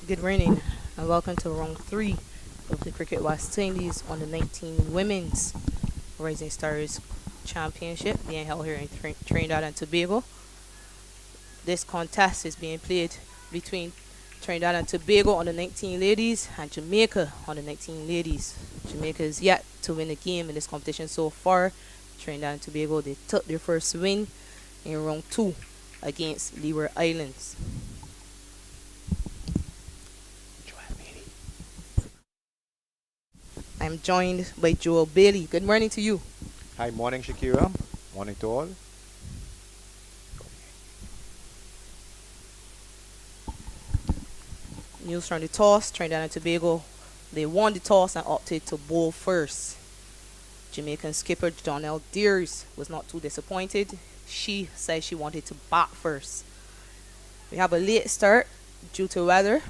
Good morning and welcome to round 3 of the Cricket West Indies on the 19 Women's Rising Stars Championship being held here in Trinidad and Tobago. This contest is being played between Trinidad and Tobago on the 19 ladies and Jamaica on the 19 ladies. Jamaica is yet to win a game in this competition so far. Trinidad and Tobago, they took their first win in round 2 against Leeward Islands. I'm joined by Joel Bailey. Good morning to you. Hi, morning Shakira. Morning to all. News from the toss. Trinidad and Tobago, they won the toss and opted to bowl first. Jamaican skipper Donnell Deers was not too disappointed. She said she wanted to bat first. We have a late start due to weather,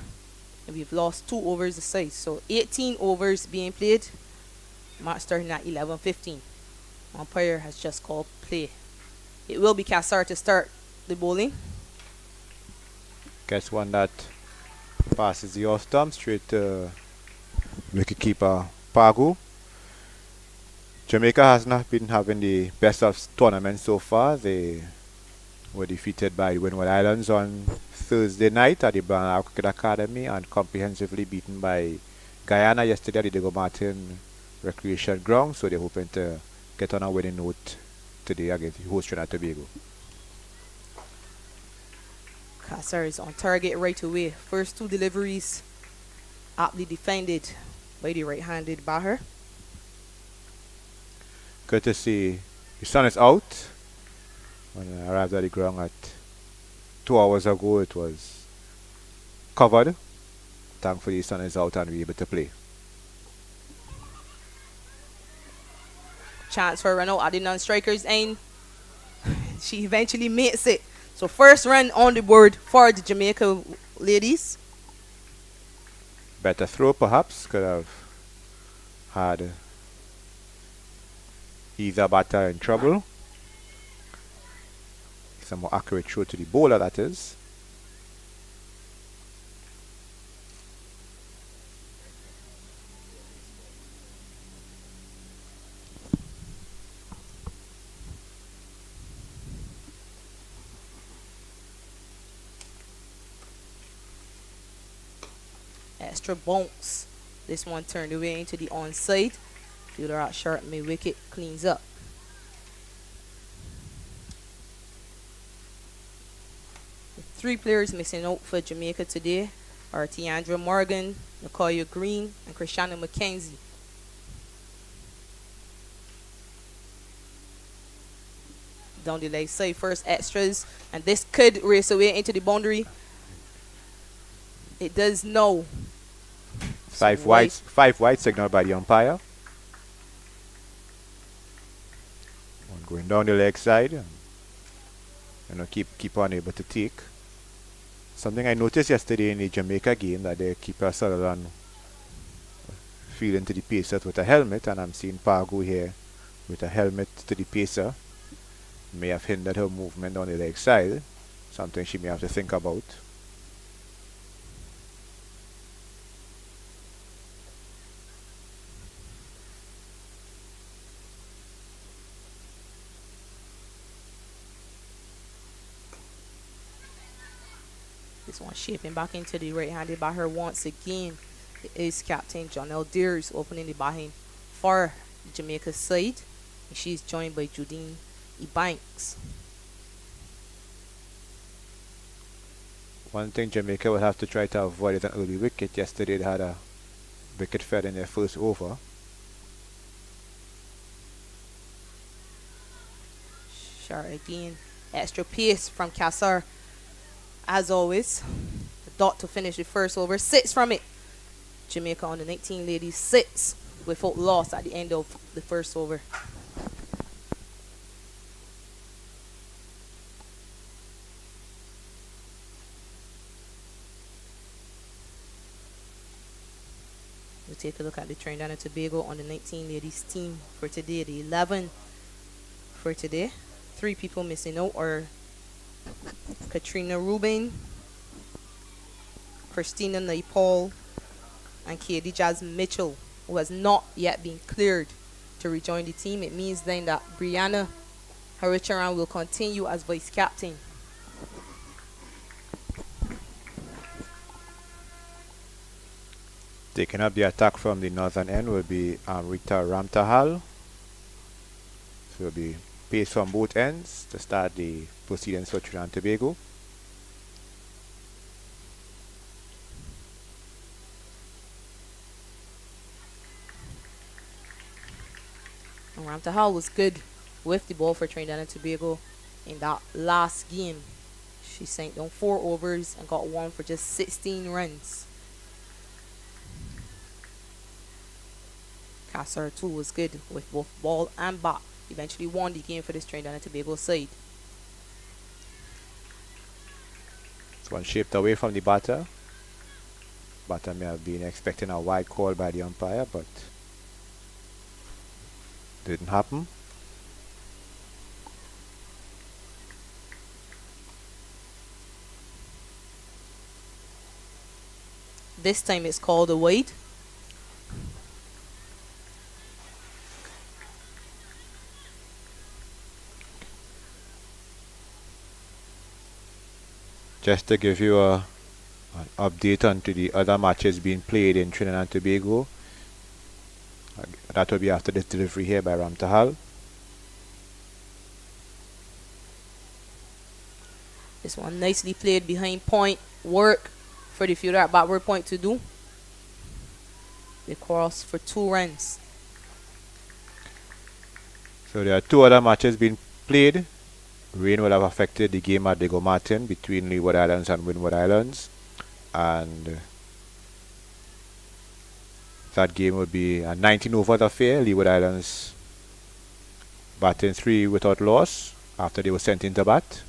and we've lost 2 overs aside. So 18 overs being played. Match starting at 11:15. Umpire has just called play. It will be Kassar to start the bowling. Catch one that passes the off stump straight to wicketkeeper Pagu. Jamaica has not been having the best of tournament so far. They were defeated by Windward Islands on Thursday night at the Brown Cricket Academy and comprehensively beaten by Guyana yesterday at the Diego Martin Recreation Ground. So they're hoping to get on a winning note today against the host Trinidad and Tobago. Kassar is on target right away. First 2 deliveries aptly defended by the right-handed batter. Courtesy, the sun is out. When I arrived at the ground at 2 hours ago, it was covered. Thankfully, the sun is out and we're able to play. Chance for a run out at the non-strikers end. She eventually makes it. So first run on the board for the Jamaica ladies. Better throw, perhaps. Could have had either batter in trouble. Some more accurate throw to the bowler, that is. Extra bounce. This one turned away into the onside. Fielder out sharp, mid wicket, cleans up. The 3 players missing out for Jamaica today are Tiandra Morgan, Nicoya Green, and Christiana McKenzie. Down the leg side, first extras, and this could race away into the boundary. It does no. 5 wide signal by the umpire. One going down the leg side. And keep on able to take. Something I noticed yesterday in the Jamaica game that the keeper Sutherland feel into the pacer with a helmet, and I'm seeing Pagu here with a helmet to the pacer. May have hindered her movement on the leg side. Something she may have to think about. This one shaping back into the right-handed batter once again. It is Captain Jonelle Deers opening the batting for Jamaica's side. And she's joined by Judine Ebanks. One thing Jamaica will have to try to avoid is an early wicket. Yesterday they had a wicket fed in their first over. Sure, again. Extra pace from Kassar. As always, the dot to finish the first over. 6 from it. Jamaica on the 19 ladies 6 without loss at the end of the first over. We'll take a look at the Trinidad and Tobago on the 19 ladies team for today. The 11 for today. 3 people missing out are Katrina Rubin, Christina Nepal and Katie Jazz Mitchell, who has not yet been cleared to rejoin the team. It means then that Brianna Haricharan will continue as vice captain. Taking up the attack from the northern end will be Amrita Ramtahal. So it will be pace from both ends to start the proceedings for Trinidad and Tobago. And Ramtahal was good with the ball for Trinidad and Tobago in that last game. She sank down 4 overs and got 1 for just 16 runs. Kassar too was good with both ball and bat. Eventually won the game for this Trinidad and Tobago side. This one shaped away from the batter. Batter may have been expecting a wide call by the umpire, but didn't happen. This time it's called a wide. Just to give you an update onto the other matches being played in Trinidad and Tobago. That will be after this delivery here by Ramtahal. This one nicely played behind point. Work for the fielder at backward point to do. They cross for 2 runs. So there are 2 other matches being played. Rain will have affected the game at Diego Martin between Leeward Islands and Windward Islands. And that game will be a 19 overs affair. Leeward Islands batting 3 without loss after they were sent into bat.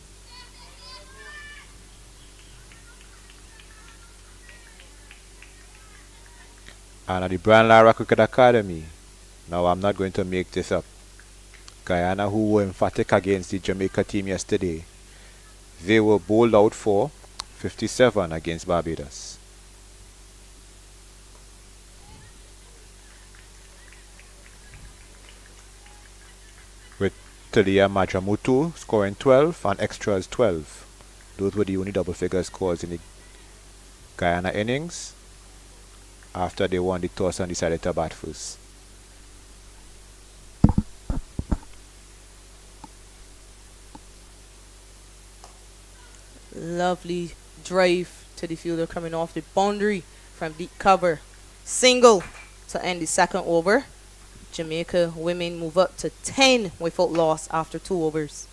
And at the Brian Lara Cricket Academy, now I'm not going to make this up, Guyana, who were emphatic against the Jamaica team yesterday, they were bowled out for 57 against Barbados. With Talia Majamutu scoring 12 and extras 12. Those were the only double figure scores in the Guyana innings after they won the toss and decided to bat first. Lovely drive to the fielder coming off the boundary from deep cover. Single to end the second over. Jamaica women move up to 10 without loss after 2 overs.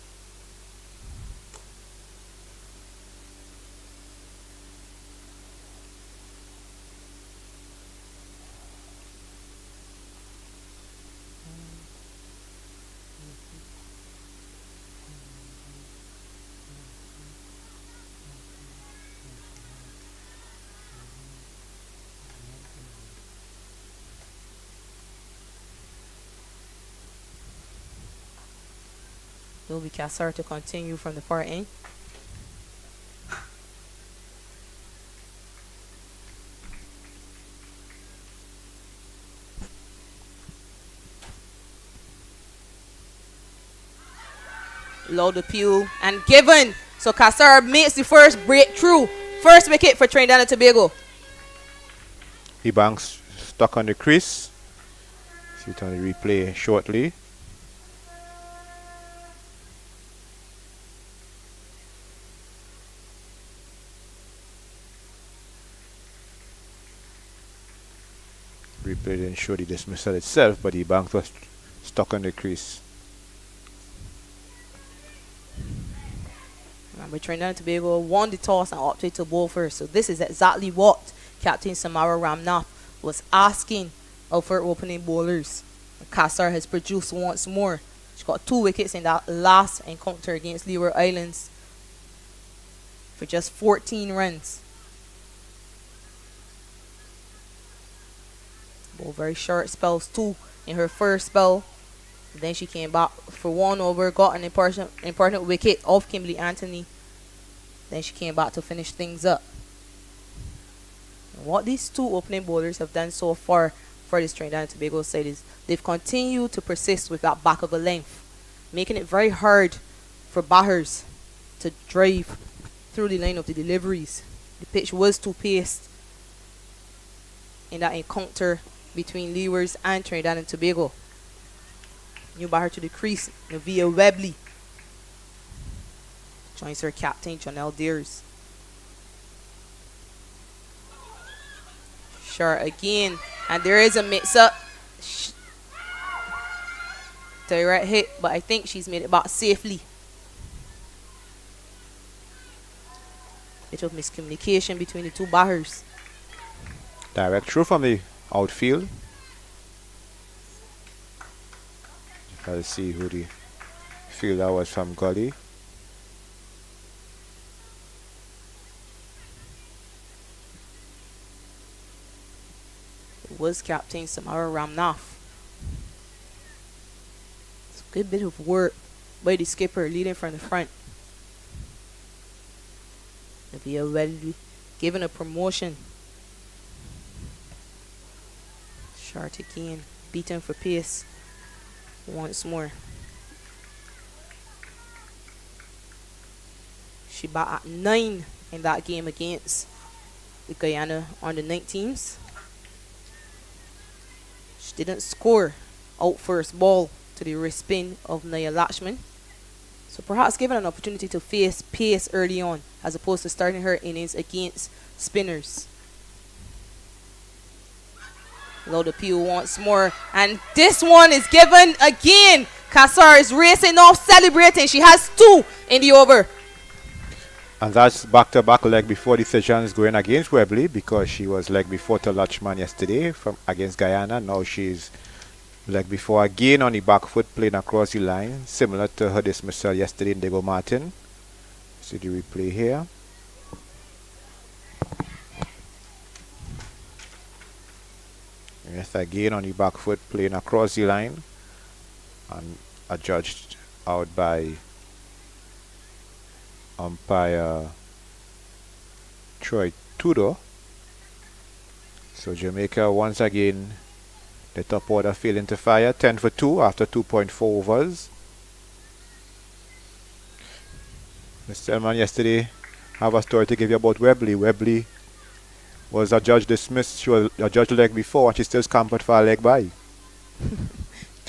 It will be Kassar to continue from the far end. Loud appeal and given. So Kassar makes the first breakthrough. First wicket for Trinidad and Tobago. Ebanks stuck on the crease. See it on the replay shortly. Replay didn't show the dismissal itself, but Ebanks was stuck on the crease. Remember, Trinidad and Tobago won the toss and opted to bowl first. So this is exactly what Captain Samara Ramnath was asking of her opening bowlers. Kassar has produced once more. She got 2 wickets in that last encounter against Leeward Islands for just 14 runs. Bowled very short spells too in her first spell. Then she came back for 1 over, got an important wicket off Kimberly Anthony. Then she came back to finish things up. What these two opening bowlers have done so far for this Trinidad and Tobago side is they've continued to persist with that back of the length, making it very hard for batters to drive through the line of the deliveries. The pitch was too paced in that encounter between Leewers and Trinidad and Tobago. New batter to the crease, Navia Webley. Joins her captain, Jonelle Deers. Short again, and there is a mix-up. Direct hit, but I think she's made it back safely. Bit of miscommunication between the two batters. Direct through from the outfield. Try to see who the fielder was from Gully. It was Captain Samara Ramnath. It's a good bit of work by the skipper leading from the front. Navia Webley given a promotion. Short again, beaten for pace once more. She bat at 9 in that game against the Guyana under 19s. She didn't score out first ball to the wrist spin of Naya Lakshman. So perhaps given an opportunity to face pace early on as opposed to starting her innings against spinners. Load appeal once more, and this one is given again. Kassar is racing off, celebrating. She has 2 in the over. And that's back-to-back leg before decisions going against Webley, because she was leg before to Lachman yesterday from against Guyana. Now she's leg before again on the back foot playing across the line, similar to her dismissal yesterday in Diego Martin. See the replay here. Yes, again on the back foot playing across the line, and adjudged out by umpire Troy Tudor. So Jamaica once again, the top order failing to fire, 10 for 2 after 2.4 overs. Mr. Elman yesterday have a story to give you about Webley. Webley was a judge dismissed. She was a judge leg before, and she still scampered for a leg by.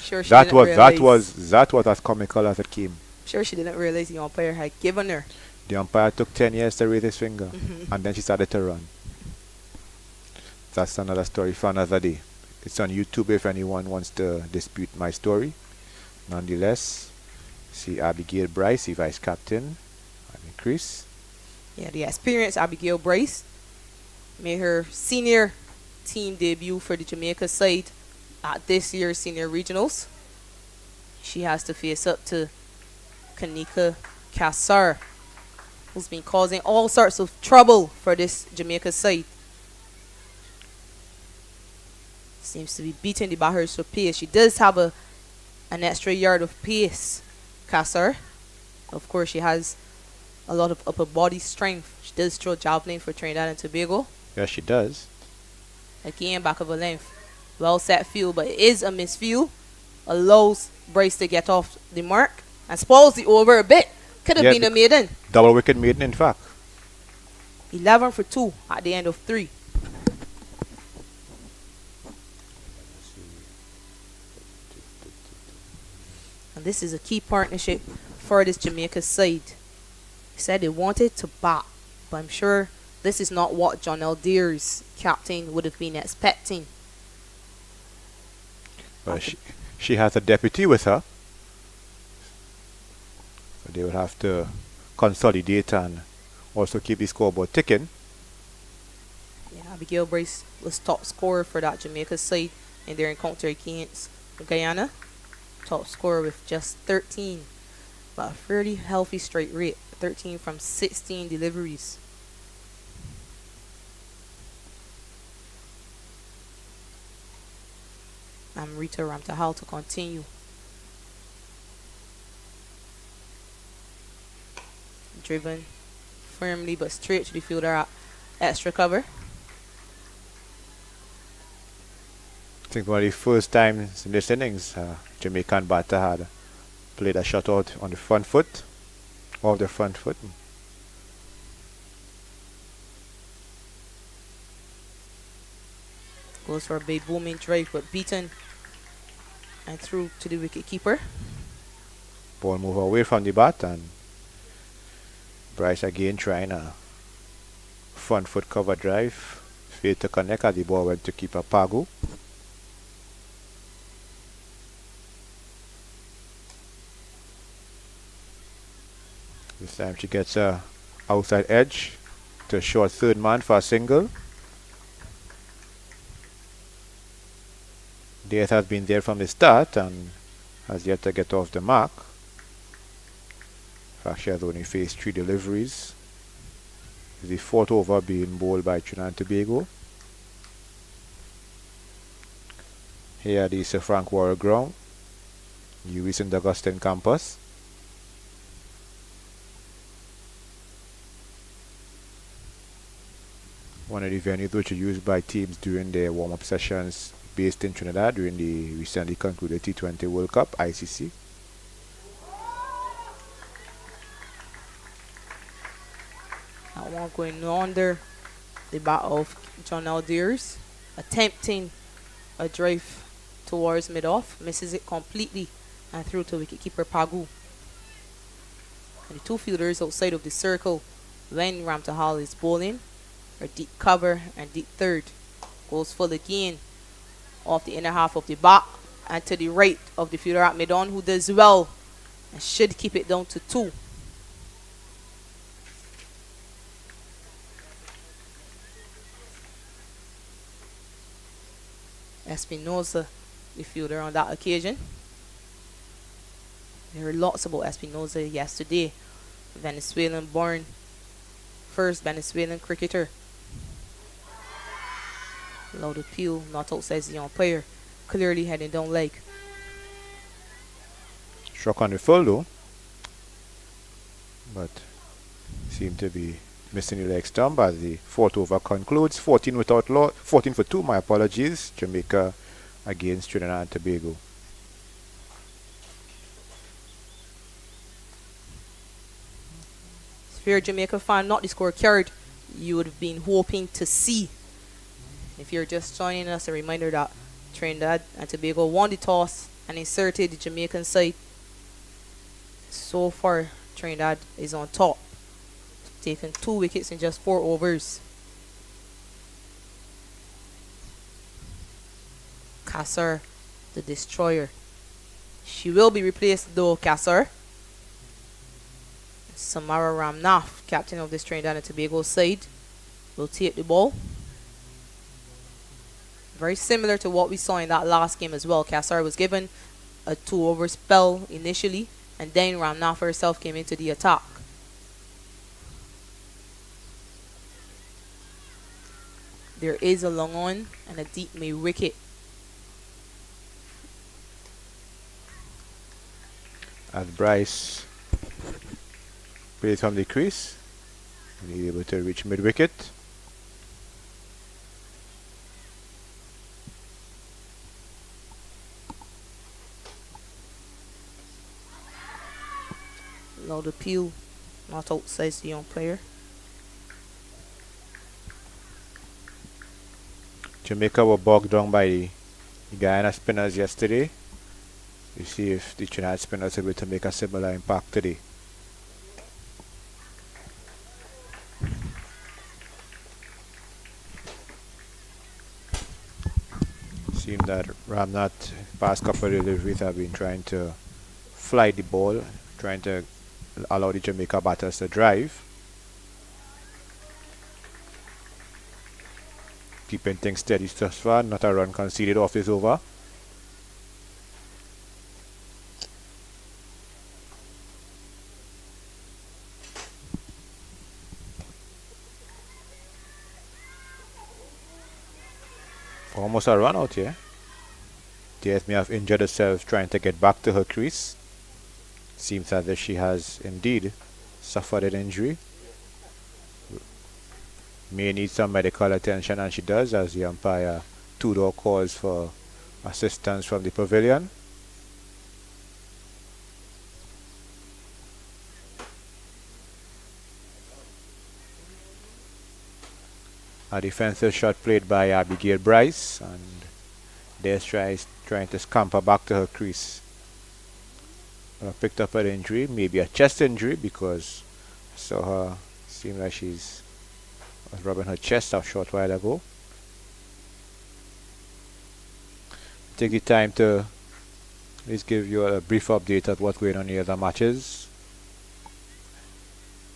Sure, she that didn't was realize. that was as comical as it came. Sure, she didn't realize the umpire had given her. The umpire took 10 years to raise his finger, and then she started to run. That's another story for another day. It's on YouTube if anyone wants to dispute my story. Nonetheless, see Abigail Bryce, the vice captain, and the crease. Yeah, the experienced Abigail Bryce made her senior team debut for the Jamaica side at this year's senior regionals. She has to face up to Kanika Kassar, who's been causing all sorts of trouble for this Jamaica side. Seems to be beating the batters for pace. She does have an extra yard of pace, Kassar. Of course, she has a lot of upper body strength. She does throw javelin for Trinidad and Tobago. Yes, she does. Again, back of a length. Well set field, but it is a misfield. Allows Bryce to get off the mark and spoils the over a bit. Could have been a maiden. Double wicket maiden, in fact. 11 for 2 at the end of 3. And this is a key partnership for this Jamaica side. He said they wanted to bat, but I'm sure this is not what Jonelle Deers, captain, would have been expecting. Well, she has a deputy with her, so they will have to consolidate and also keep the scoreboard ticking. Yeah, Abigail Bryce was top scorer for that Jamaica side in their encounter against Guyana. Top scorer with just 13, but a fairly healthy strike rate, 13 from 16 deliveries. And Rita Ramtahal to continue. Driven firmly but straight to the fielder at extra cover. think one of the first times in this innings, Jamaican batter had played a shot out on the front foot, off the front foot. Goes for a big booming drive, but beaten and through to the wicket keeper. Ball move away from the bat, and Bryce again trying a front foot cover drive. Failed to connect as the ball went to keeper Pagu. This time she gets a outside edge to a short third man for a single. Death has been there from the start and has yet to get off the mark. In fact, she has only faced 3 deliveries. The 4th over being bowled by Trinidad and Tobago. Here the Sir Frank Warren ground, New Recent Augustine campus. One of the venues which are used by teams during their warm-up sessions based in Trinidad during the recently concluded T20 World Cup, ICC. That one going under the bat of John Aldeers, attempting a drive towards mid-off, misses it completely and through to wicketkeeper Pagu. And the 2 fielders outside of the circle when Ramtahal is bowling are deep cover and deep third. Goes full again off the inner half of the bat and to the right of the fielder at mid-on, who does well and should keep it down to 2. Espinosa, the fielder on that occasion. There were lots about Espinosa yesterday. Venezuelan born, first Venezuelan cricketer. Loud appeal, not outside the umpire. Clearly heading down leg. Struck on the full though, but seemed to be missing the leg stump as the 4th over concludes. 14 without loss, 14 for 2, my apologies. Jamaica against Trinidad and Tobago. If you're a Jamaica fan, not the scorecard you would have been hoping to see. If you're just joining us, a reminder that Trinidad and Tobago won the toss and inserted the Jamaican side. So far, Trinidad is on top, taking 2 wickets in just 4 overs. Kassar, the destroyer. She will be replaced though, Kassar. Samara Ramnath, captain of this Trinidad and Tobago side, will take the ball. Very similar to what we saw in that last game as well. Kassar was given a 2 over spell initially, and then Ramnath herself came into the attack. There is a long on and a deep mid wicket. As Bryce plays from the crease, he's able to reach mid wicket. Loud appeal, not outside the umpire. Jamaica were bogged down by the Guyana spinners yesterday. You see if the Trinidad spinners are able to make a similar impact today. Seems that Ramnath past couple of deliveries have been trying to fly the ball, trying to allow the Jamaica batters to drive. Keeping things steady thus far, not a run conceded off this over. Almost a run out here. Diaz may have injured herself trying to get back to her crease. Seems as if she has indeed suffered an injury. May need some medical attention, and she does, as the umpire Tudor calls for assistance from the pavilion. A defensive shot played by Abigail Bryce, and Des trying to scamper back to her crease. Picked up an injury, maybe a chest injury, because I saw her seem like she's rubbing her chest a short while ago. Take the time to at least give you a brief update of what's going on in the other matches.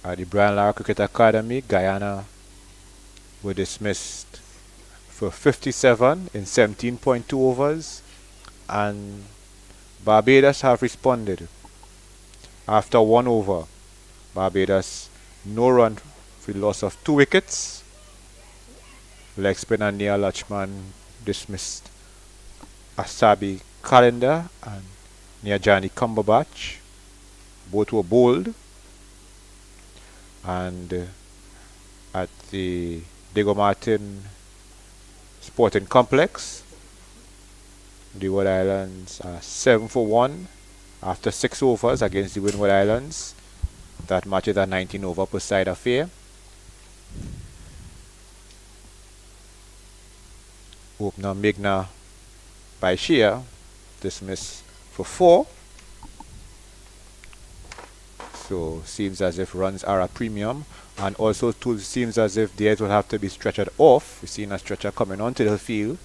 At the Brian Lara Cricket Academy, Guyana were dismissed for 57 in 17.2 overs, and Barbados have responded. After 1 over, Barbados no run for the loss of 2 wickets. Leg spinner Nia Lachman dismissed Asabi Calendar and Niajani Cumberbatch. Both were bowled. And at the Diego Martin Sporting Complex, the Windward Islands are 7 for 1 after 6 overs against the Windward Islands. That match is a 19 over per side affair. Opener Meghna Baishia dismissed for 4. So seems as if runs are a premium, and also too seems as if theirs will have to be stretchered off. We've seen a stretcher coming onto the field,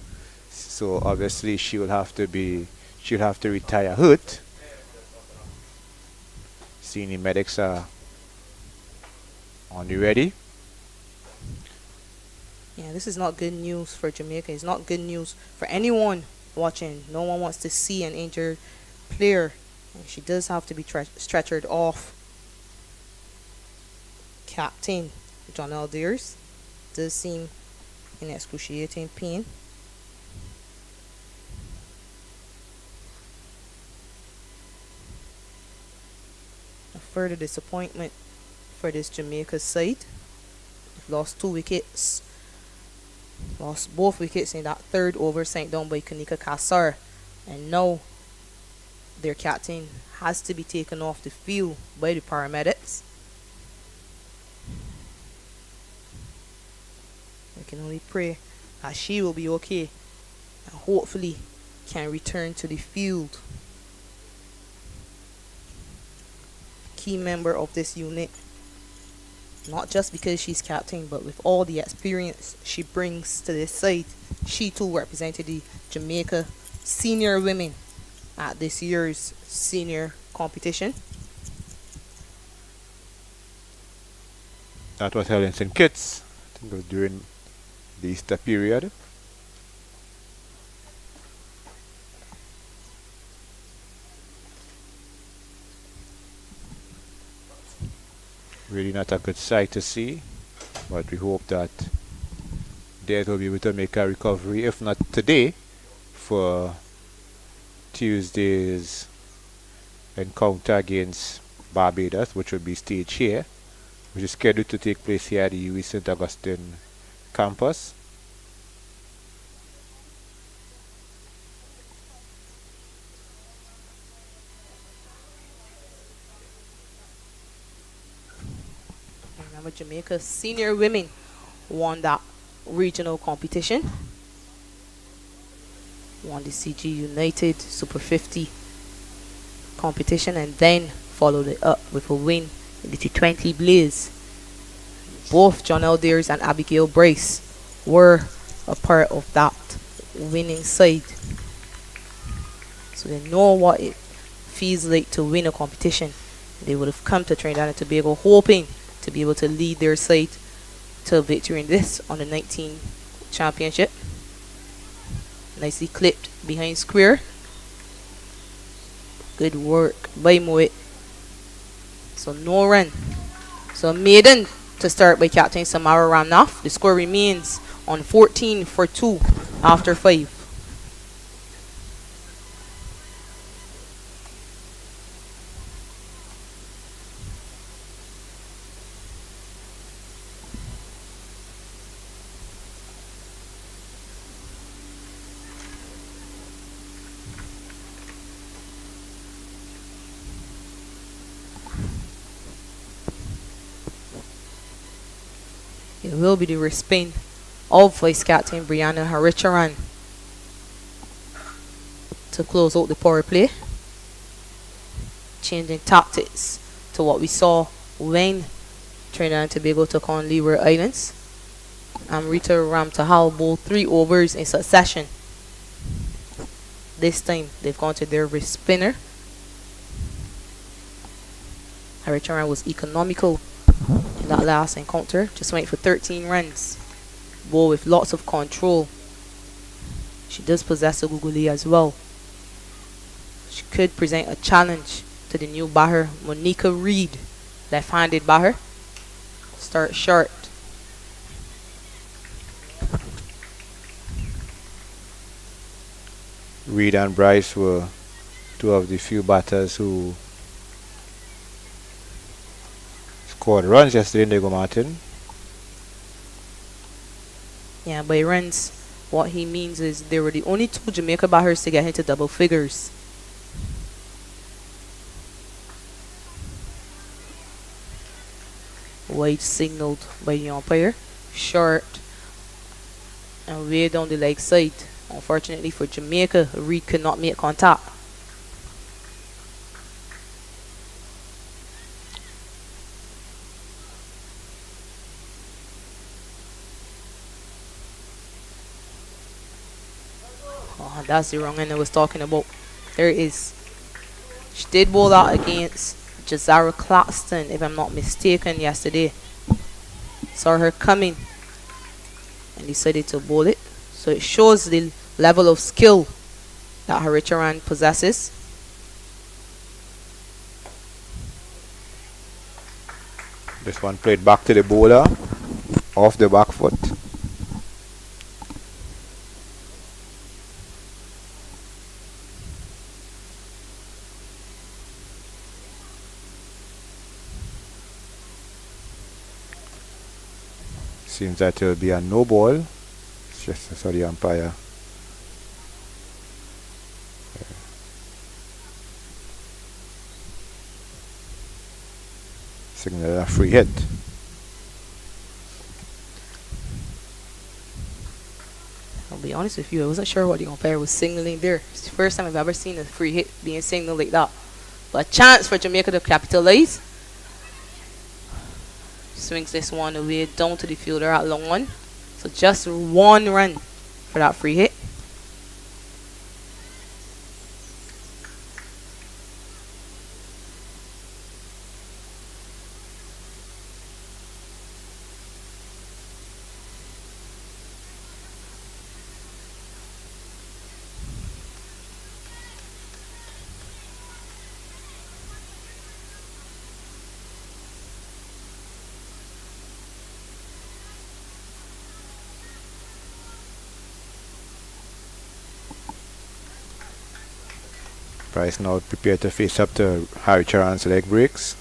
so obviously she'll have to retire hurt. Senior medics are on the ready. Yeah, this is not good news for Jamaica. It's not good news for anyone watching. No one wants to see an injured player. And she does have to be stretchered off. Captain John Aldeers does seem in excruciating pain. A further disappointment for this Jamaica side. They've lost 2 wickets. Lost both wickets in that 3rd over sent down by Kanika Kassar. And now their captain has to be taken off the field by the paramedics. We can only pray that she will be okay and hopefully can return to the field. Key member of this unit, not just because she's captain, but with all the experience she brings to this side. She too represented the Jamaica senior women at this year's senior competition. That was held in St. Kitts. I think it was during the Easter period. Really not a good sight to see, but we hope that they will be able to make a recovery, if not today, for Tuesday's encounter against Barbados, which will be staged here, which is scheduled to take place here at the UWI St. Augustine campus. Remember, Jamaica senior women won that regional competition. Won the CG United Super 50 competition and then followed it up with a win in the T20 Blaze. Both John Aldeers and Abigail Bryce were a part of that winning side. So they know what it feels like to win a competition. They would have come to Trinidad and Tobago hoping to be able to lead their side to victory in this on the 19 championship. Nicely clipped behind square. Good work by Moet. So no run. So maiden to start by captain Samara Ramnath. The score remains on 14 for 2 after 5. It will be the respin of Vice Captain Brianna Haricharan to close out the power play. Changing tactics to what we saw when Trinidad and Tobago took on Leeward Islands. Rita Ramtahal bowled 3 overs in succession. This time they've gone to their wrist spinner. Haricharan was economical in that last encounter. Just went for 13 runs. Bowled with lots of control. She does possess a googly as well. She could present a challenge to the new batter, Monica Reid, left-handed batter. Start short. Reid and Bryce were 2 of the few batters who scored runs yesterday in Diego Martin. Yeah, by runs, what he means is they were the only 2 Jamaica batters to get into double figures. Wide signaled by the umpire. Short and way down the leg side. Unfortunately for Jamaica, Reid could not make contact. Oh, that's the wrong end I was talking about. There it is. She did bowl out against Jazara Claxton, if I'm not mistaken, yesterday. Saw her coming and decided to bowl it. So it shows the level of skill that Haricharan possesses. This one played back to the bowler, off the back foot. Seems that it will be a no ball. It's just I saw the umpire. Signal a free hit. I'll be honest with you, I wasn't sure what the umpire was signaling there. It's the first time I've ever seen a free hit being signaled like that. But a chance for Jamaica to capitalize. Swings this one away down to the fielder at long one. So just 1 run for that free hit. Bryce now prepared to face up to Haricharan's leg breaks.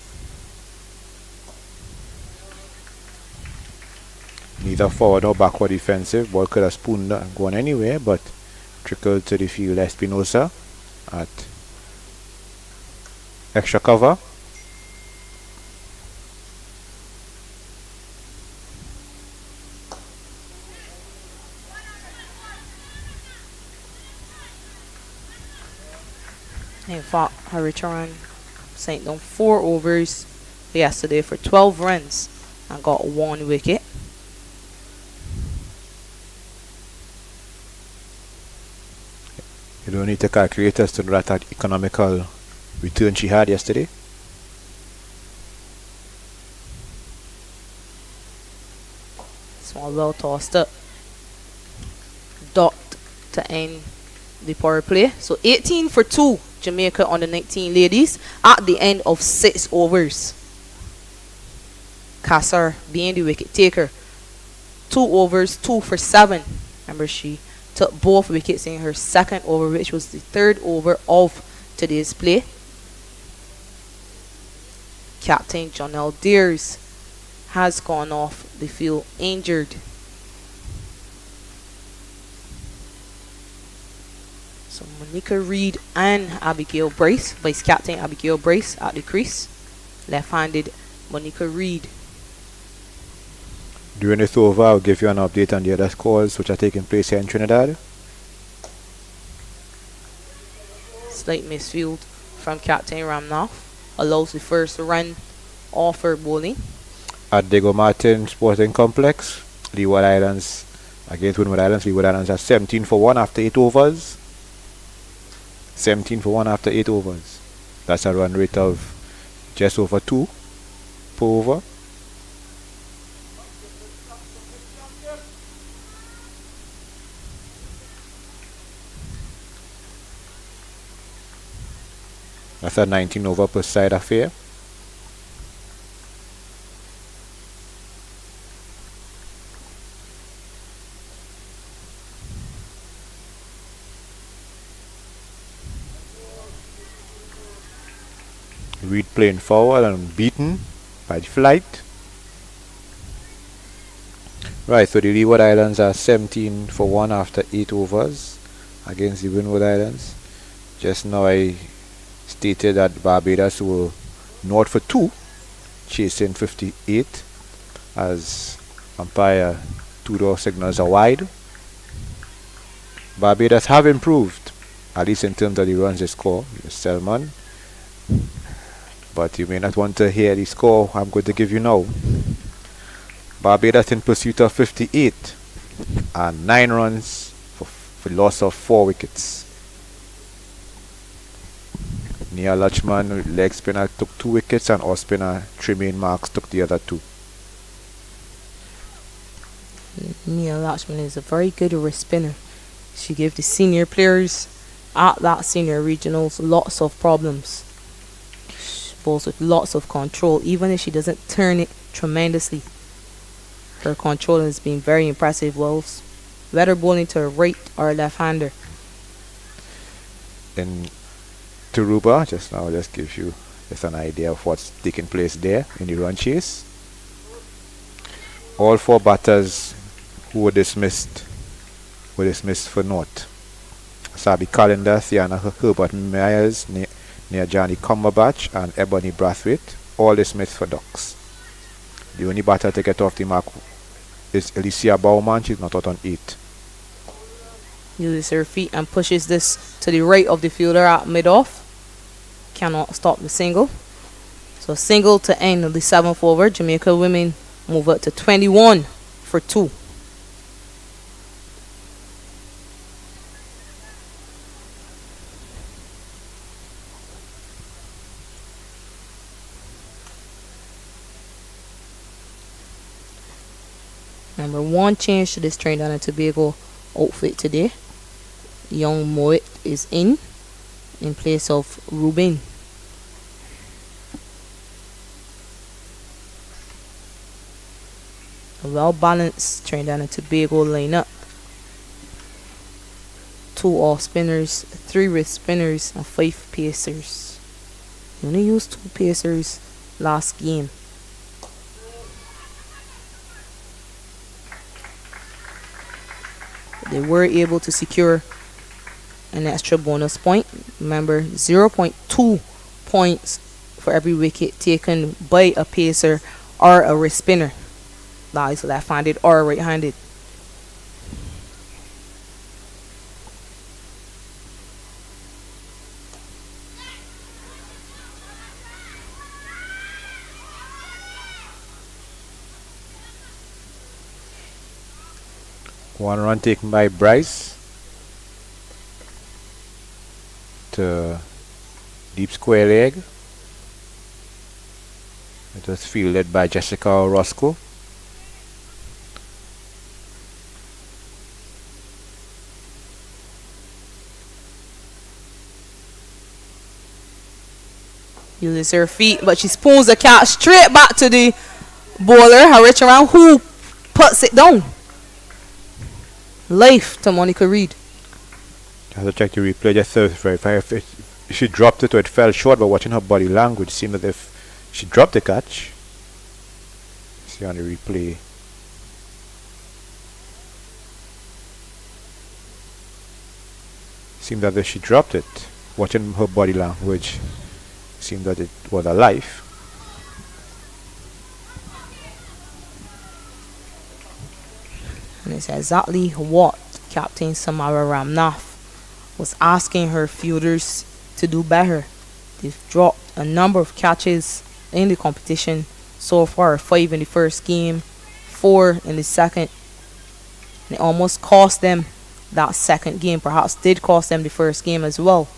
Neither forward or backward defensive. Ball could have spooned and gone anywhere, but trickled to the field. Espinosa at extra cover. In fact, Haricharan sent down 4 overs yesterday for 12 runs and got 1 wicket. You don't need to calculate as to that economical return she had yesterday. This one well tossed up. Dot to end the power play. So 18 for 2 Jamaica on the 19 ladies at the end of 6 overs. Kassar being the wicket taker. 2 overs, 2 for 7. Remember, she took both wickets in her 2nd over, which was the 3rd over of today's play. Captain Jonelle Deers has gone off the field injured. So Monica Reid and Abigail Bryce, Vice Captain Abigail Bryce at the crease. Left-handed Monica Reid. During this over, I'll give you an update on the other scores which are taking place here in Trinidad. Slight misfield from Captain Ramnath allows the first run off her bowling. At Diego Martin Sporting Complex, Leeward Islands against Windward Islands. Leeward Islands are 17 for 1 after 8 overs. 17 for 1 after 8 overs. That's a run rate of just over 2 per over. That's a 19 over per side affair. Reed playing forward and beaten by the flight. Right, so the Leeward Islands are 17 for 1 after 8 overs against the Windward Islands. Just now I stated that Barbados were 0 for 2, chasing 58 as umpire Tudor signals a wide. Barbados have improved, at least in terms of the runs they score. Selman. But you may not want to hear the score I'm going to give you now. Barbados in pursuit of 58 and 9 runs for loss of 4 wickets. Nia Lachman, leg spinner, took 2 wickets, and off spinner Tremaine Marks took the other 2. Nia Lachman is a very good wrist spinner. She gave the senior players at that senior regionals lots of problems. She bowls with lots of control, even if she doesn't turn it tremendously. Her control has been very impressive. Whether bowling to a right or a left-hander. In Turuba, just now, just give you just an idea of what's taking place there in the run chase. All 4 batters who were dismissed for naught. Sabi Calendar, Thiana Herbert Myers, Johnny Cumberbatch, and Ebony Brathwaite, all dismissed for ducks. The only batter to get off the mark is Alicia Bauman. She's not out on 8. Uses her feet and pushes this to the right of the fielder at mid-off. Cannot stop the single. So single to end the 7th over. Jamaica women move up to 21 for 2. Number 1 change to this Trinidad and Tobago outfit today. Young Moet is in place of Rubin. A well-balanced Trinidad and Tobago lineup. 2 off spinners, 3 wrist spinners, and 5 pacers. They only used 2 pacers last game. They were able to secure an extra bonus point. Remember, 0.2 points for every wicket taken by a pacer or a wrist spinner. That is left-handed or right-handed. One run taken by Bryce to deep square leg. It was fielded by Jessica Roscoe. Uses her feet, but she spoons the catch straight back to the bowler, Harich around, who puts it down. Life to Monica Reed. I have to check the replay just to verify if she dropped it or it fell short, but watching her body language, it seemed as if she dropped the catch. See on the replay. Seemed as if she dropped it. Watching her body language, seemed that it was alive. And it's exactly what Captain Samara Ramnath was asking her fielders to do better. They've dropped a number of catches in the competition so far, 5 in the first game, 4 in the second. And it almost cost them that second game, perhaps did cost them the first game as well.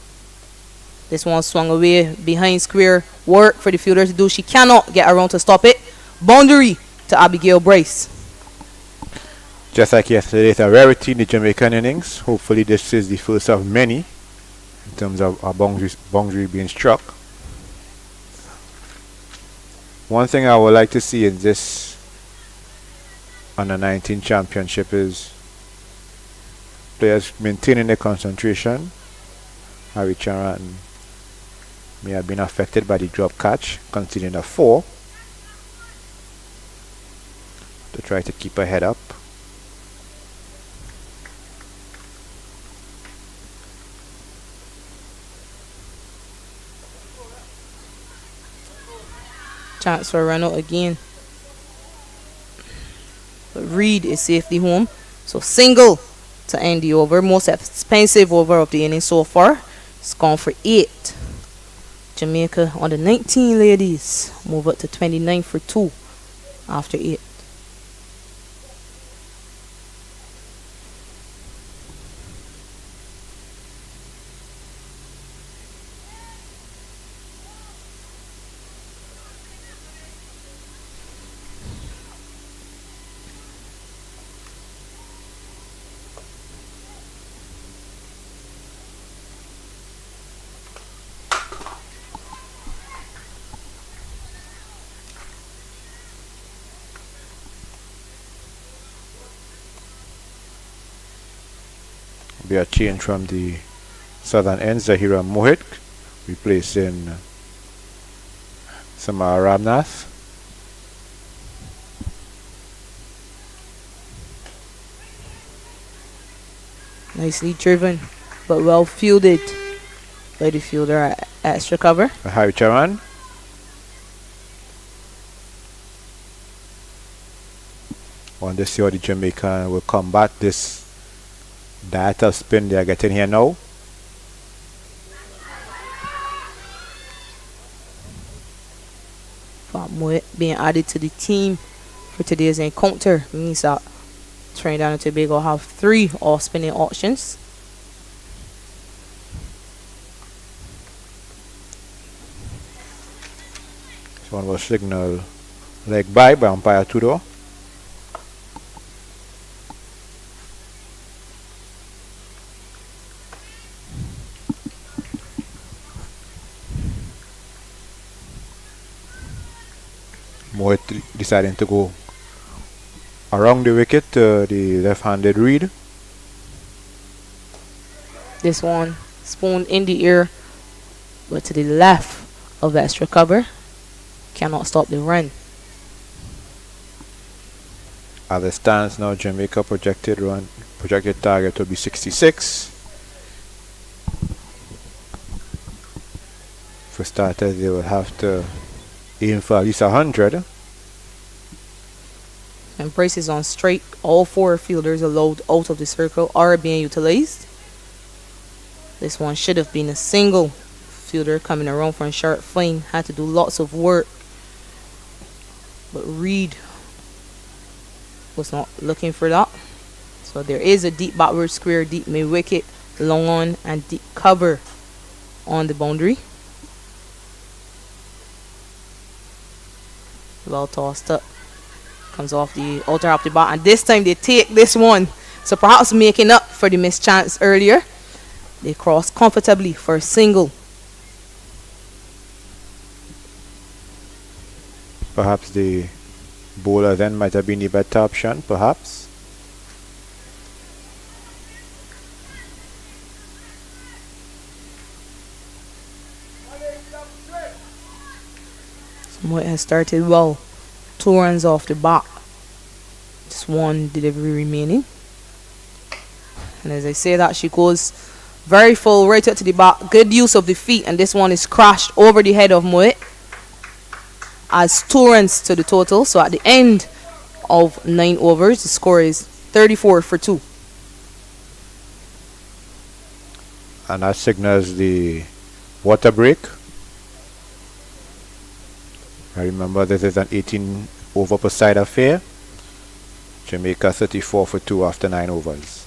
This one swung away behind square, work for the fielder to do. She cannot get around to stop it. Boundary to Abigail Bryce. Just like yesterday, it's a rarity in the Jamaican innings. Hopefully this is the first of many in terms of a boundary being struck. One thing I would like to see in this under 19 championship is players maintaining their concentration. Harry Charan may have been affected by the drop catch, conceding a 4 to try to keep her head up. Chance for a run out again. But Reed is safely home. So single to end the over. Most expensive over of the inning so far. It's gone for 8. Jamaica on the 19 ladies. Move up to 29 for 2 after 8. Be a change from the southern end. Zahira Mohit replacing Samara Ramnath. Nicely driven, but well fielded by the fielder at extra cover. Harry Charan. Want to see how the Jamaican will combat this diet of spin they are getting here now. Moet being added to the team for today's encounter means that Trinidad and Tobago have 3 off-spinning options. This one was signal leg by umpire Tudor. Moit deciding to go around the wicket, the left-handed Reed. This one spoon in the air, but to the left of the extra cover. Cannot stop the run. As it stands now, Jamaica projected target to be 66. For starters, they will have to aim for at least 100. And Bryce is on strike. All 4 fielders allowed out of the circle are being utilized. This one should have been a single. Fielder coming around from sharp fine had to do lots of work. But Reed was not looking for that. So there is a deep backward square, deep mid wicket, long on and deep cover on the boundary. Well tossed up. Comes off the outer half the bat, and this time they take this one. So perhaps making up for the missed chance earlier. They cross comfortably for a single. Perhaps the bowler then might have been the better option, perhaps. Moit has started well. 2 runs off the bat. Just 1 delivery remaining. And as I say that, she goes very full right up to the bat. Good use of the feet, and this one is crashed over the head of Moet. As 2 runs to the total. So at the end of 9 overs, the score is 34 for 2. And that signals the water break. I remember this is an 18 over per side affair. Jamaica 34 for 2 after 9 overs.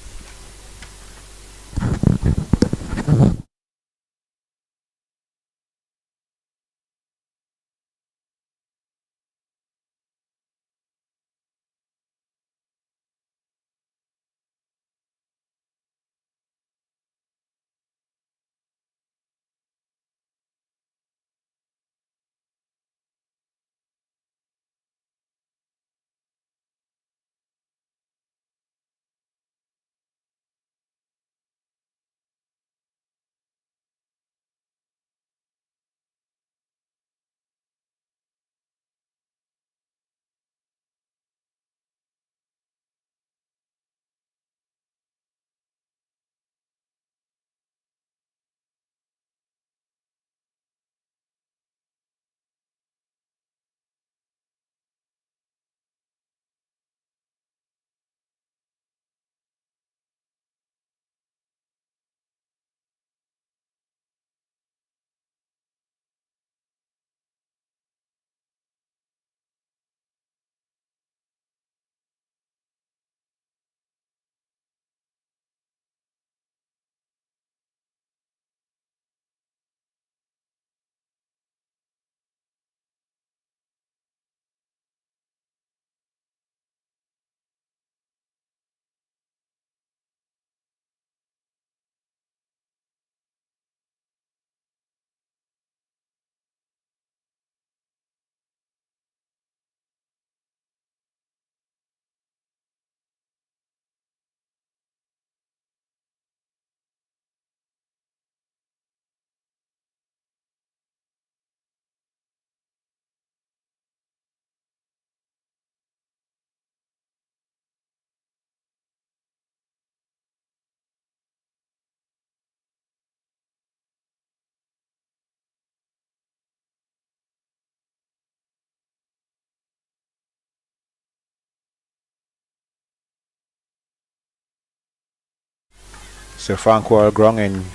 Sir Francois Grong in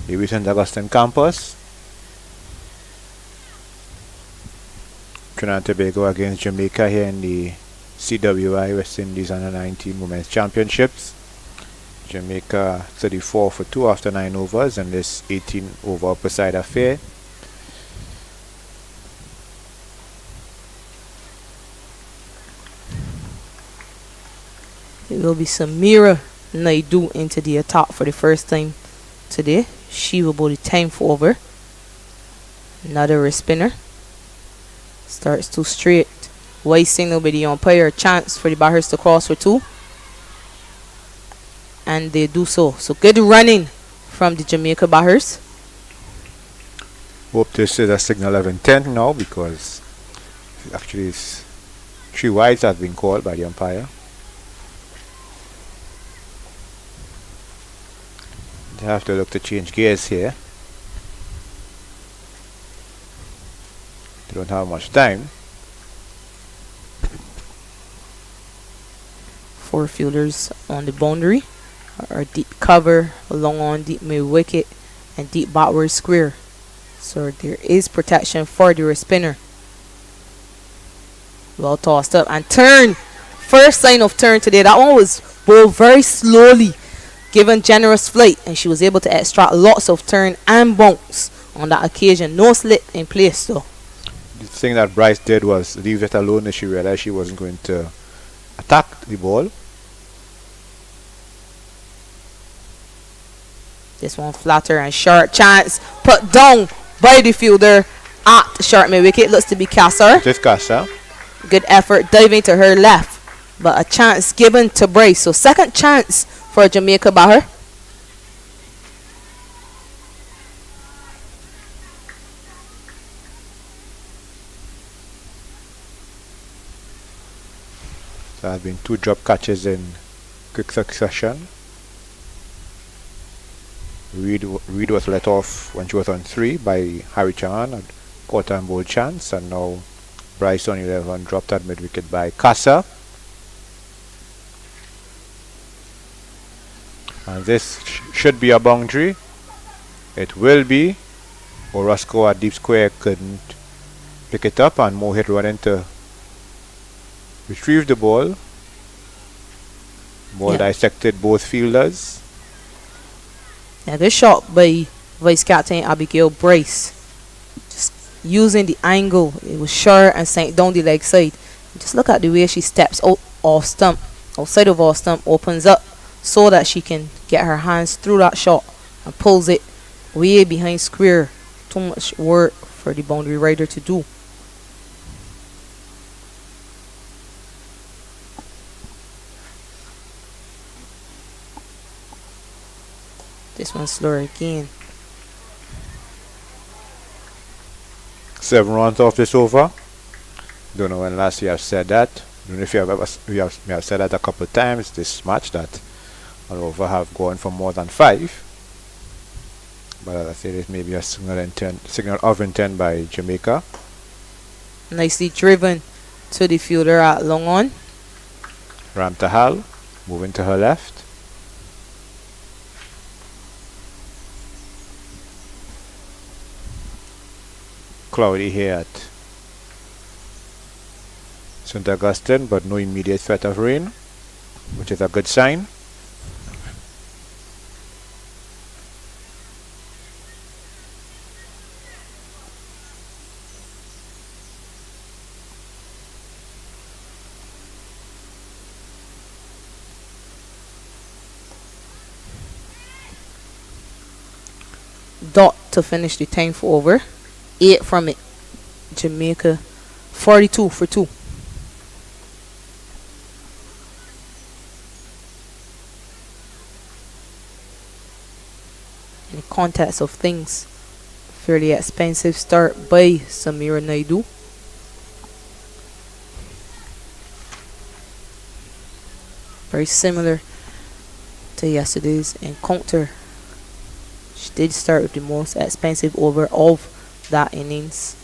the St. Augustine campus. Trinidad and Tobago against Jamaica here in the CWI West Indies Under 19 Women's Championships. Jamaica 34 for 2 after 9 overs in this 18 over per side affair. It will be Samira Naidu into the attack for the first time today. She will bowl the 10th over. Another wrist spinner. Starts too straight. White signal by the umpire. Chance for the batters to cross for 2. And they do so. So good running from the Jamaica batters. Hope this is a signal of intent now, because actually 3 wides have been called by the umpire. They have to look to change gears here. They don't have much time. 4 fielders on the boundary. Or deep cover, long on deep mid wicket, and deep backward square. So there is protection for the wrist spinner. Well tossed up and turn. First sign of turn today. That one was bowled very slowly, given generous flight, and she was able to extract lots of turn and bounce on that occasion. No slip in place though. The thing that Bryce did was leave it alone as she realized she wasn't going to attack the ball. This one flatter and short. Chance put down by the fielder at the short mid wicket. Looks to be Kasser. Just Kasser. Good effort diving to her left, but a chance given to Bryce. So second chance for Jamaica batter. There have been 2 drop catches in quick succession. Reed was let off when she was on 3 by Harry Chan, a quarter and bowl chance, and now Bryce on 11 dropped at mid wicket by Kasser. This should be a boundary. It will be. Orozco at deep square couldn't pick it up, and Mohit running to retrieve the ball. Ball dissected both fielders. Yeah, good shot by Vice Captain Abigail Bryce. Just using the angle. It was short and sank down the leg side. Just look at the way she steps out off stump. Outside of off stump, opens up so that she can get her hands through that shot and pulls it way behind square. Too much work for the boundary rider to do. This one's slower again. 7 runs off this over. Don't know when last year I've said that. Don't know if we have said that a couple of times this match, that an over have gone for more than 5. But as I said, it may be a signal of intent by Jamaica. Nicely driven to the fielder at long on. Ramtahal moving to her left. Cloudy here at St. Augustine, but no immediate threat of rain, which is a good sign. Dot to finish the 10th over. 8 from it. Jamaica 42 for 2. In the context of things, fairly expensive start by Samira Naidu. Very similar to yesterday's encounter. She did start with the most expensive over of that innings.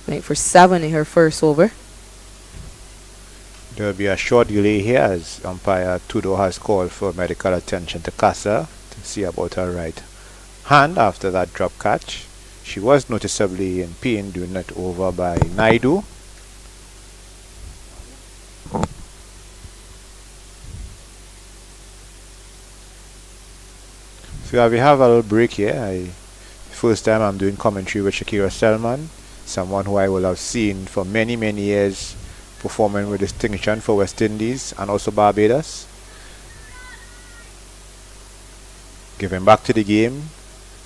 Went for 7 in her first over. There will be a short delay here as umpire Tudo has called for medical attention to Casa to see about her right hand after that drop catch. She was noticeably in pain during that over by Naidu. So we have a little break here. First time I'm doing commentary with Shakira Selman, someone who I will have seen for many years performing with distinction for West Indies and also Barbados. Giving back to the game,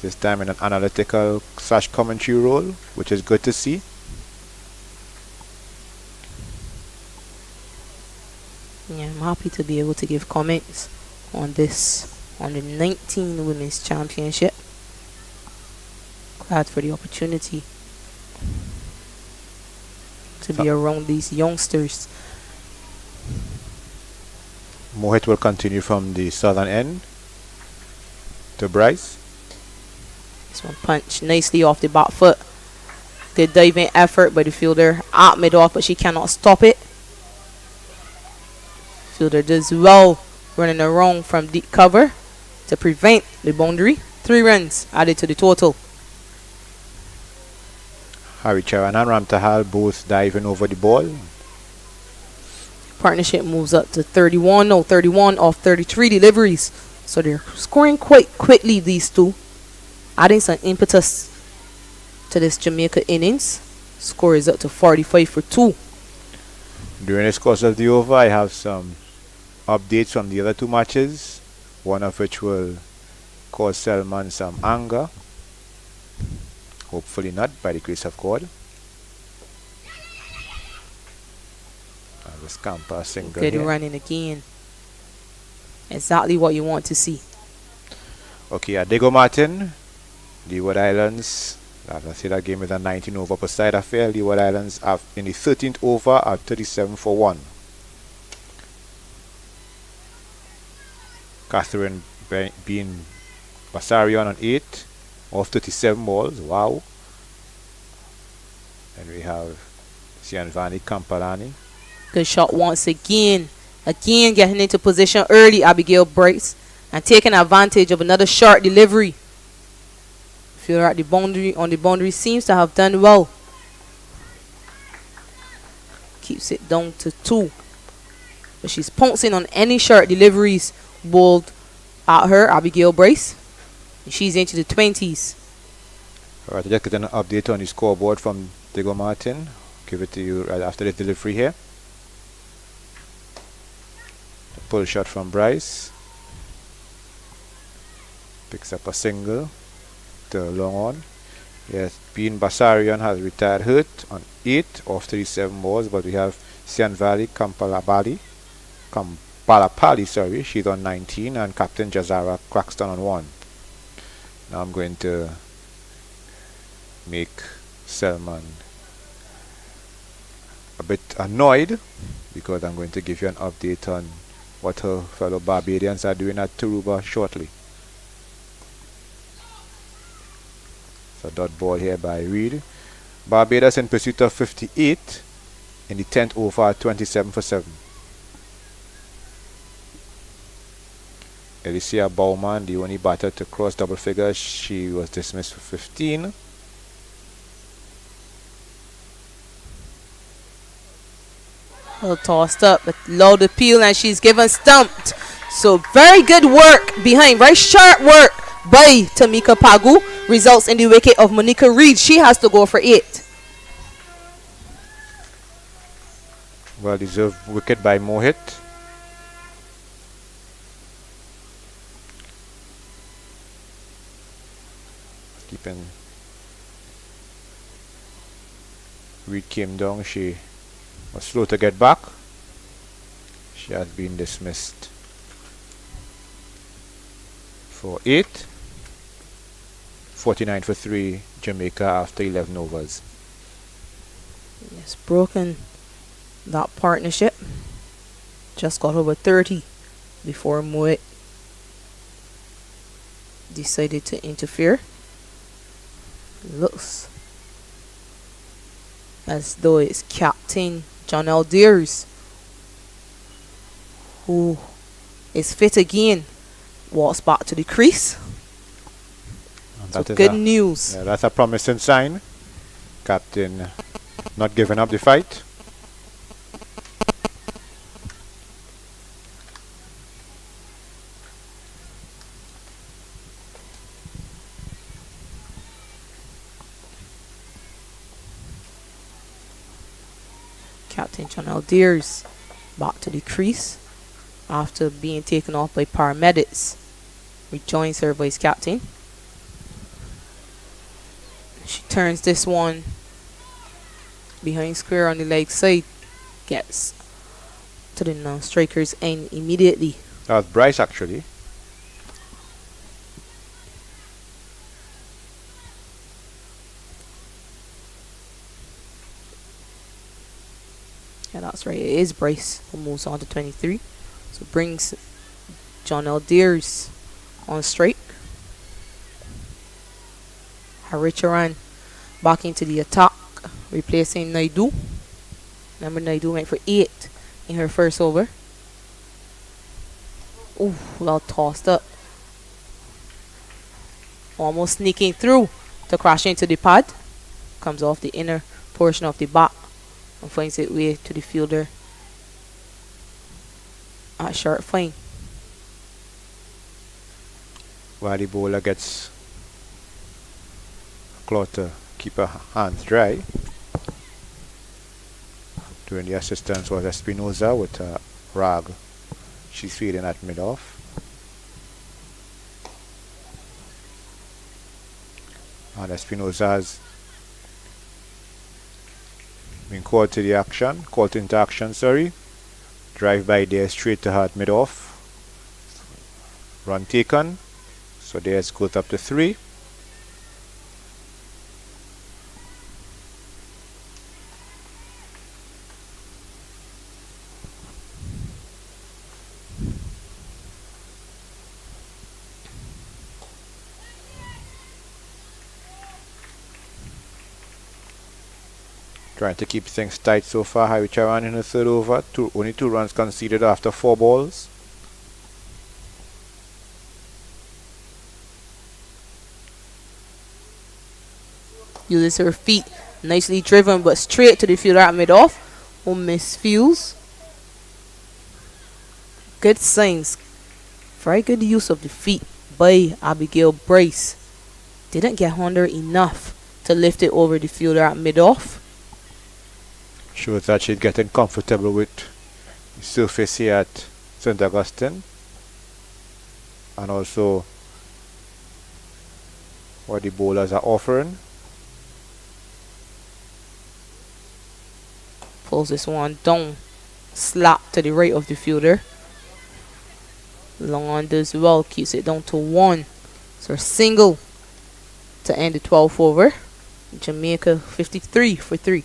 this time in an analytical / commentary role, which is good to see. Yeah, I'm happy to be able to give comments on this, on the 19 Women's Championship. Glad for the opportunity to be around these youngsters. Mohit will continue from the southern end to Bryce. This one punched nicely off the back foot. Good diving effort by the fielder at mid-off, but she cannot stop it. Fielder does well running around from deep cover to prevent the boundary. 3 runs added to the total. Harry Charan and Ramtahal both diving over the ball. Partnership moves up to 31. No, 31 off 33 deliveries. So they're scoring quite quickly, these two. Adding some impetus to this Jamaica innings. Score is up to 45 for 2. During this course of the over, I have some updates from the other 2 matches. One of which will cause Selman some anger. Hopefully not, by the grace of God. And the scamper single. Good running again. Exactly what you want to see. Okay, Diego Martin, Leeward Islands. As I say, that game is a 19 over per side affair. Leeward Islands are in the 13th over at 37 for 1. Catherine being Basarion on 8 of 37 balls. Wow. And we have Sianvani Kampalani. Good shot once again. Again getting into position early. Abigail Bryce and taking advantage of another short delivery. Fielder at the boundary on the boundary seems to have done well. Keeps it down to 2. But she's pouncing on any short deliveries bowled at her, Abigail Bryce. And she's into the 20s. Alright, just get an update on the scoreboard from Diego Martin. Give it to you right after the delivery here. The pull shot from Bryce. Picks up a single. The long on. Yes, Bean Basarian has retired hurt on 8 of 37 balls, but we have Sian Valley Kampalapali, sorry, she's on 19, and Captain Jazara Claxton on 1. Now I'm going to make Selman a bit annoyed because I'm going to give you an update on what her fellow Barbadians are doing at Turuba shortly. So dot ball here by Reed. Barbados in pursuit of 58 in the 10th over at 27 for 7. Alicia Baumann, the only batter to cross double figures, she was dismissed for 15. Well tossed up, but low appeal, and she's given stumped. So very good work behind, very sharp work by Tamika Pagu. Results in the wicket of Monica Reed. She has to go for 8. Well deserved wicket by Mohit. Keeping Reed came down, she was slow to get back. She has been dismissed for 8. 49 for 3 Jamaica after 11 overs. Yes, broken that partnership. Just got over 30 before Moet decided to interfere. Looks as though it's Captain John Aldeers who is fit again. Walks back to the crease. So good news. Yeah, that's a promising sign. Captain not giving up the fight. Captain John Aldeers back to the crease after being taken off by paramedics. Rejoins her vice captain. She turns this one behind square on the leg side. Gets to the non-striker's end immediately. That was Bryce actually. Yeah, that's right. It is Bryce who moves on to 23. So brings John Aldeers on strike. Haricharan back into the attack, replacing Naidu. Remember, Naidu went for 8 in her first over. Ooh, well tossed up. Almost sneaking through to crash into the pad. Comes off the inner portion of the bat and finds its way to the fielder at short fine. While the bowler gets cloth to keep her hands dry. During the assistance was Espinoza with a rag. She's feeding at mid-off. And Espinoza has been called into action, sorry. Drive by there straight to her at mid-off. Run taken. So there's goes up to 3. Trying to keep things tight so far. Haricharan in the third over. Only 2 runs conceded after 4 balls. Uses her feet. Nicely driven, but straight to the fielder at mid-off. Who misfields. Good signs. Very good use of the feet by Abigail Bryce. Didn't get under enough to lift it over the fielder at mid-off. Shows that she's getting comfortable with the surface here at St. Augustine. And also what the bowlers are offering. Pulls this one down. Slap to the right of the fielder. Long on does well. Keeps it down to 1. So a single to end the 12th over. Jamaica 53 for 3.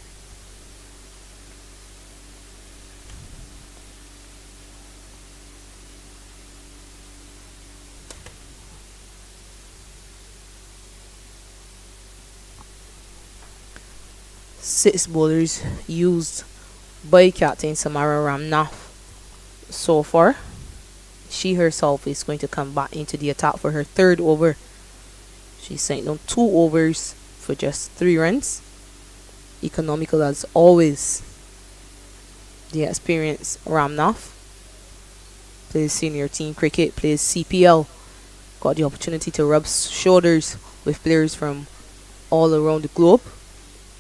Six bowlers used by Captain Samara Ramnath so far. She herself is going to come back into the attack for her 3rd over. She sent down 2 overs for just 3 runs. Economical as always. The experienced Ramnath plays senior team cricket, plays CPL. Got the opportunity to rub shoulders with players from all around the globe.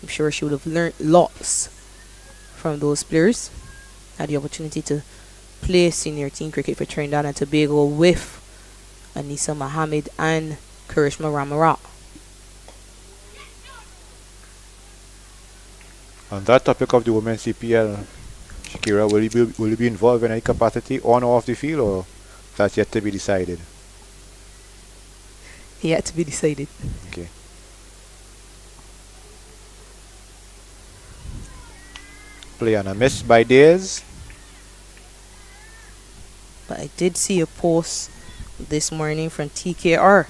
I'm sure she would have learned lots from those players. Had the opportunity to play senior team cricket for Trinidad and Tobago with Anisa Mohammed and Karishma Ramarat. On that topic of the women's CPL, Shakira, will you be involved in any capacity on or off the field, or that's yet to be decided? Yet to be decided. Okay. Play on a miss by Days. But I did see a post this morning from TKR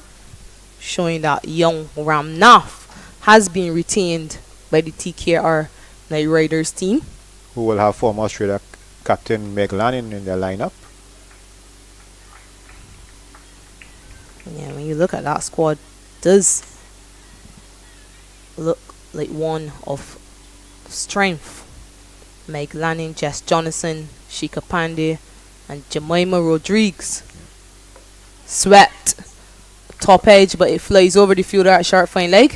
showing that young Ramnath has been retained by the TKR Night Riders team. Who will have former Australia captain Meg Lanning in their lineup. Yeah, when you look at that squad, does look like one of strength. Meg Lanning, Jess Jonathan, Shika Pandey, and Jemima Rodriguez. Swept top edge, but it flies over the fielder at sharp fine leg.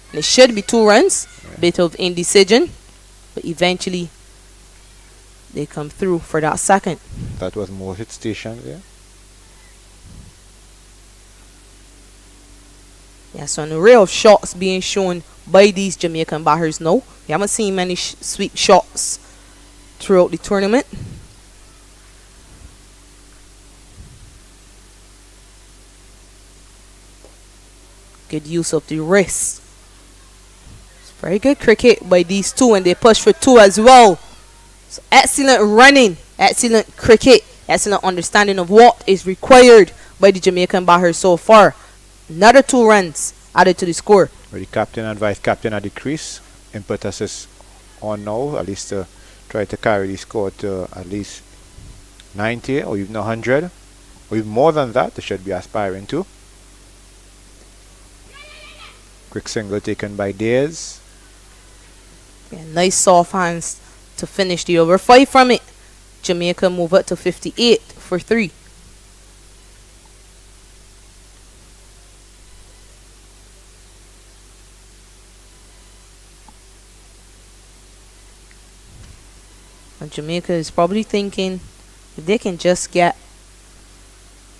And it should be 2 runs. Bit of indecision, but eventually they come through for that 2nd. That was more hit stations, yeah. Yeah, so an array of shots being shown by these Jamaican batters now. We haven't seen many sweep shots throughout the tournament. Good use of the wrist. It's very good cricket by these two, and they push for 2 as well. So excellent running, excellent cricket, excellent understanding of what is required by the Jamaican batters so far. Another 2 runs added to the score. Where the captain and vice captain at the crease. Impetus is on now, at least to try to carry the score to at least 90 or even 100. Or even more than that, they should be aspiring to. Quick single taken by Days. Yeah, nice soft hands to finish the over. 5 from it. Jamaica move up to 58 for 3. And Jamaica is probably thinking if they can just get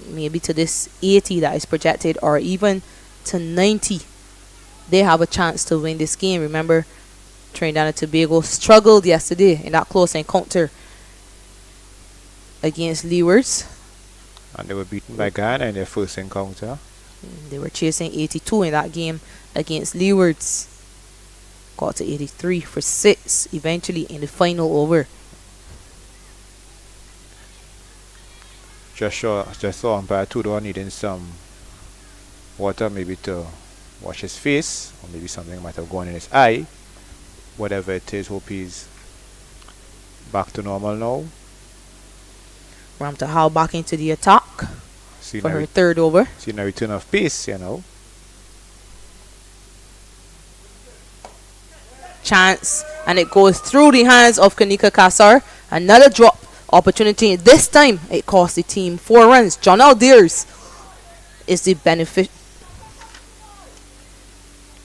maybe to this 80 that is projected, or even to 90, they have a chance to win this game. Remember, Trinidad and Tobago struggled yesterday in that close encounter against Leewards. And they were beaten by Ghana in their first encounter. They were chasing 82 in that game against Leewards. Got to 83 for 6 eventually in the final over. Just saw umpire Tudor needing some water, maybe to wash his face, or maybe something might have gone in his eye. Whatever it is, hope he's back to normal now. Ramtahal back into the attack for her 3rd over. Seeing a return of pace, you know. chance, and it goes through the hands of Kanika Kassar. Another drop opportunity. This time it cost the team 4 runs. John Aldeers is the benefit.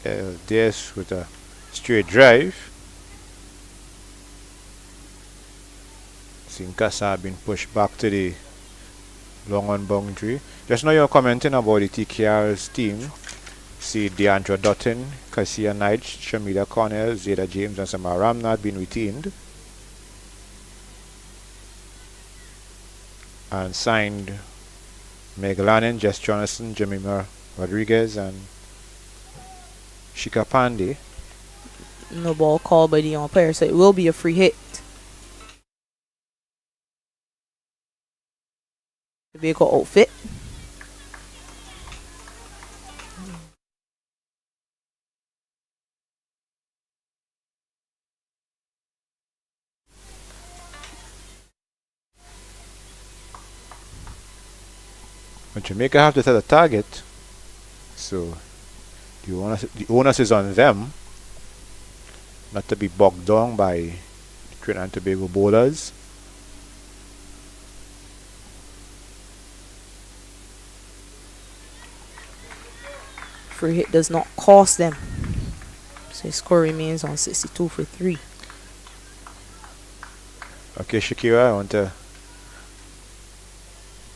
This with a straight drive. Seeing Kassar being pushed back to the long on boundary. Just now you're commenting about the TKR's team. See Deandra Dutton, Cassia Knight, Shamida Cornell, Zeta James, and Samara Ramnath been retained and signed Meg Lannon, Jess Jonathan, Jemima Rodriguez, and Shika Pandey. No ball called by the umpire, so it will be a free hit. The vehicle outfit. But Jamaica have to set a target, so the onus is on them not to be bogged down by Trinidad and Tobago bowlers. Free hit does not cost them, so score remains on 62 for 3. Okay, Shakira, I want to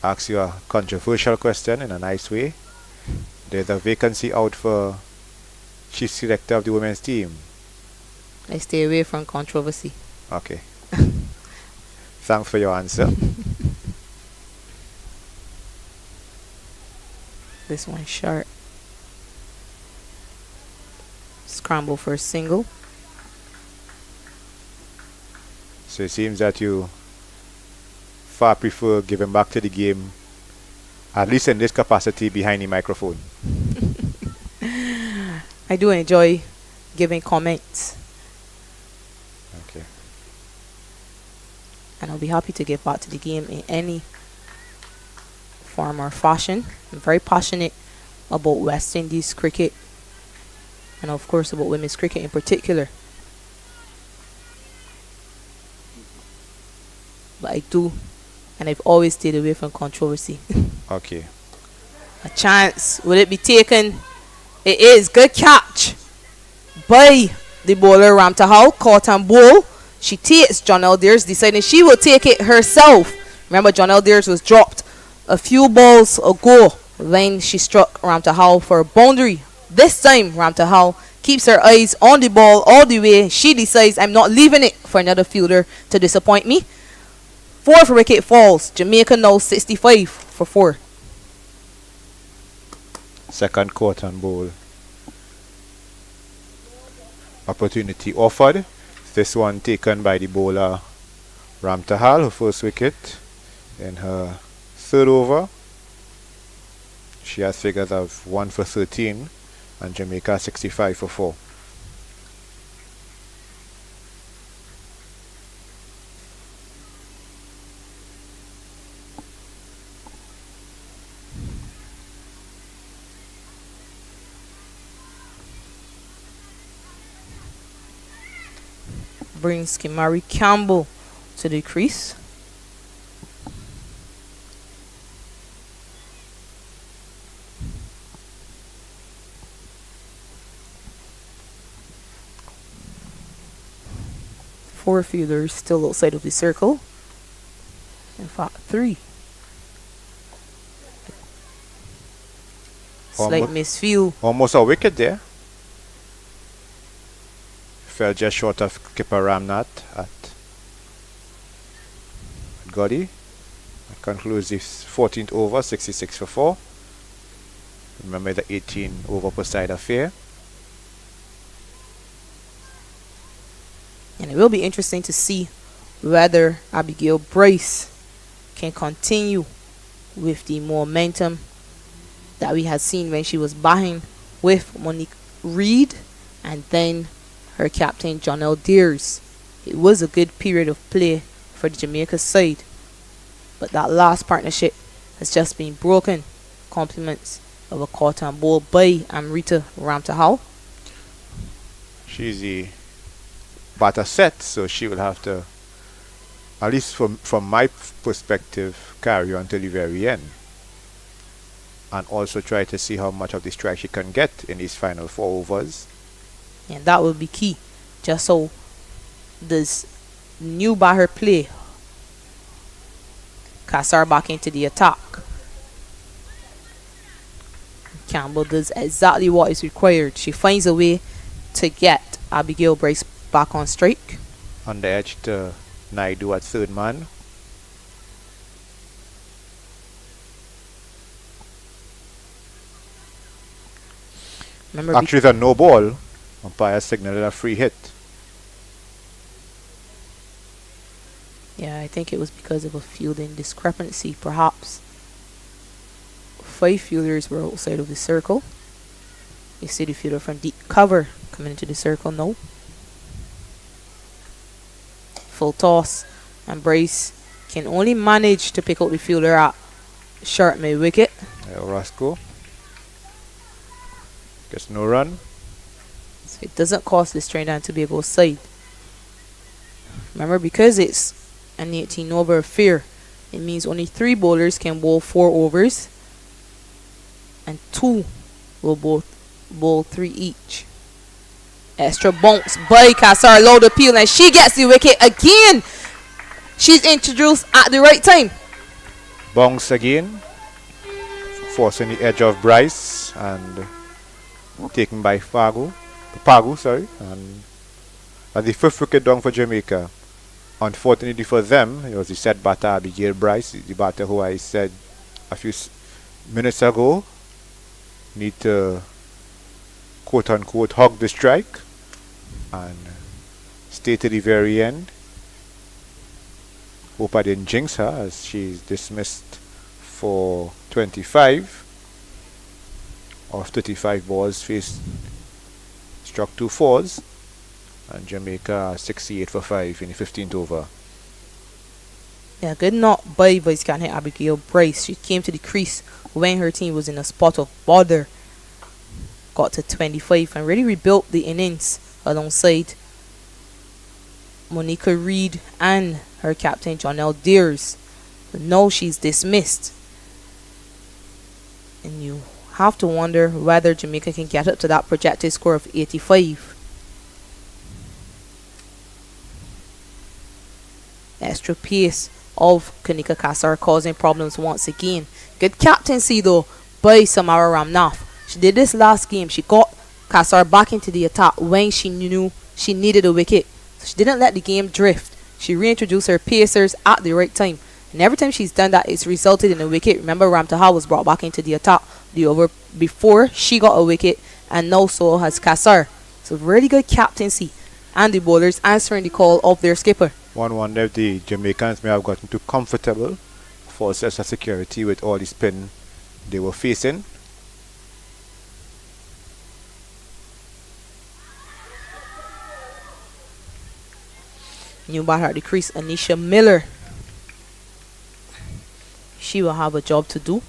ask you a controversial question in a nice way. There's a vacancy out for chief selector of the women's team. I stay away from controversy. Okay. Thanks for your answer. This one short. Scramble for a single. So it seems that you far prefer giving back to the game, at least in this capacity, behind the microphone. I do enjoy giving comments, Okay. and I'll be happy to give back to the game in any form or fashion. I'm very passionate about West Indies cricket, and of course about women's cricket in particular. But I do, and I've always stayed away from controversy. Okay. A chance. Will it be taken? It is. Good catch by the bowler Ramtahal. Caught and bowl. She takes John Aldeers, deciding she will take it herself. Remember, John Aldeers was dropped a few balls ago when she struck Ramtahal for a boundary. This time, Ramtahal keeps her eyes on the ball all the way. She decides, I'm not leaving it for another fielder to disappoint me. 4 for wicket falls. Jamaica now 65 for 4. Second caught and bowl opportunity offered. This one taken by the bowler Ramtahal, her first wicket in her third over. She has figures of 1 for 13 and Jamaica 65 for 4. Brings Kimari Campbell to the crease. Four fielders still outside of the circle. In fact, 3. Slight misfield. Almost a wicket there. Fell just short of Kipper Ramnath at Goddy. That concludes the 14th over, 66 for 4. Remember the 18 over per side affair. And it will be interesting to see whether Abigail Bryce can continue with the momentum that we had seen when she was batting with Monique Reed and then her captain John Aldeers. It was a good period of play for the Jamaica side, but that last partnership has just been broken. Compliments of a caught and bowl by Amrita Ramtahal. She's the batter set, so she will have to, at least from my perspective, carry on till the very end. And also try to see how much of the strike she can get in these final 4 overs. And that will be key. Just so this new batter play, Kassar back into the attack. Campbell does exactly what is required. She finds a way to get Abigail Bryce back on strike. On the edge to Naidu at third man. Remember, actually, it's a no ball. Umpire signaled a free hit. Yeah, I think it was because of a fielding discrepancy, perhaps. 5 fielders were outside of the circle. You see the fielder from deep cover coming into the circle now. Full toss, and Bryce can only manage to pick out the fielder at short mid wicket. Roscoe gets no run. So it doesn't cost this Trinidad and Tobago side. Remember, because it's an 18 over affair, it means only 3 bowlers can bowl 4 overs, and 2 will bowl 3 each. Extra bounce by Kassar, low appeal, and she gets the wicket again. She's introduced at the right time. Bounce again, forcing the edge of Bryce and taken by Pagu, sorry, and at the 5th wicket down for Jamaica. Unfortunately for them, it was the set batter Abigail Bryce, the batter who I said a few minutes ago need to quote unquote hug the strike and stay to the very end. Hope I didn't jinx her, as she's dismissed for 25 of 35 balls, faced struck 2 fours, and Jamaica 68 for 5 in the 15th over. Yeah, good knock by vice captain Abigail Bryce. She came to the crease when her team was in a spot of bother. Got to 25 and really rebuilt the innings alongside Monica Reed and her captain Jonelle Deers. But now she's dismissed. And you have to wonder whether Jamaica can get up to that projected score of 85. Extra pace of Kanika Kassar causing problems once again. Good captaincy though by Samara Ramnath. She did this last game. She got Kassar back into the attack when she knew she needed a wicket. So she didn't let the game drift. She reintroduced her pacers at the right time. And every time she's done that, it's resulted in a wicket. Remember, Ramtaha was brought back into the attack the over before she got a wicket, and now so has Kassar. So really good captaincy, and the bowlers answering the call of their skipper. One wonder if the Jamaicans may have gotten too comfortable for sense of security with all the spin they were facing. New batter at the crease, Anisha Miller. She will have a job to do.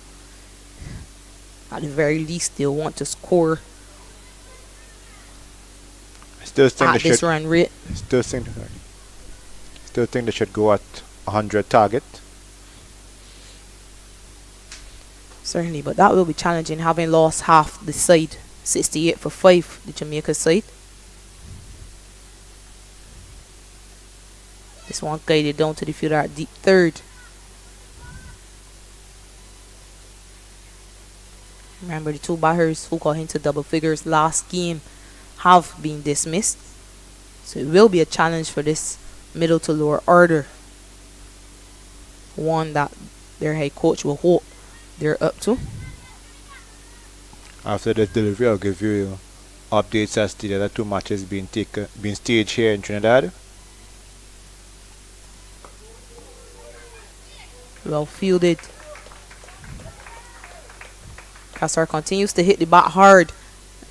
At the very least, they'll want to score Still think at this run rate. Still think they should go at 100 target. Certainly, but that will be challenging, having lost half the side. 68 for 5, the Jamaica side. This one guided down to the fielder at deep third. Remember, the 2 batters who got into double figures last game have been dismissed. So it will be a challenge for this middle to lower order. One that their head coach will hope they're up to. After this delivery, I'll give you updates as to the other 2 matches being staged here in Trinidad. Well fielded. Kassar continues to hit the bat hard,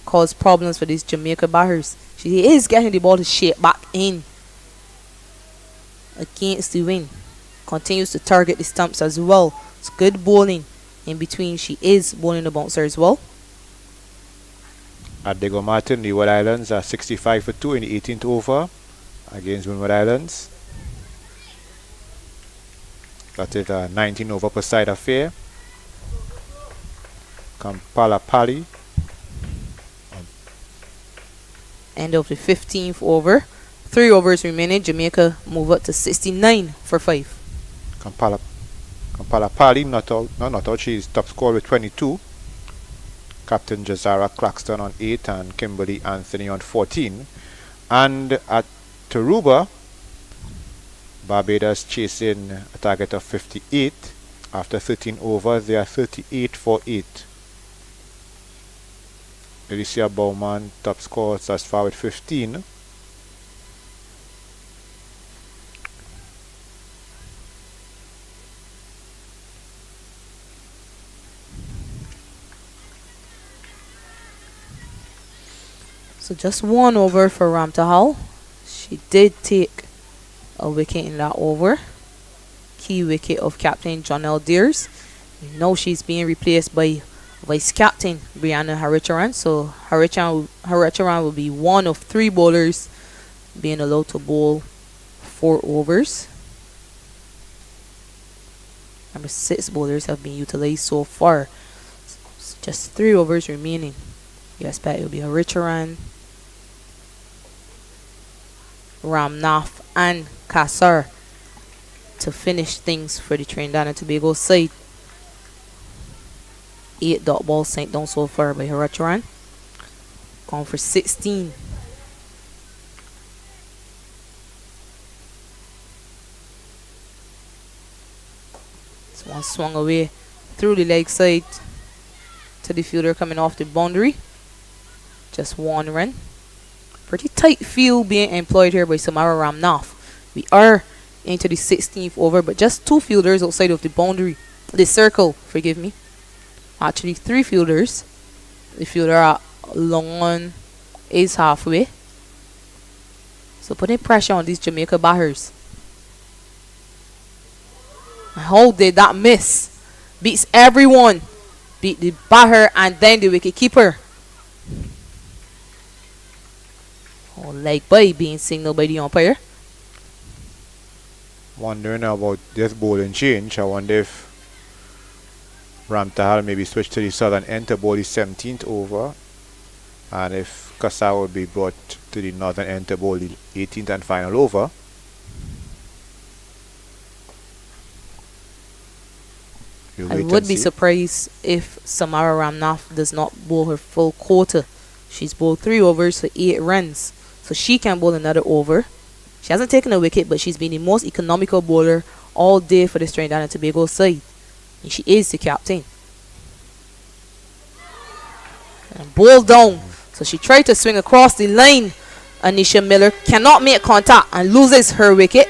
cause problems for these Jamaica batters. She is getting the ball to shape back in against the wind. Continues to target the stumps as well. It's good bowling in between. She is bowling the bouncer as well. At Diego Martin, the Wood Islands are 65 for 2 in the 18th over. against Windward Islands. That is a 19 over per side affair. Kampala Pali. End of the 15th over. 3 overs remaining. Jamaica move up to 69 for 5. Kampala Pali not out. She's top scorer with 22. Captain Jazara Claxton on 8 and Kimberly Anthony on 14. And at Taruba, Barbados chasing a target of 58. After 13 overs, they are 38 for 8. Alicia Bowman, top scorer thus far with 15. So just 1 over for Ramtahal. She did take a wicket in that over. Key wicket of Captain Jonelle Deers. You know she's being replaced by Vice Captain Brianna Haricharan. So Haricharan will be one of 3 bowlers being allowed to bowl 4 overs. Number 6 bowlers have been utilized so far. So just 3 overs remaining. You expect it will be Haricharan, Ramnath and Kasar to finish things for the Trinidad and Tobago side. 8 dot balls sent down so far by Haracharan. Gone for 16. This one swung away through the leg side to the fielder coming off the boundary. Just 1 run. Pretty tight field being employed here by Samara Ramnath. We are into the 16th over, but just 2 fielders outside of the boundary. The circle, forgive me. Actually 3 fielders. The fielder at long on is halfway. So putting pressure on these Jamaica batters. How did that miss? Beats everyone. Beat the batter and then the wicket keeper. Oh, leg by being signaled by the umpire. Wondering about this bowling change. I wonder if Ramtahal maybe switch to the southern end to bowl the 17th over, and if Kasar will be brought to the northern end to bowl the 18th and final over. I would be surprised if Samara Ramnath does not bowl her full quota. She's bowled 3 overs for 8 runs, so she can bowl another over. She hasn't taken a wicket, but she's been the most economical bowler all day for the Trinidad and Tobago side. And she is the captain. And bowl down. So she tried to swing across the line. Anisha Miller cannot make contact and loses her wicket.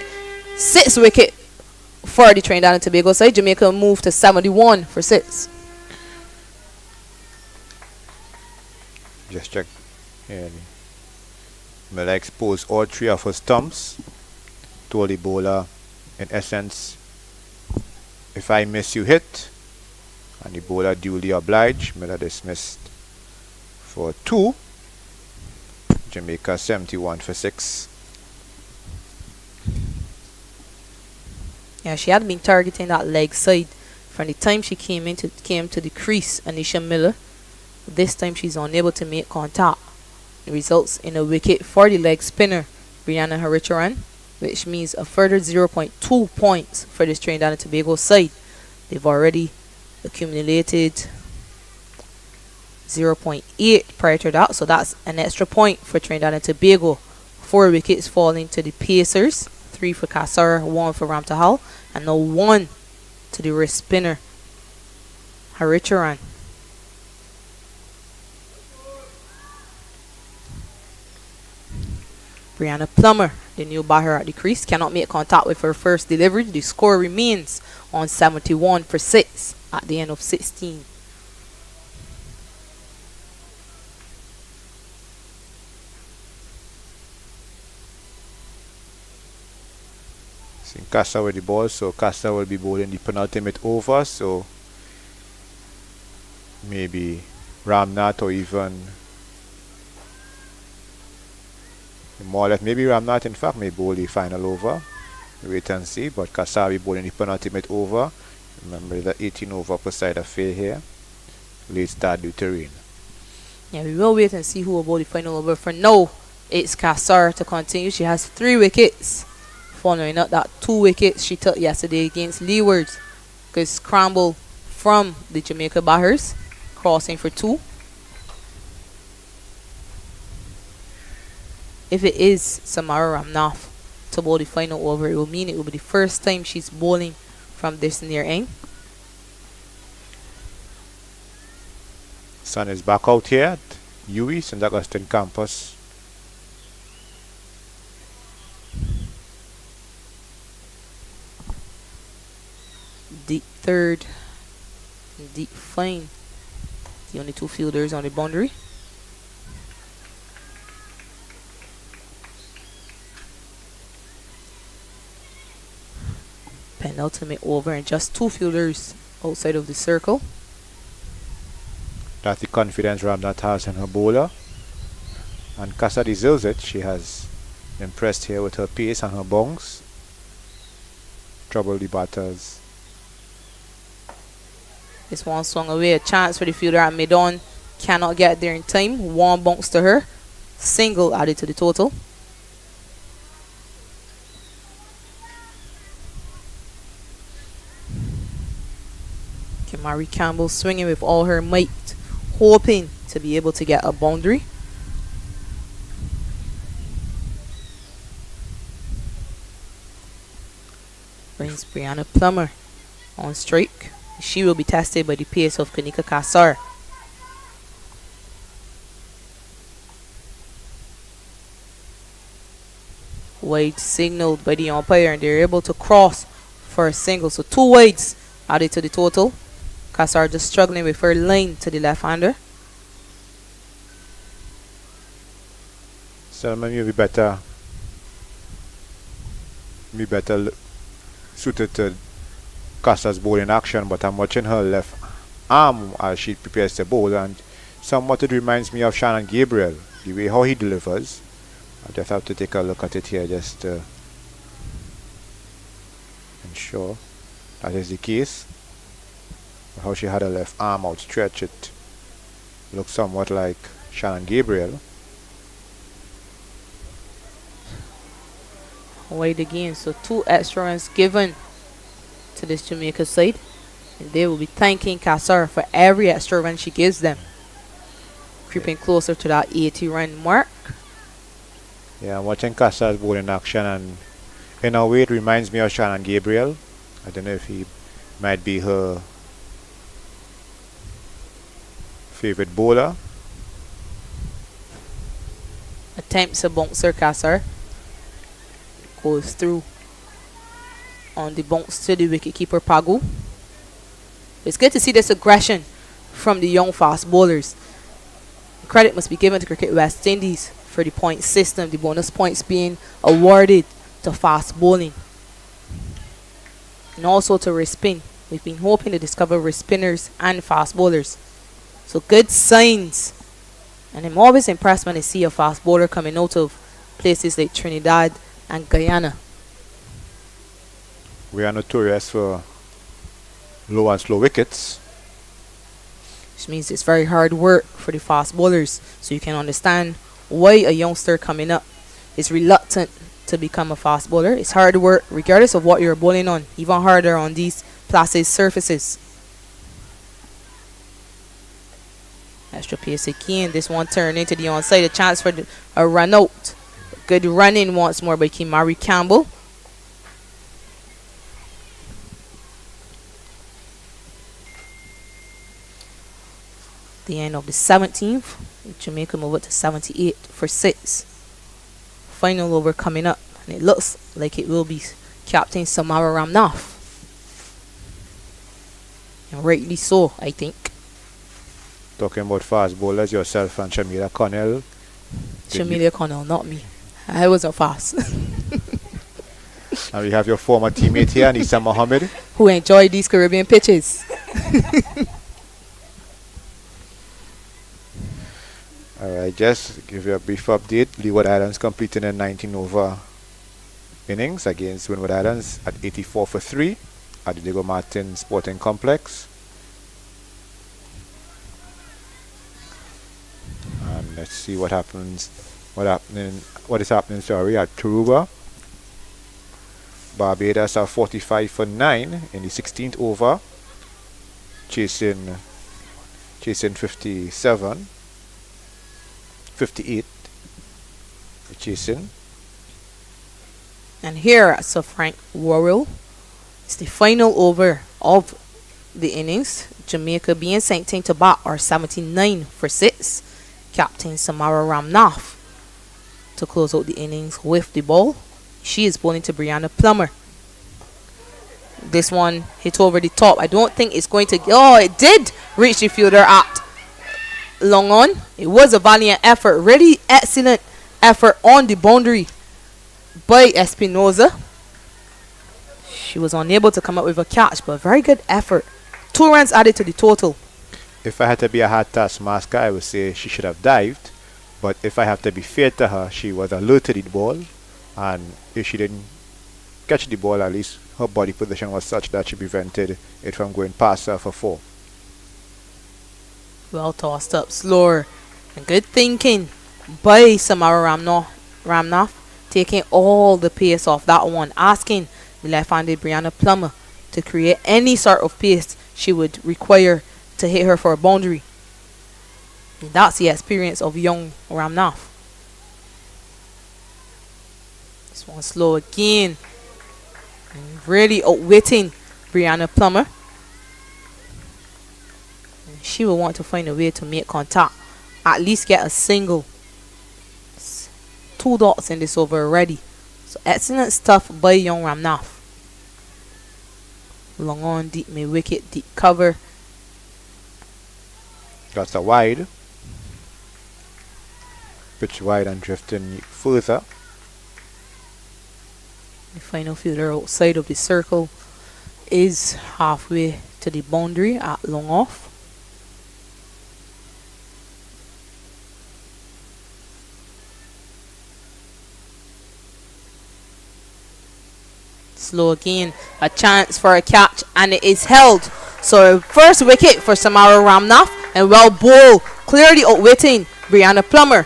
6th wicket for the Trinidad and Tobago side. Jamaica moved to 71 for 6. Just check. Yeah. Miller exposed all 3 of her stumps. Told the bowler, in essence, if I miss, you hit. And the bowler duly obliged. Miller dismissed for 2. Jamaica 71 for 6. Yeah, she had been targeting that leg side from the time she came to the crease, Anisha Miller. This time she's unable to make contact. It results in a wicket for the leg spinner, Brianna Haricharan, which means a further 0.2 points for the Trinidad and Tobago side. They've already accumulated 0.8 prior to that, so that's an extra point for Trinidad and Tobago. 4 wickets falling to the Pacers, 3 for Kasar, 1 for Ramtahal, and now 1 to the wrist spinner, Haricharan. Brianna Plummer, the new batter at the crease, cannot make contact with her first delivery. The score remains on 71 for 6 at the end of 16. Seeing Kasar with the ball, so Kasar will be bowling the penultimate over, so maybe Ramnath or even More or less, maybe Ramnath in fact may bowl the final over. Wait and see. But Kasabi bowling the penultimate over. Remember the 18 over per side affair here. Late start due to rain. Yeah, we will wait and see who will bowl the final over. For now, it's Kassar to continue. She has 3 wickets, following up that 2 wickets she took yesterday against Leewards. Good scramble from the Jamaica batters, crossing for 2. If it is Samara Ramnath to bowl the final over, it will mean it will be the first time she's bowling from this near end. Sun is back out here at UE, St. Augustine campus. Deep third, deep fine. The only 2 fielders on the boundary. Penultimate over and just 2 fielders outside of the circle. That's the confidence Ramnath has in her bowler. And Casa deserves it. She has impressed here with her pace and her bounce. Trouble the batters. This one swung away. A chance for the fielder at mid-on. Cannot get there in time. 1 bounce to her. Single added to the total. Mary Campbell swinging with all her might, hoping to be able to get a boundary. Brings Brianna Plummer on strike. She will be tested by the pace of Kanika Kassar. Wide signaled by the umpire, and they're able to cross for a single. So 2 wides added to the total. Kassar just struggling with her line to the left-hander. Selman may be better suited to Kassar's bowling action, but I'm watching her left arm as she prepares to bowl, and somewhat it reminds me of Shannon Gabriel, the way how he delivers. I just have to take a look at it here just to ensure that is the case. How she had her left arm outstretched, it looks somewhat like Shannon Gabriel. Wide again, so 2 extra runs given to this Jamaica side, and they will be thanking Kassar for every extra run she gives them, creeping closer to that 80-run mark. Yeah, I'm watching Kassar's bowling action, and in a way it reminds me of Shannon Gabriel. I don't know if he might be her favorite bowler. Attempts a bouncer. Kassar goes through on the bounce to the wicketkeeper Pagu. It's good to see this aggression from the young fast bowlers. Credit must be given to Cricket West Indies for the point system, the bonus points being awarded to fast bowling, and also to wrist spin. We've been hoping to discover wrist spinners and fast bowlers. So good signs. And I'm always impressed when I see a fast bowler coming out of places like Trinidad and Guyana. We are notorious for low and slow wickets. Which means it's very hard work for the fast bowlers. So you can understand why a youngster coming up is reluctant to become a fast bowler. It's hard work regardless of what you're bowling on. Even harder on these placid surfaces. Extra pace again. This one turned into the onside. A chance for a run out. Good running once more by Kimari Campbell. The end of the 17th. Jamaica move up to 78 for 6. Final over coming up. And it looks like it will be Captain Samara Ramnath. And rightly so, I think. Talking about fast bowlers, yourself and Shamila Connell. Shamila Connell, not me. I wasn't fast. And we have your former teammate here, Nisa Mohammed. Who enjoy these Caribbean pitches. Alright, just give you a brief update. Leeward Islands completing a 19 over innings against Windward Islands at 84 for 3 at the Diego Martin Sporting Complex. And let's see what happens. What is happening? Sorry, at Taruba. Barbados are 45 for 9 in the 16th over, chasing 57, 58. Chasing. And here at Sir Frank Worrell, it's the final over of the innings. Jamaica being sent to bat are 79 for 6. Captain Samara Ramnath to close out the innings with the ball. She is bowling to Brianna Plummer. This one hit over the top. I don't think it's going to... Oh, it did reach the fielder at long on. It was a valiant effort. Really excellent effort on the boundary by Espinoza. She was unable to come up with a catch, but very good effort. 2 runs added to the total. If I had to be a hard taskmaster, I would say she should have dived. But if I have to be fair to her, she was alert to the ball. And if she didn't catch the ball, at least her body position was such that she prevented it from going past her for 4. Well tossed up, slower. And good thinking by Samara Ramnath, taking all the pace off that one, asking the left-handed Brianna Plummer to create any sort of pace she would require to hit her for a boundary. And that's the experience of young Ramnath. This one slow again. And really outwitting Brianna Plummer. And she will want to find a way to make contact. At least get a single. 2 dots in this over already. So excellent stuff by young Ramnath. Long on, deep mid wicket, deep cover. That's a wide. Pitch wide and drifting further. The final fielder outside of the circle is halfway to the boundary at long off. Slow again, a chance for a catch, and it is held. So first wicket for Samara Ramnath, and well bowled, clearly outwitting Brianna Plummer.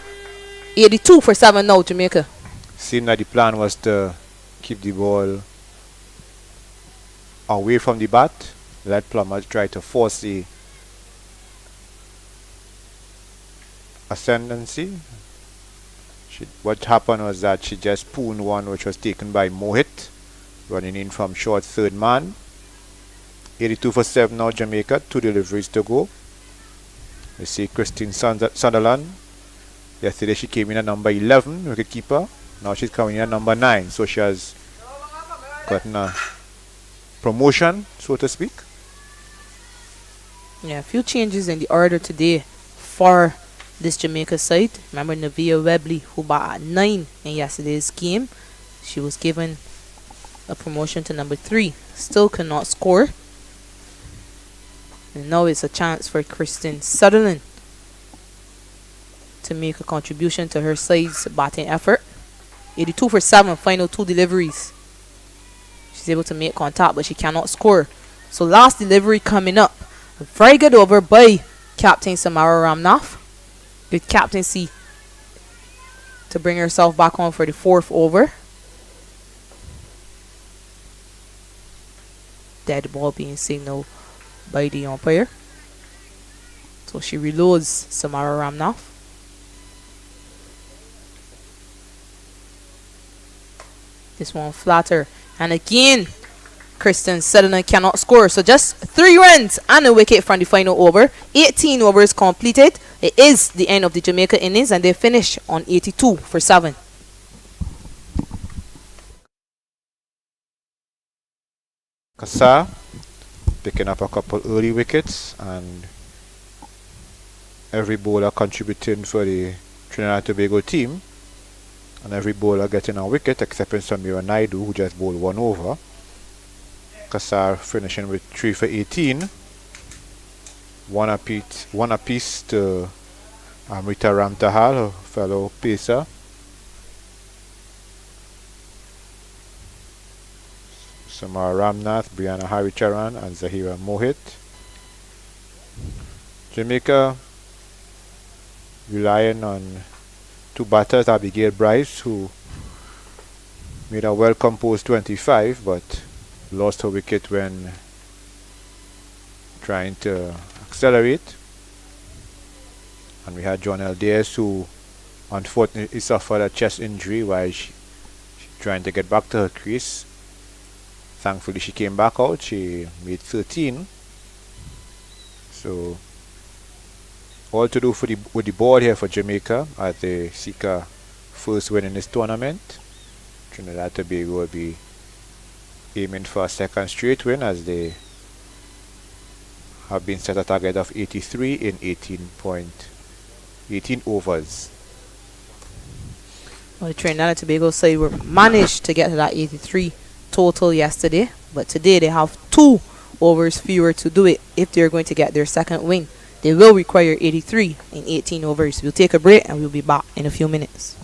82 for 7 now, Jamaica. Seemed that the plan was to keep the ball away from the bat. Let Plummer try to force the ascendancy. What happened was that she just pooned one which was taken by Mohit, running in from short third man. 82 for 7 now, Jamaica. 2 deliveries to go. We see Christine Sunderland. Yesterday she came in at number 11, wicketkeeper. Now she's coming in at number 9. So she has gotten a promotion, so to speak. Yeah, a few changes in the order today for this Jamaica side. Remember Navia Webley, who batted at 9 in yesterday's game. She was given a promotion to number 3. Still cannot score. And now it's a chance for Kristen Sutherland to make a contribution to her side's batting effort. 82 for 7, final 2 deliveries. She's able to make contact, but she cannot score. So last delivery coming up. A very good over by Captain Samara Ramnath. Good captaincy to bring herself back on for the 4th over. Dead ball being signaled by the umpire. So she reloads Samara Ramnath. This one flatter. And again, Kristen Sutherland cannot score. So just 3 runs and a wicket from the final over. 18 overs completed. It is the end of the Jamaica innings, and they finish on 82 for 7. Kassar picking up a couple early wickets, and every bowler contributing for the Trinidad and Tobago team, and every bowler getting a wicket except for Samira Naidu, who just bowled 1 over. Kassar finishing with 3 for 18, one apiece to Amrita Ramtahal, a fellow pacer. Samar Ramnath, Brianna Haricharan, and Zahira Mohit. Jamaica relying on two batters, Abigail Bryce, who made a well composed 25 but lost her wicket when trying to accelerate. And we had John Diaz, who unfortunately suffered a chest injury while she trying to get back to her crease. Thankfully, she came back out. She made 13. So, all to do with the board here for Jamaica as they seek a first win in this tournament. Trinidad and Tobago will be aiming for a second straight win as they have been set a target of 83 in 18 overs. Well, the Trinidad and Tobago side were managed to get to that 83 total yesterday, but today they have 2 overs fewer to do it if they're going to get their second win. They will require 83 in 18 overs. We'll take a break and we'll be back in a few minutes.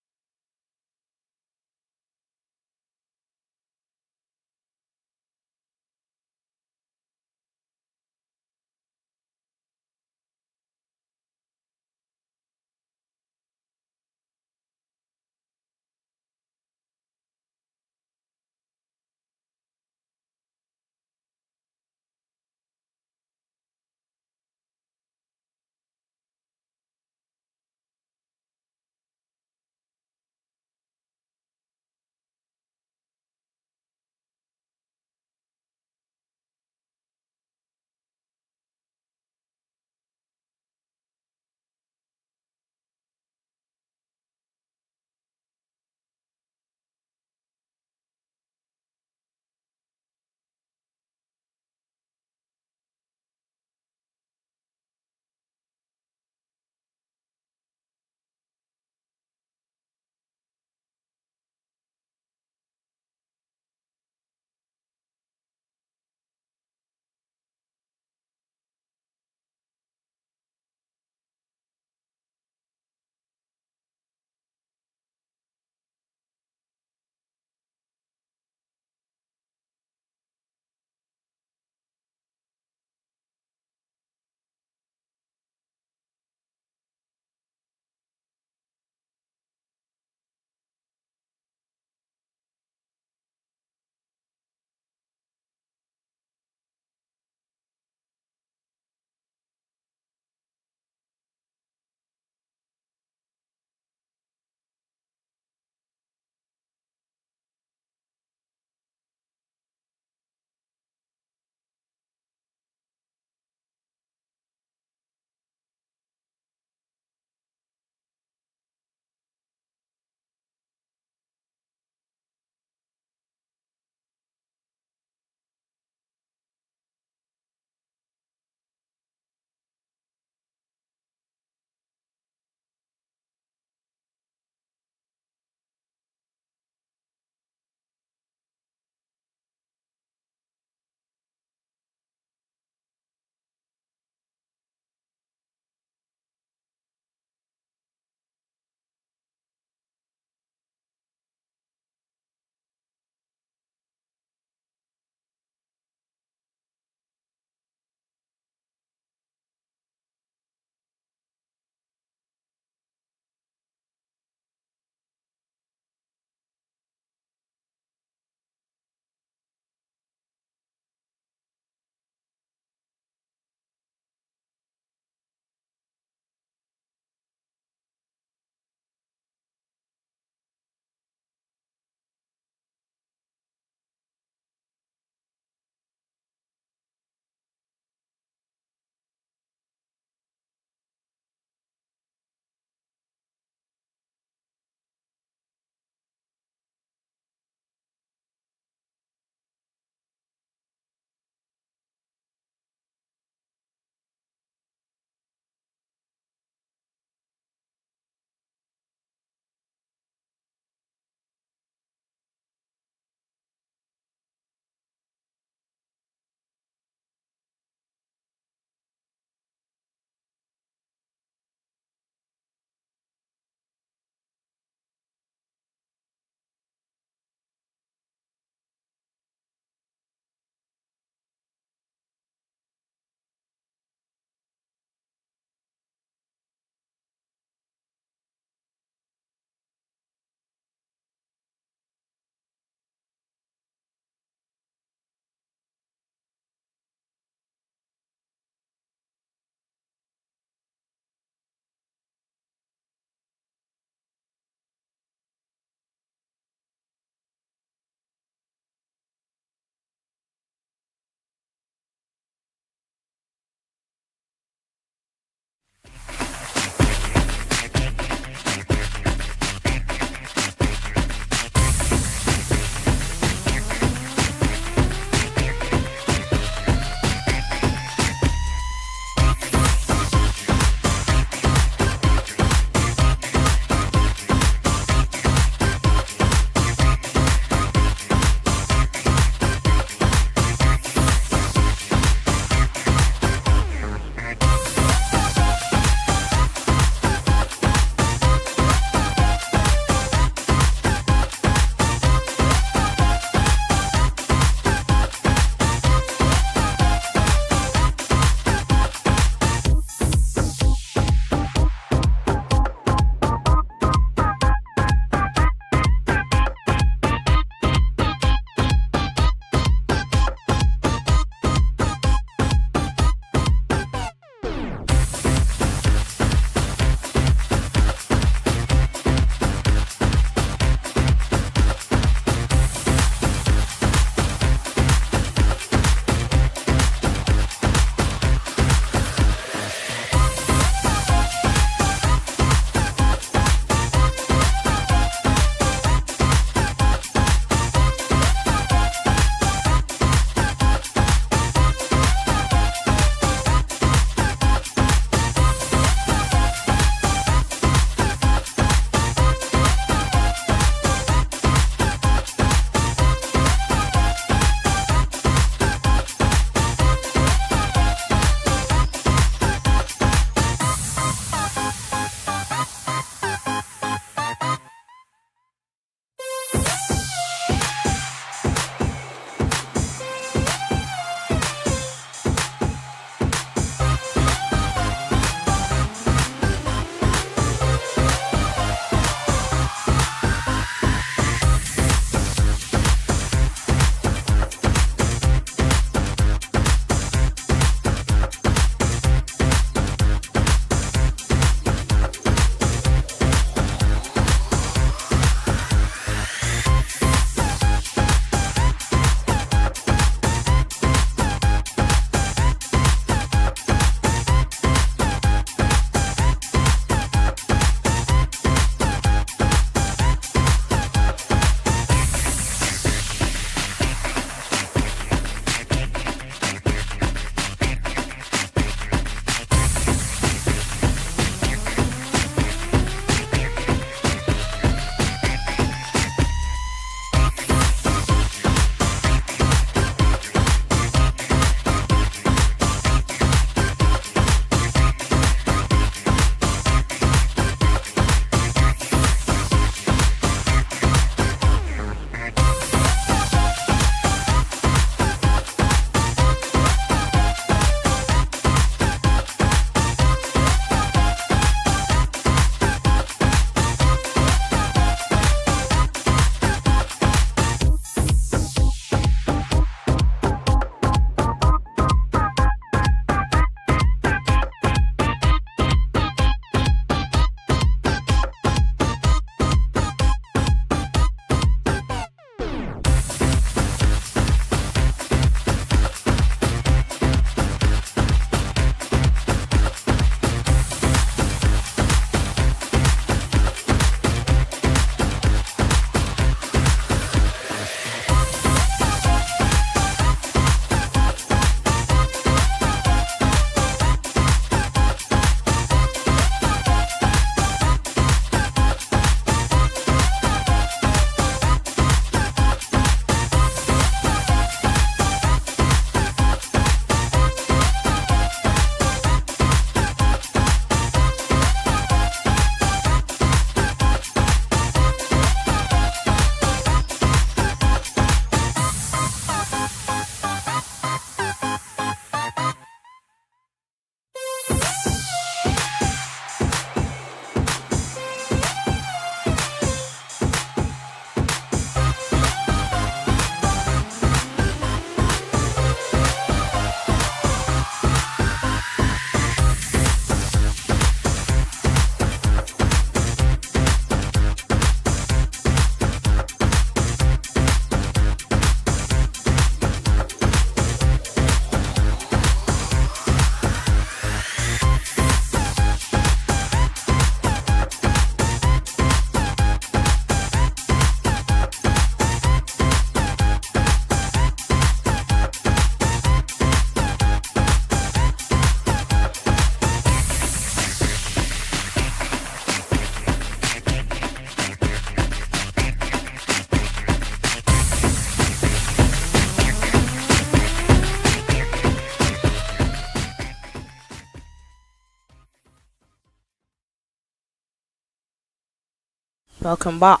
Welcome back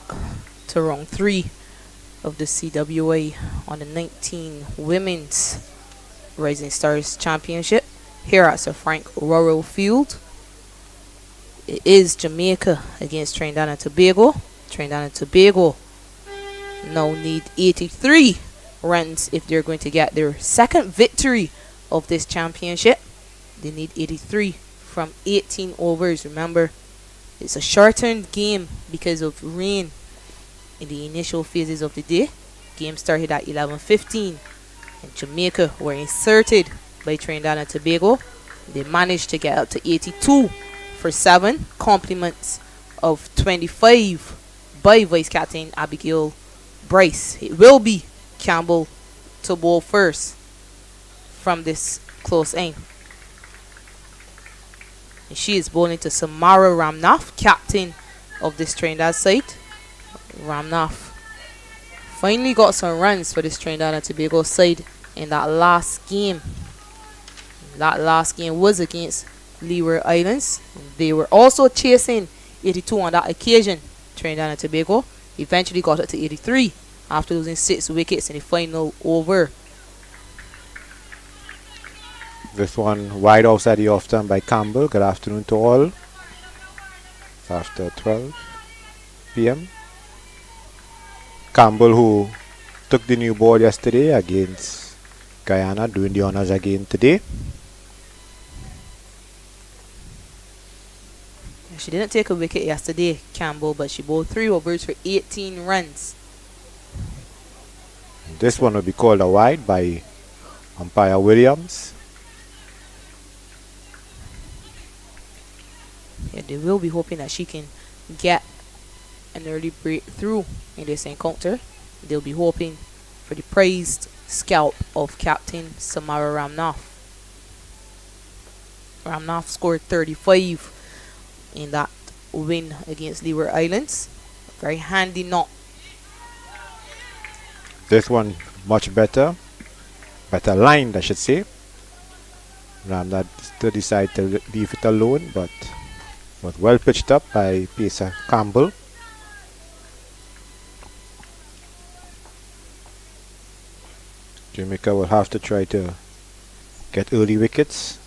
to round 3 of the CWI on the 19 Women's Rising Stars Championship here at Sir Frank Rural Field. It is Jamaica against Trinidad and Tobago. Trinidad and Tobago now need 83 runs if they're going to get their second victory of this championship. They need 83 from 18 overs. Remember, it's a shortened game because of rain in the initial phases of the day. Game started at 11:15 and Jamaica were inserted by Trinidad and Tobago. They managed to get up to 82 for 7, compliments of 25 by Vice Captain Abigail Bryce. It will be Campbell to bowl first from this close aim. And she is bowling to Samara Ramnath, captain of this Trinidad side. Ramnath finally got some runs for this Trinidad and Tobago side in that last game. That last game was against Leeward Islands. They were also chasing 82 on that occasion. Trinidad and Tobago eventually got it to 83 after losing 6 wickets in the final over. This one wide outside the off turn by Campbell. Good afternoon to all. It's after 12 p.m. Campbell, who took the new ball yesterday against Guyana, doing the honors again today. She didn't take a wicket yesterday, Campbell, but she bowled 3 overs for 18 runs. This one will be called a wide by umpire Williams. Yeah, they will be hoping that she can get an early breakthrough in this encounter. They'll be hoping for the praised scalp of Captain Samara Ramnath. Ramnath scored 35 in that win against Leeward Islands. Very handy knock. This one much better. Better lined, I should say. Ramnath still decided to leave it alone, but was well pitched up by pacer Campbell. Jamaica will have to try to get early wickets.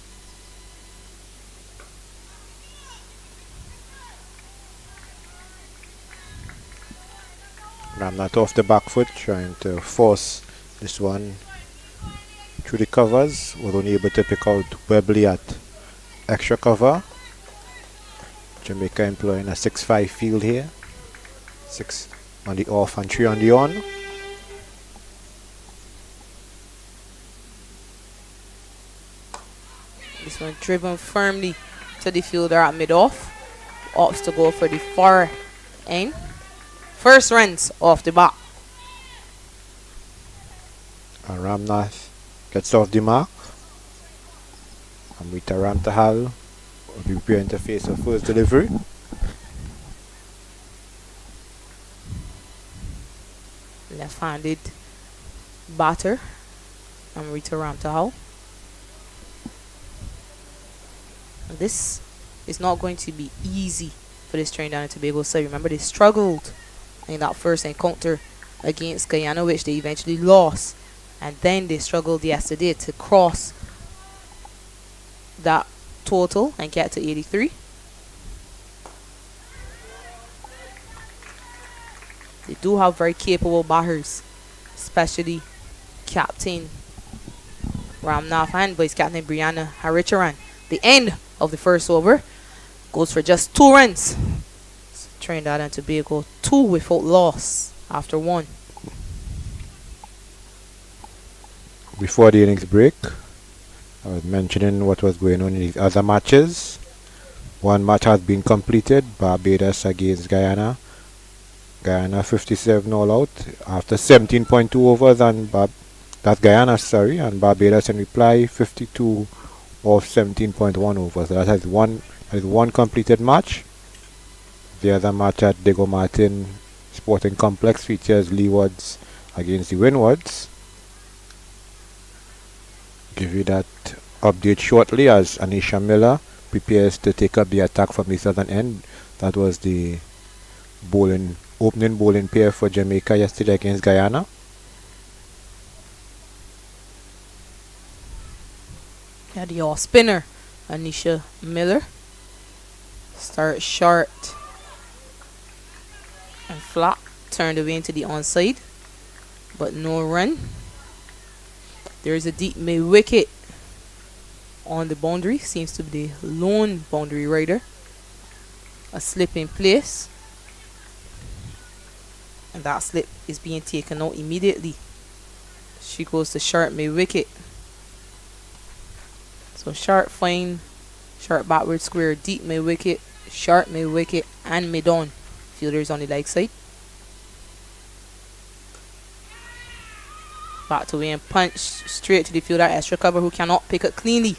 Ramnath off the back foot, trying to force this one through the covers. Was only able to pick out Webley at extra cover. Jamaica employing a 6-5 field here. 6 on the off and 3 on the on. This one driven firmly to the fielder at mid-off. Opts to go for the far end. First runs off the bat. And Ramnath gets off the mark. Amrita Ramtahal will be preparing to face her first delivery. Left-handed batter, Amrita Ramtahal. This is not going to be easy for this Trinidad and Tobago side. Remember, they struggled in that first encounter against Guyana, which they eventually lost, and then they struggled yesterday to cross that total and get to 83. They do have very capable batters, especially Captain Ramnath and Vice Captain Brianna Haricharan. The end of the first over goes for just 2 runs. Trinidad and Tobago 2 without loss after 1. Before the innings break, I was mentioning what was going on in these other matches. One match has been completed, Barbados against Guyana. Guyana 57 all out after 17.2 overs, and that's Guyana, sorry, and Barbados in reply 52 of 17.1 overs. That is one completed match. The other match at Diego Martin Sporting Complex features Leewards against the Windwards. Give you that update shortly as Anisha Miller prepares to take up the attack from the southern end. That was the opening bowling pair for Jamaica yesterday against Guyana. Yeah, the off spinner, Anisha Miller. Start short and flat. Turned away into the onside, but no run. There is a deep mid wicket on the boundary. Seems to be the lone boundary rider. A slip in place. And that slip is being taken out immediately. She goes to short mid wicket. So short fine, short backward square, deep mid wicket, short mid wicket, and mid on. Fielders on the leg side. Back to away and punch straight to the fielder, extra cover, who cannot pick it cleanly.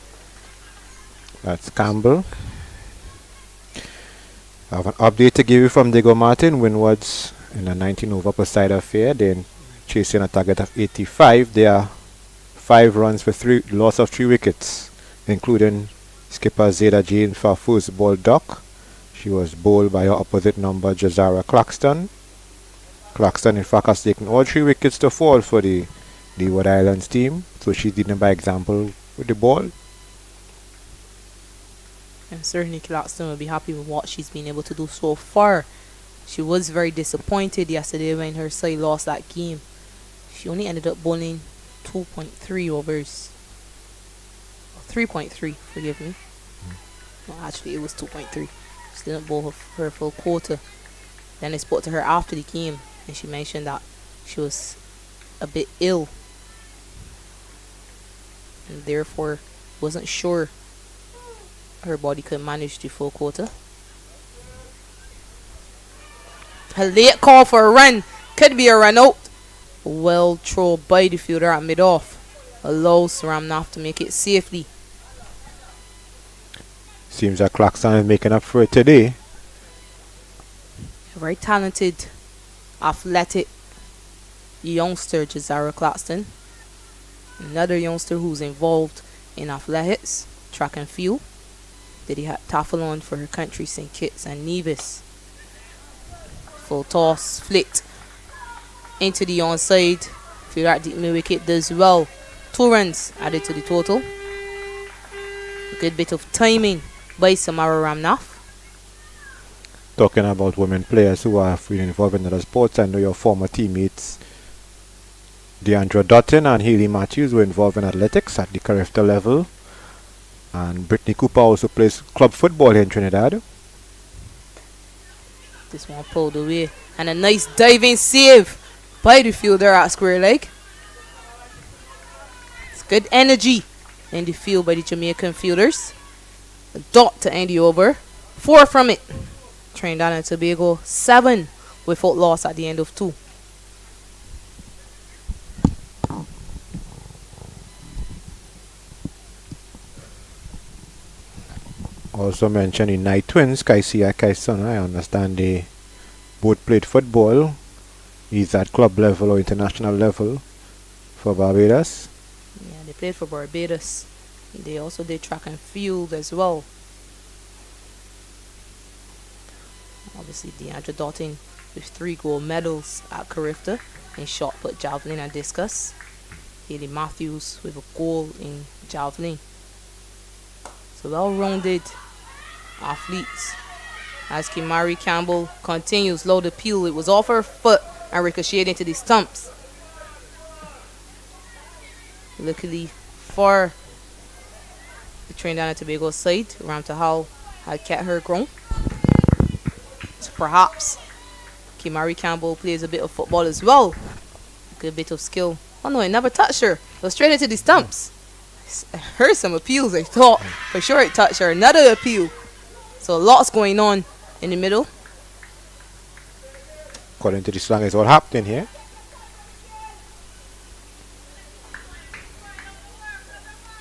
That's Campbell. I have an update to give you from Diego Martin. Windwards in a 19 over per side affair. They're chasing a target of 85. They are 5 runs for loss of 3 wickets, including skipper Zeta Jane for first ball duck. She was bowled by her opposite number, Jazara Claxton. Claxton, in fact, has taken all 3 wickets to fall for the Leeward Islands team, so she's leading by example with the ball. And certainly Claxton will be happy with what she's been able to do so far. She was very disappointed yesterday when her side lost that game. She only ended up bowling 2.3 overs. 3.3, forgive me. No, actually it was 2.3. She didn't bowl her full quota. Then I spoke to her after the game, and she mentioned that she was a bit ill, and therefore wasn't sure her body could manage the full quota. A late call for a run. Could be a run out. Well thrown by the fielder at mid-off. Allows Ramnath to make it safely. Seems that Claxton is making up for it today. A very talented, athletic youngster, Jazara Claxton. Another youngster who's involved in athletics, track and field. Did he have Tafalon for her country, St. Kitts and Nevis. Full toss, flicked into the onside. Fielder at deep mid wicket does well. 2 runs added to the total. A good bit of timing by Samara Ramnath. Talking about women players who are really involved in other sports, I know your former teammates Deandra Dutton and Haley Matthews were involved in athletics at the Carifta level. And Brittany Cooper also plays club football here in Trinidad. This one pulled away. And a nice diving save by the fielder at square leg. It's good energy in the field by the Jamaican fielders. A dot to end the over. 4 from it. Trinidad and Tobago 7 without loss at the end of 2. Also mentioned in Night Twins, Kaisia Kaisona. I understand they both played football. He's at club level or international level for Barbados. Yeah, they played for Barbados. They also did track and field as well. Obviously, Deandra Dotton with 3 gold medals at Carifta in shot put, javelin and discus. Haley Matthews with a gold in javelin. So well-rounded athletes. As Kimari Campbell continues low appeal, it was off her foot and ricocheted into the stumps. Luckily for the Trinidad and Tobago side, Ramtahal had kept her ground. So perhaps Kimari Campbell plays a bit of football as well. Good bit of skill. Oh no, it never touched her. It was straight into the stumps. I heard some appeals. I thought for sure it touched her. Another appeal. So lots going on in the middle. According to the slang, is what happened here.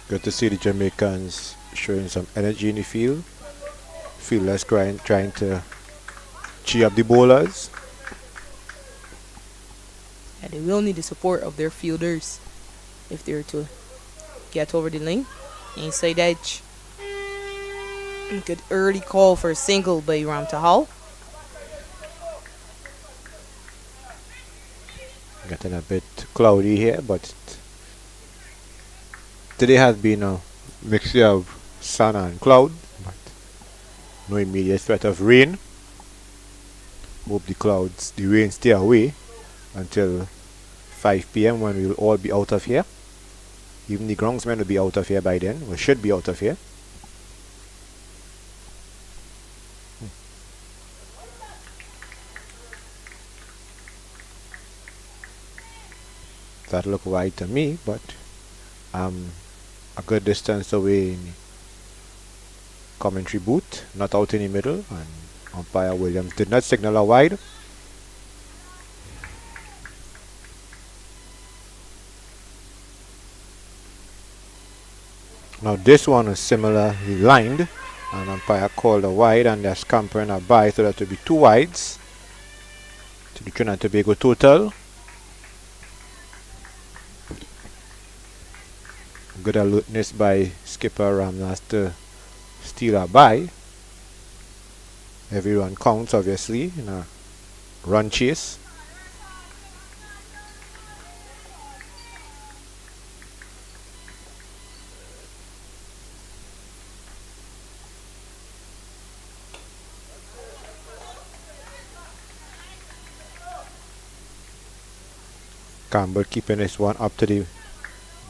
Good to see the Jamaicans showing some energy in the field. Fielders trying to cheer up the bowlers. Yeah, they will need the support of their fielders if they're to get over the lane. Inside edge. Good early call for a single by Ramtahal. Getting a bit cloudy here, but today has been a mixture of sun and cloud, but no immediate threat of rain. Hope the rain stay away until 5 p.m. when we will all be out of here. Even the groundsmen will be out of here by then. We should be out of here. That look wide to me, but I'm a good distance away in the commentary booth, not out in the middle, and umpire Williams did not signal a wide. Now this one is similarly lined, and umpire called a wide, and they're scampering a by, so that will be two wides to the Trinidad and Tobago total. Good alertness by skipper Ramnas to steal a by. Every run counts, obviously, in a run chase. Campbell keeping this one up to the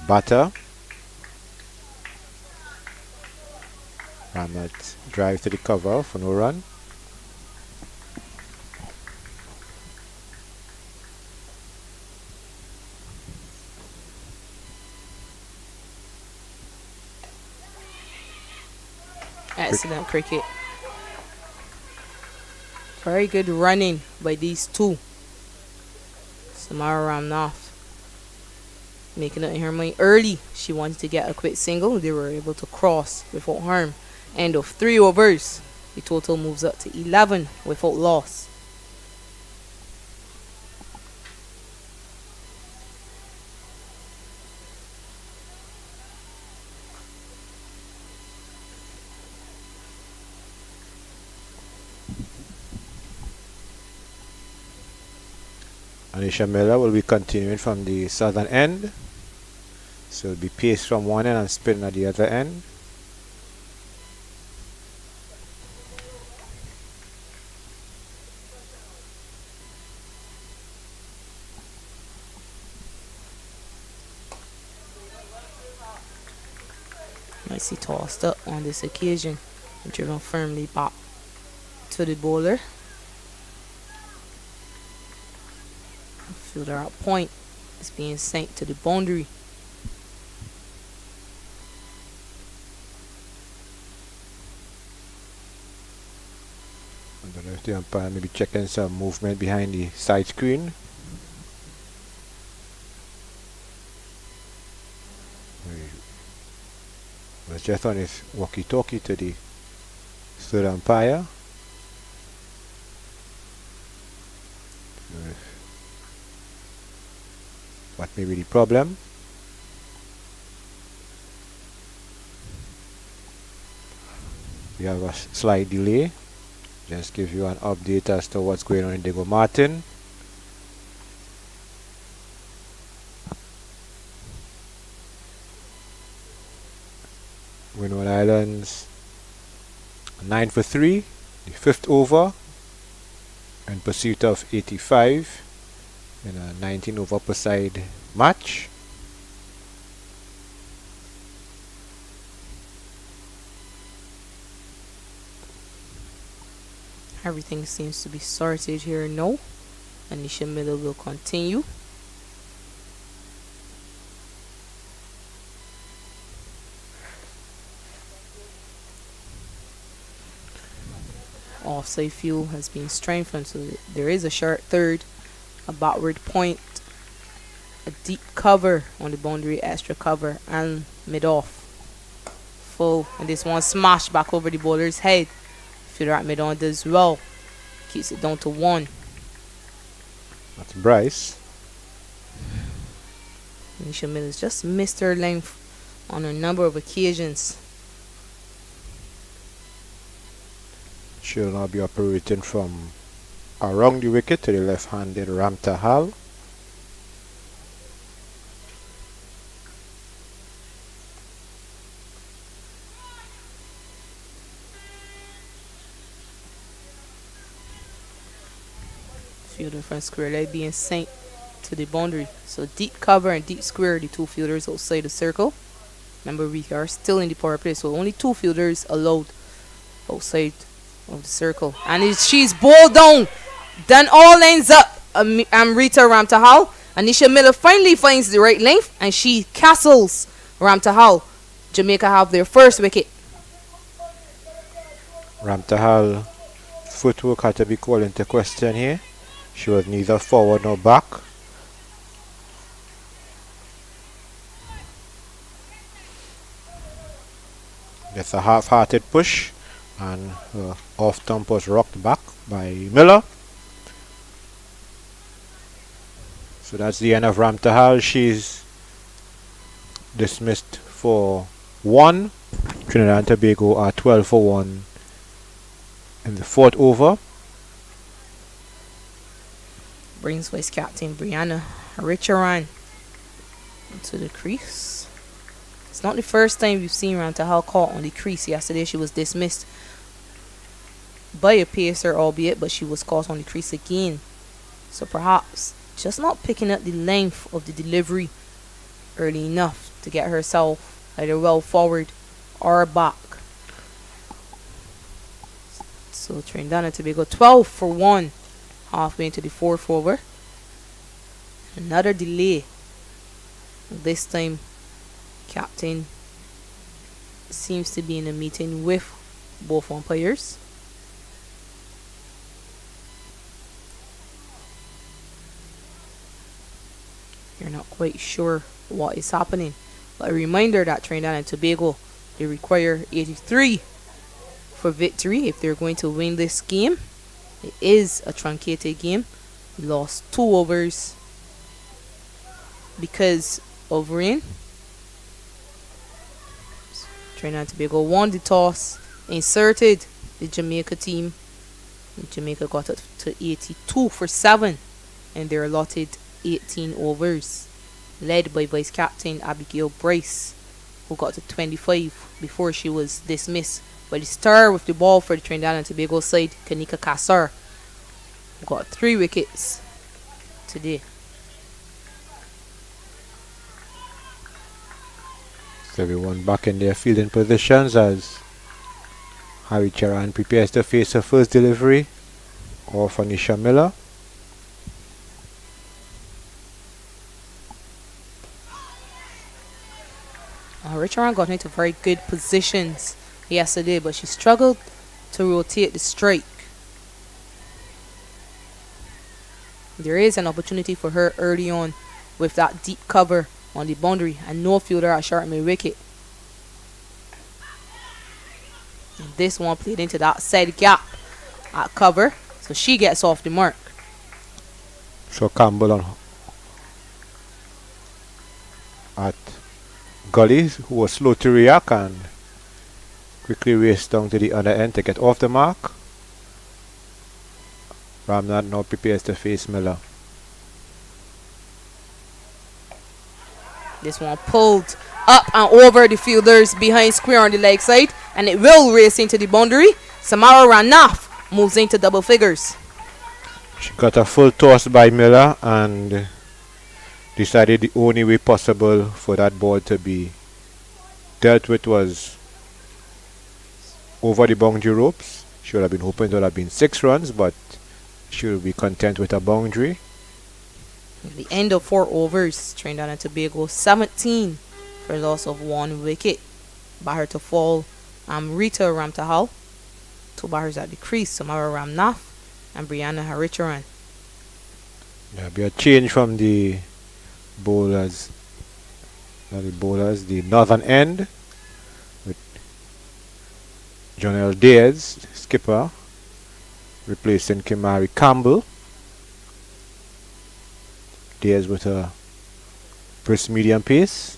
batter. Ramnas drive to the cover for no run. Excellent cricket. Very good running by these two. Samara Ramnath making it in her mind early. She wanted to get a quick single. They were able to cross without harm. End of 3 overs. The total moves up to 11 without loss. Anisha Miller will be continuing from the southern end. So it'll be pace from one end and spin at the other end. Nicely tossed up on this occasion and driven firmly back to the bowler. Fielder at point is being sent to the boundary. I don't know if the umpire may be checking some movement behind the side screen. He was just on his walkie-talkie to the third umpire. What may be the problem? We have a slight delay. Just give you an update as to what's going on in Diego Martin. Windward Islands 9 for 3, the 5th over, in pursuit of 85 in a 19 over per side match. Everything seems to be sorted here now. Anisha Miller will continue. Offside field has been strengthened, so there is a short third, a backward point, a deep cover on the boundary, extra cover, and mid-off. Full, and this one smashed back over the bowler's head. Fielder at mid-on does well. Keeps it down to 1. That's Bryce. Anisha Miller's just missed her length on a number of occasions. She'll now be operating from around the wicket to the left-handed Ramtahal. Fielder from square leg being sent to the boundary. So deep cover and deep square, the two fielders outside the circle. Remember, we are still in the power play, so only two fielders allowed outside of the circle. And she's bowled down. Then all ends up Rita Ramtahal. Anisha Miller finally finds the right length, and she castles Ramtahal. Jamaica have their first wicket. Ramtahal footwork had to be called into question here. She was neither forward nor back. That's a half-hearted push, and off stump was rocked back by Miller. So that's the end of Ramtahal. She's dismissed for 1. Trinidad and Tobago are 12 for 1 in the 4th over. Brings vice captain Brianna Richaran to the crease. It's not the first time we've seen Ramtahal caught on the crease. Yesterday she was dismissed by a pacer, albeit, but she was caught on the crease again. So perhaps just not picking up the length of the delivery early enough to get herself either well forward or back. So Trinidad and Tobago 12 for 1 halfway into the 4th over. Another delay. This time captain seems to be in a meeting with both umpires. You're not quite sure what is happening, but a reminder that Trinidad and Tobago, they require 83 for victory if they're going to win this game. It is a truncated game. We lost 2 overs because of rain. Trinidad and Tobago won the toss, inserted the Jamaica team. And Jamaica got it to 82 for 7 and they're allotted 18 overs, led by vice captain Abigail Bryce, who got to 25 before she was dismissed by the star with the ball for the Trinidad and Tobago side, Kanika Kassar, who got 3 wickets today. So everyone back in their fielding positions as Harry Charan prepares to face her first delivery of Anisha Miller. Richaran got into very good positions yesterday, but she struggled to rotate the strike. There is an opportunity for her early on with that deep cover on the boundary and no fielder at short mid wicket. And this one played into that side gap at cover, so she gets off the mark. So Campbell on at Gully, who was slow to react and quickly raced down to the other end to get off the mark. Ramnath now prepares to face Miller. This one pulled up and over the fielders behind square on the leg side, and it will race into the boundary. Samara Ranaf moves into double figures. She got a full toss by Miller and decided the only way possible for that ball to be dealt with was over the boundary ropes. She would have been hoping it would have been 6 runs, but she will be content with a boundary. At the end of 4 overs, Trinidad and Tobago 17 for a loss of 1 wicket. Batter to fall, Rita Ramtahal. 2 batters at the crease, Samara Ramnath and Brianna Haricharan. There'll be a change from the bowlers. The northern end with Jonelle Diaz, skipper, replacing Kimari Campbell. Diaz with a brisk medium pace.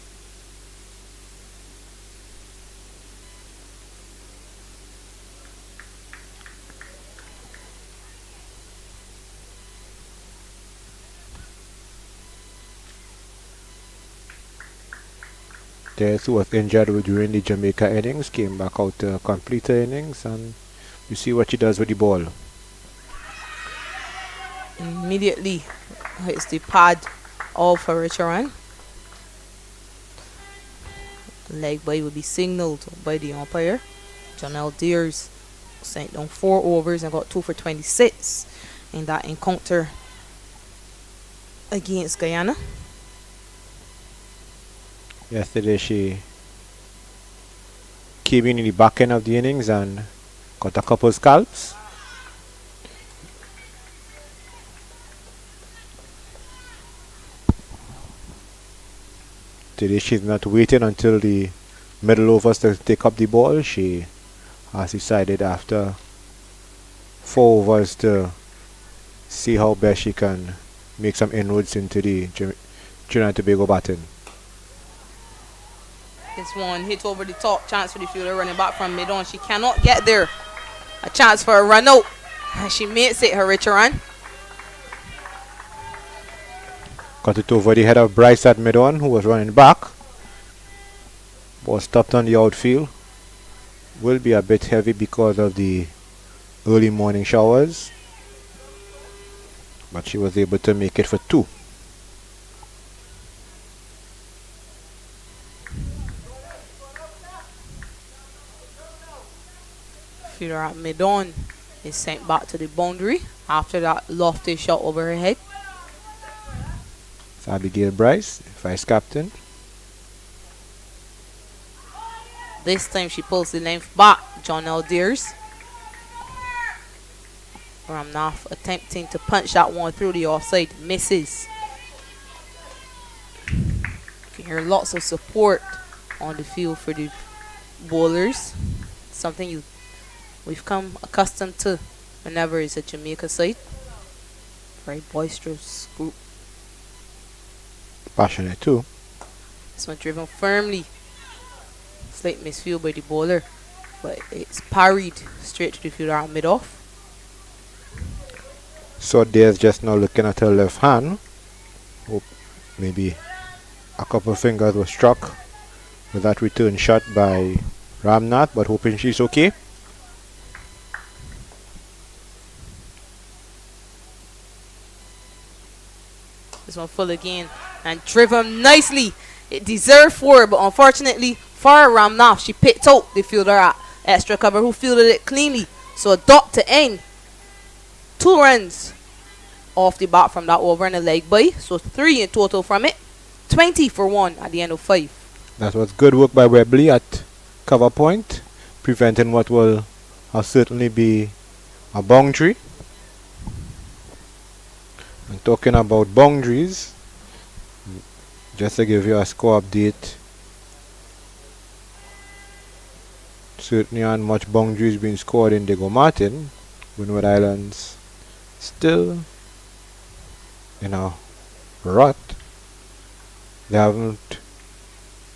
Diaz, who was injured during the Jamaica innings, came back out to complete the innings, and you see what she does with the ball. Immediately hits the pad of her run. Leg by will be signaled by the umpire. Jonelle Deers sent down 4 overs and got 2 for 26 in that encounter against Guyana. Yesterday she came in the back end of the innings and got a couple scalps. Today she's not waiting until the middle overs to take up the ball. She has decided after 4 overs to see how best she can make some inroads into the Trinidad and Tobago batting. This one hit over the top. Chance for the fielder running back from mid-on. She cannot get there. A chance for a run out. And she makes it her run. Got it over the head of Bryce at mid-on, who was running back. Ball stopped on the outfield. Will be a bit heavy because of the early morning showers. But she was able to make it for 2. Fielder at mid-on is sent back to the boundary after that lofty shot over her head. It's Abigail Bryce, vice captain. This time she pulls the length back. Jonelle Deers. Ramnath attempting to punch that one through the offside. Misses. You can hear lots of support on the field for the bowlers. Something we've come accustomed to whenever it's a Jamaica side. Very boisterous group. Passionate too. This one driven firmly. Slight misfield by the bowler, but it's parried straight to the fielder at mid-off. So there's just now looking at her left hand. Hope maybe a couple of fingers were struck with that return shot by Ramnath, but hoping she's okay. This one full again and driven nicely. It deserved 4, but unfortunately for Ramnath, she picked out the fielder at extra cover who fielded it cleanly. So a dot to end. 2 runs off the bat from that over and a leg by. So 3 in total from it. 20 for 1 at the end of 5. That was good work by Webley at cover point, preventing what will certainly be a boundary. And talking about boundaries, just to give you a score update, certainly aren't much boundaries being scored in Diego Martin. Windward Islands still in a rut. They haven't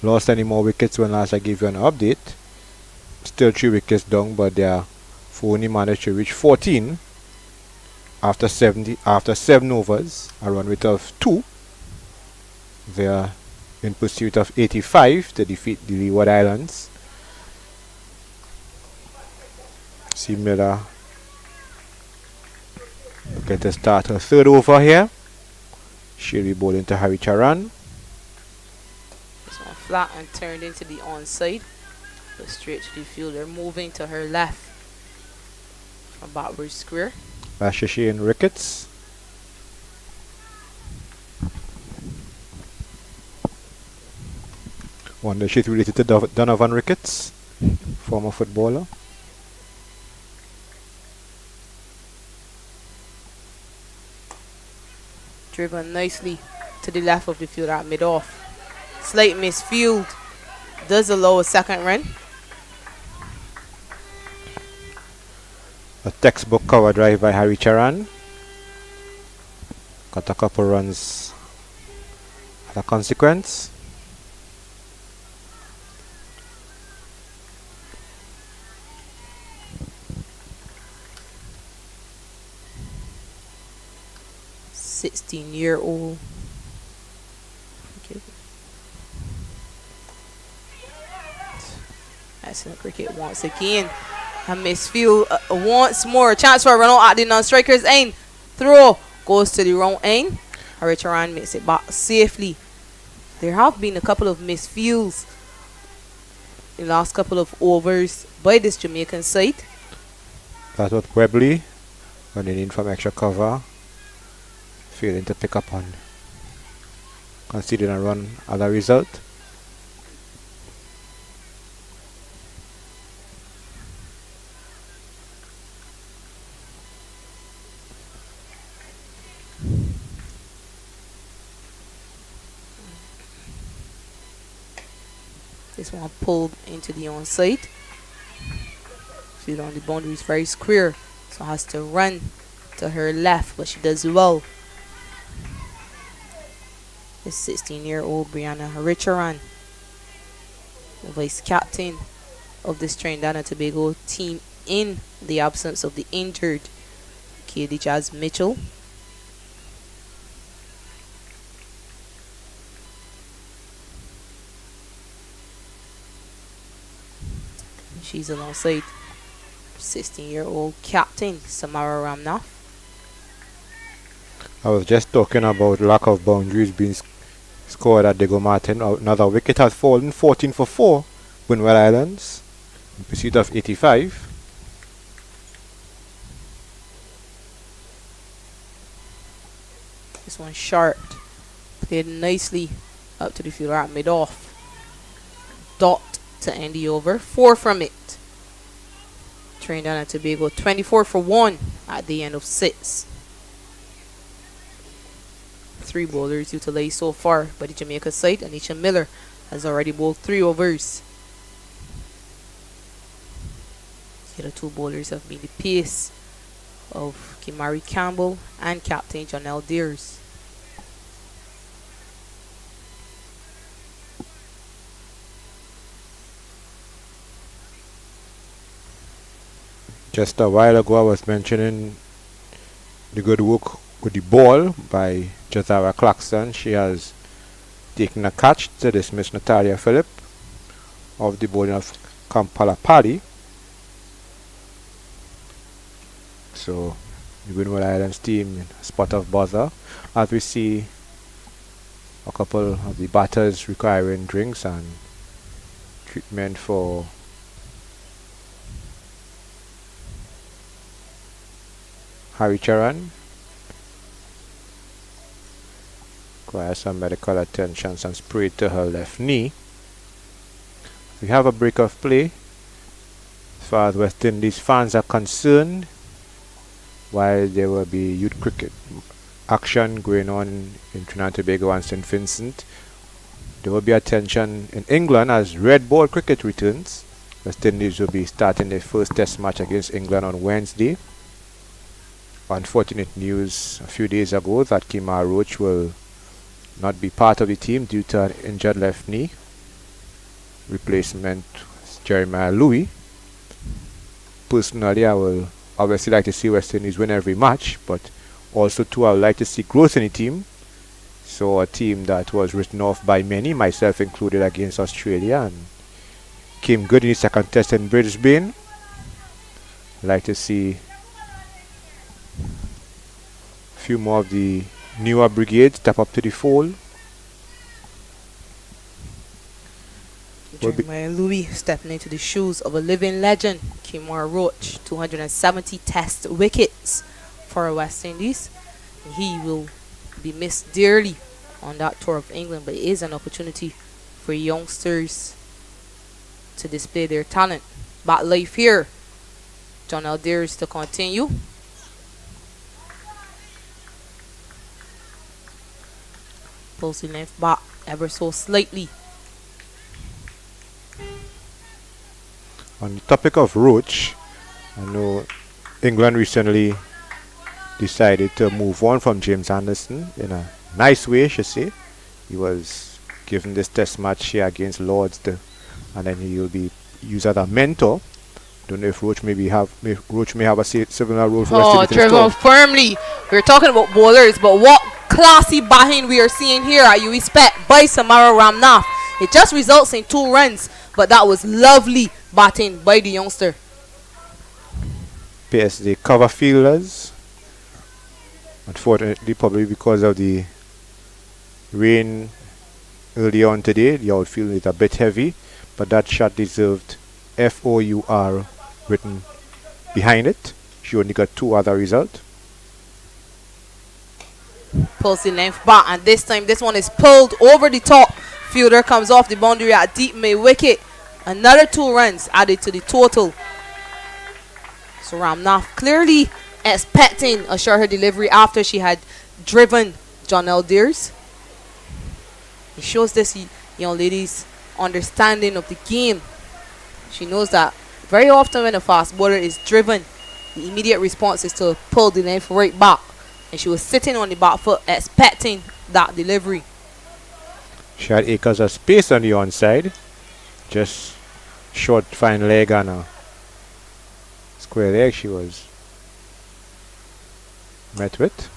lost any more wickets when last I gave you an update. Still 3 wickets down, but they are only managed to reach 14 after 7 overs, a run rate of 2. They are in pursuit of 85 to defeat the Leeward Islands. See Miller get to start her 3rd over here. She'll be bowling to Harry Charan. This one flat and turned into the onside. But straight to the fielder, moving to her left from backward square. Rashishi and Ricketts. Wonder she's related to Donovan Ricketts, former footballer. Driven nicely to the left of the field at mid-off. Slight misfield does allow a 2nd run. A textbook cover drive by Harry Charan. Got a couple runs as a consequence. -16-year-old. Okay. Excellent cricket once again. A misfield once more. Chance for a run out at the non-striker's end. Throw goes to the wrong end. Haricharan makes it back safely. There have been a couple of misfields in the last couple of overs by this Jamaican side. That was Webley running in from extra cover, failing to pick up on, conceding a run as a result. This one pulled into the onside. She's on the boundary is very square, so has to run to her left, but she does well. This 16-year-old Brianna Haricharan, the vice captain of this Trinidad and Tobago team in the absence of the injured KD Jazz Mitchell. She's alongside 16-year-old captain Samara Ramnath. I was just talking about lack of boundaries being scored at Diego Martin. Another wicket has fallen, 14 for 4, Windward Islands, in pursuit of 85. This one sharp, played nicely up to the fielder at mid-off. Dot to end the over, 4 from it. Trinidad and Tobago 24 for 1 at the end of 6. 3 bowlers utilized so far by the Jamaica side. Anisha Miller has already bowled 3 overs. The other 2 bowlers have been the pace of Kimari Campbell and captain Jonelle Deers. Just a while ago I was mentioning the good work with the ball by Jazara Clarkson. She has taken a catch to dismiss Natalia Phillip of the bowling of Kampala Paddy. So the Windward Islands team in a spot of bother as we see a couple of the batters requiring drinks and treatment for Haricharan. Requires some medical attention, some spray to her left knee. We have a break of play as far as West Indies fans are concerned, while there will be youth cricket action going on in Trinidad and Tobago and St. Vincent. There will be attention in England as red ball cricket returns. West Indies will be starting their first test match against England on Wednesday. Unfortunate news a few days ago that Kemar Roach will not be part of the team due to an injured left knee. Replacement Jeremiah Louis. Personally, I will obviously like to see West Indies win every match, but also too I would like to see growth in the team. So a team that was written off by many, myself included, against Australia and came good in the second test in Brisbane. I'd like to see a few more of the newer brigades step up to the fold. Jeremiah Louis stepping into the shoes of a living legend, Kemar Roach, 270 test wickets for West Indies. He will be missed dearly on that tour of England, but it is an opportunity for youngsters to display their talent. Back life here, John Aldeers to continue. Pulls the length back ever so slightly. On the topic of Roach, I know England recently decided to move on from James Anderson in a nice way, I should say. He was given this test match here against Lords, and then he will be used as a mentor. Don't know if Roach may have a similar role for West Indies. Trevor, firmly. We're talking about bowlers, but what classy batting we are seeing here at UE Spec by Samara Ramnath. It just results in 2 runs, but that was lovely batting by the youngster. PSD cover fielders Unfortunately, probably because of the rain early on today, the outfield is a bit heavy, but that shot deserved FOUR written behind it. She only got 2 other results. Pulls the length back, and this time this one is pulled over the top. Fielder comes off the boundary at deep mid wicket. Another 2 runs added to the total. So Ramnath clearly expecting a shorter delivery after she had driven Jonelle Deers. It shows this young lady's understanding of the game. She knows that very often when a fast bowler is driven, the immediate response is to pull the length right back. And she was sitting on the back foot expecting that delivery. She had acres of space on the onside. Just short, fine leg and a square leg she was met with.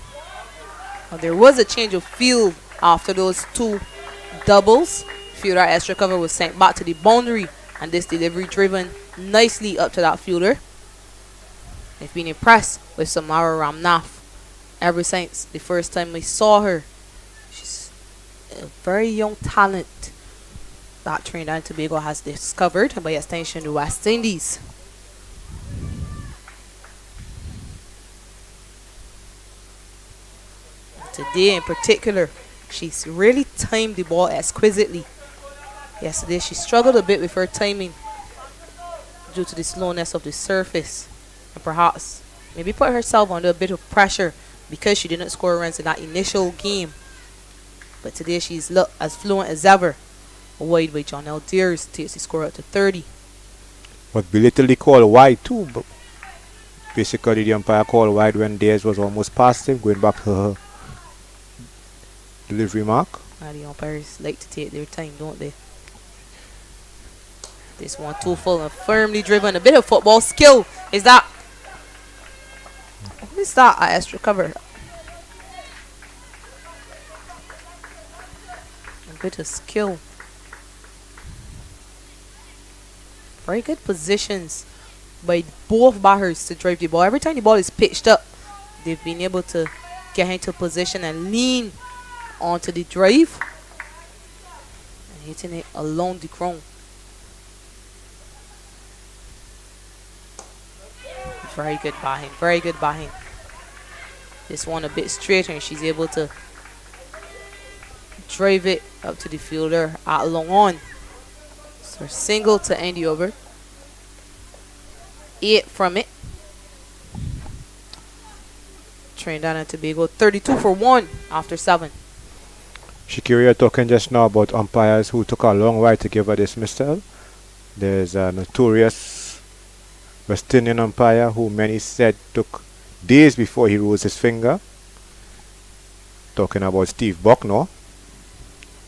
Now, there was a change of field after those 2 doubles. Fielder extra cover was sent back to the boundary, and this delivery driven nicely up to that fielder. They've been impressed with Samara Ramnath ever since the first time we saw her. She's a very young talent that Trinidad and Tobago has discovered, and by extension the West Indies. Today in particular, she's really timed the ball exquisitely. Yesterday she struggled a bit with her timing due to the slowness of the surface, and perhaps maybe put herself under a bit of pressure because she didn't score runs in that initial game. But today she's looked as fluent as ever. Wide by Jonelle Deers takes the score up to 30. Was belatedly called wide too, but basically the umpire called wide when Deers was almost past him, going back to her delivery mark. The umpires like to take their time, don't they? This one too full and firmly driven. A bit of football skill. Is that? What is that? Extra cover. A bit of skill. Very good positions by both batters to drive the ball. Every time the ball is pitched up, they've been able to get into position and lean onto the drive and hitting it along the ground. Very good batting, very good batting. This one a bit straighter, and she's able to drive it up to the fielder at long on. So single to end the over. 8 from it. Trinidad and Tobago 32 for 1 after 7. Shakira talking just now about umpires who took a long while to give her dismissal. There's a notorious West Indian umpire who many said took days before he rose his finger. Talking about Steve Bucknor.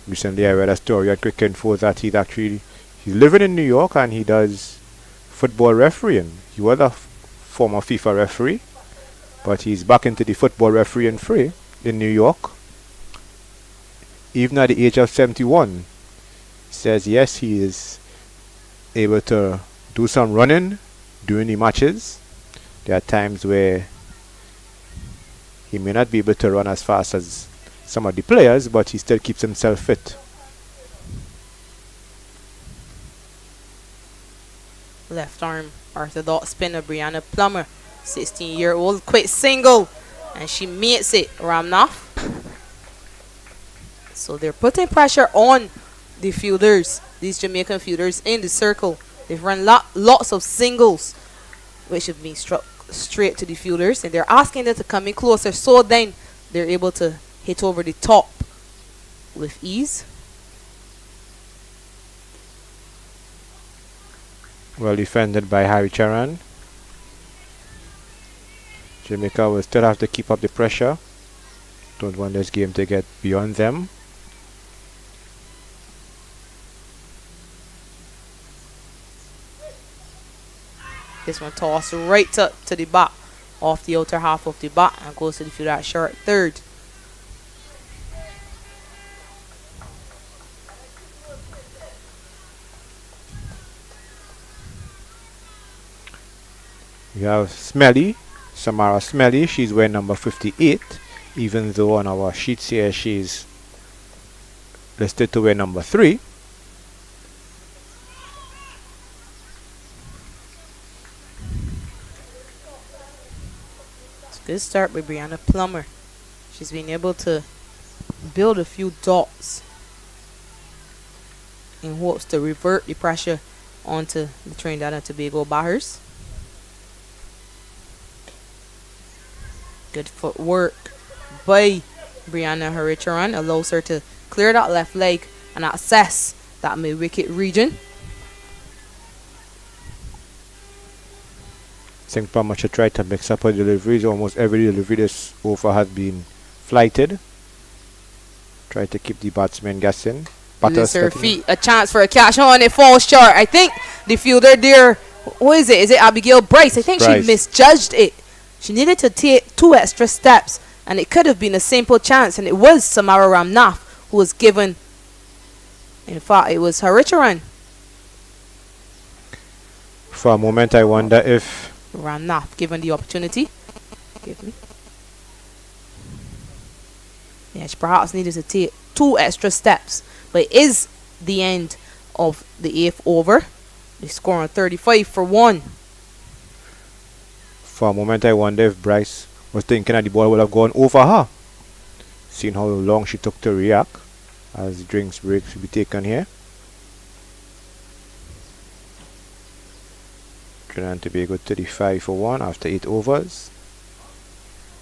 Recently I read a story at Cricket Info that he's living in New York and he does football refereeing. He was a former FIFA referee, but he's back into the football refereeing fray in New York. Even at the age of 71, he says yes, he is able to do some running during the matches. There are times where he may not be able to run as fast as some of the players, but he still keeps himself fit. Left arm orthodox spinner Brianna Plummer, 16-year-old, quick single, and she makes it. Ramnath. So they're putting pressure on the fielders, these Jamaican fielders in the circle. They've run lots of singles, which have been struck straight to the fielders, and they're asking them to come in closer, so then they're able to hit over the top with ease. Well defended by Harry Charan. Jamaica will still have to keep up the pressure. Don't want this game to get beyond them. This one tossed right up to the bat, off the outer half of the bat, and goes to the fielder at short third. We have Smelly, Samara Smelly. She's wearing number 58. even though on our sheets here she's listed to wear number 3. It's a good start by Brianna Plummer. She's been able to build a few dots in hopes to revert the pressure onto the Trinidad and Tobago batters. Good footwork by Brianna Haricharan allows her to clear that left leg and access that mid-wicket region. I think Plummer should try to mix up her deliveries. Almost every delivery this over has been flighted. Try to keep the batsmen guessing. Lose her feet. A chance for a catch on. It falls short. I think the fielder there, who is it? Is it Abigail Bryce? I think she misjudged it. She needed to take 2 extra steps, and it could have been a simple chance, and it was Samara Ramnath who was given. In fact, it was Haricharan. For a moment, I wonder if Ramnath given the opportunity. Give me. Yeah, she perhaps needed to take 2 extra steps, but it is the end of the 8th over. They score on 35 for 1. For a moment, I wonder if Bryce was thinking that the ball would have gone over her. Seeing how long she took to react, as drinks break should be taken here. Trinidad and Tobago 35 for 1 after 8 overs.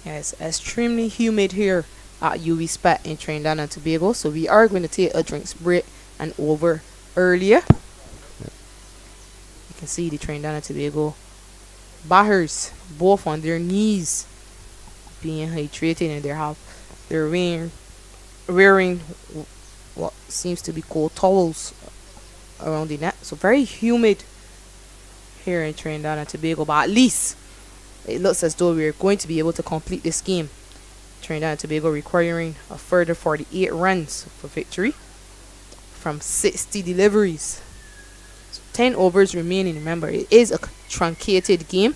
Yeah, it's extremely humid here at UV Spot in Trinidad and Tobago, so we are going to take a drinks break and over earlier. You can see the Trinidad and Tobago batters both on their knees being hydrated, and they're wearing what seems to be cold towels around the neck. So very humid here in Trinidad and Tobago, but at least it looks as though we're going to be able to complete this game. Trinidad and Tobago requiring a further 48 runs for victory from 60 deliveries. So 10 overs remaining. Remember, it is a truncated game.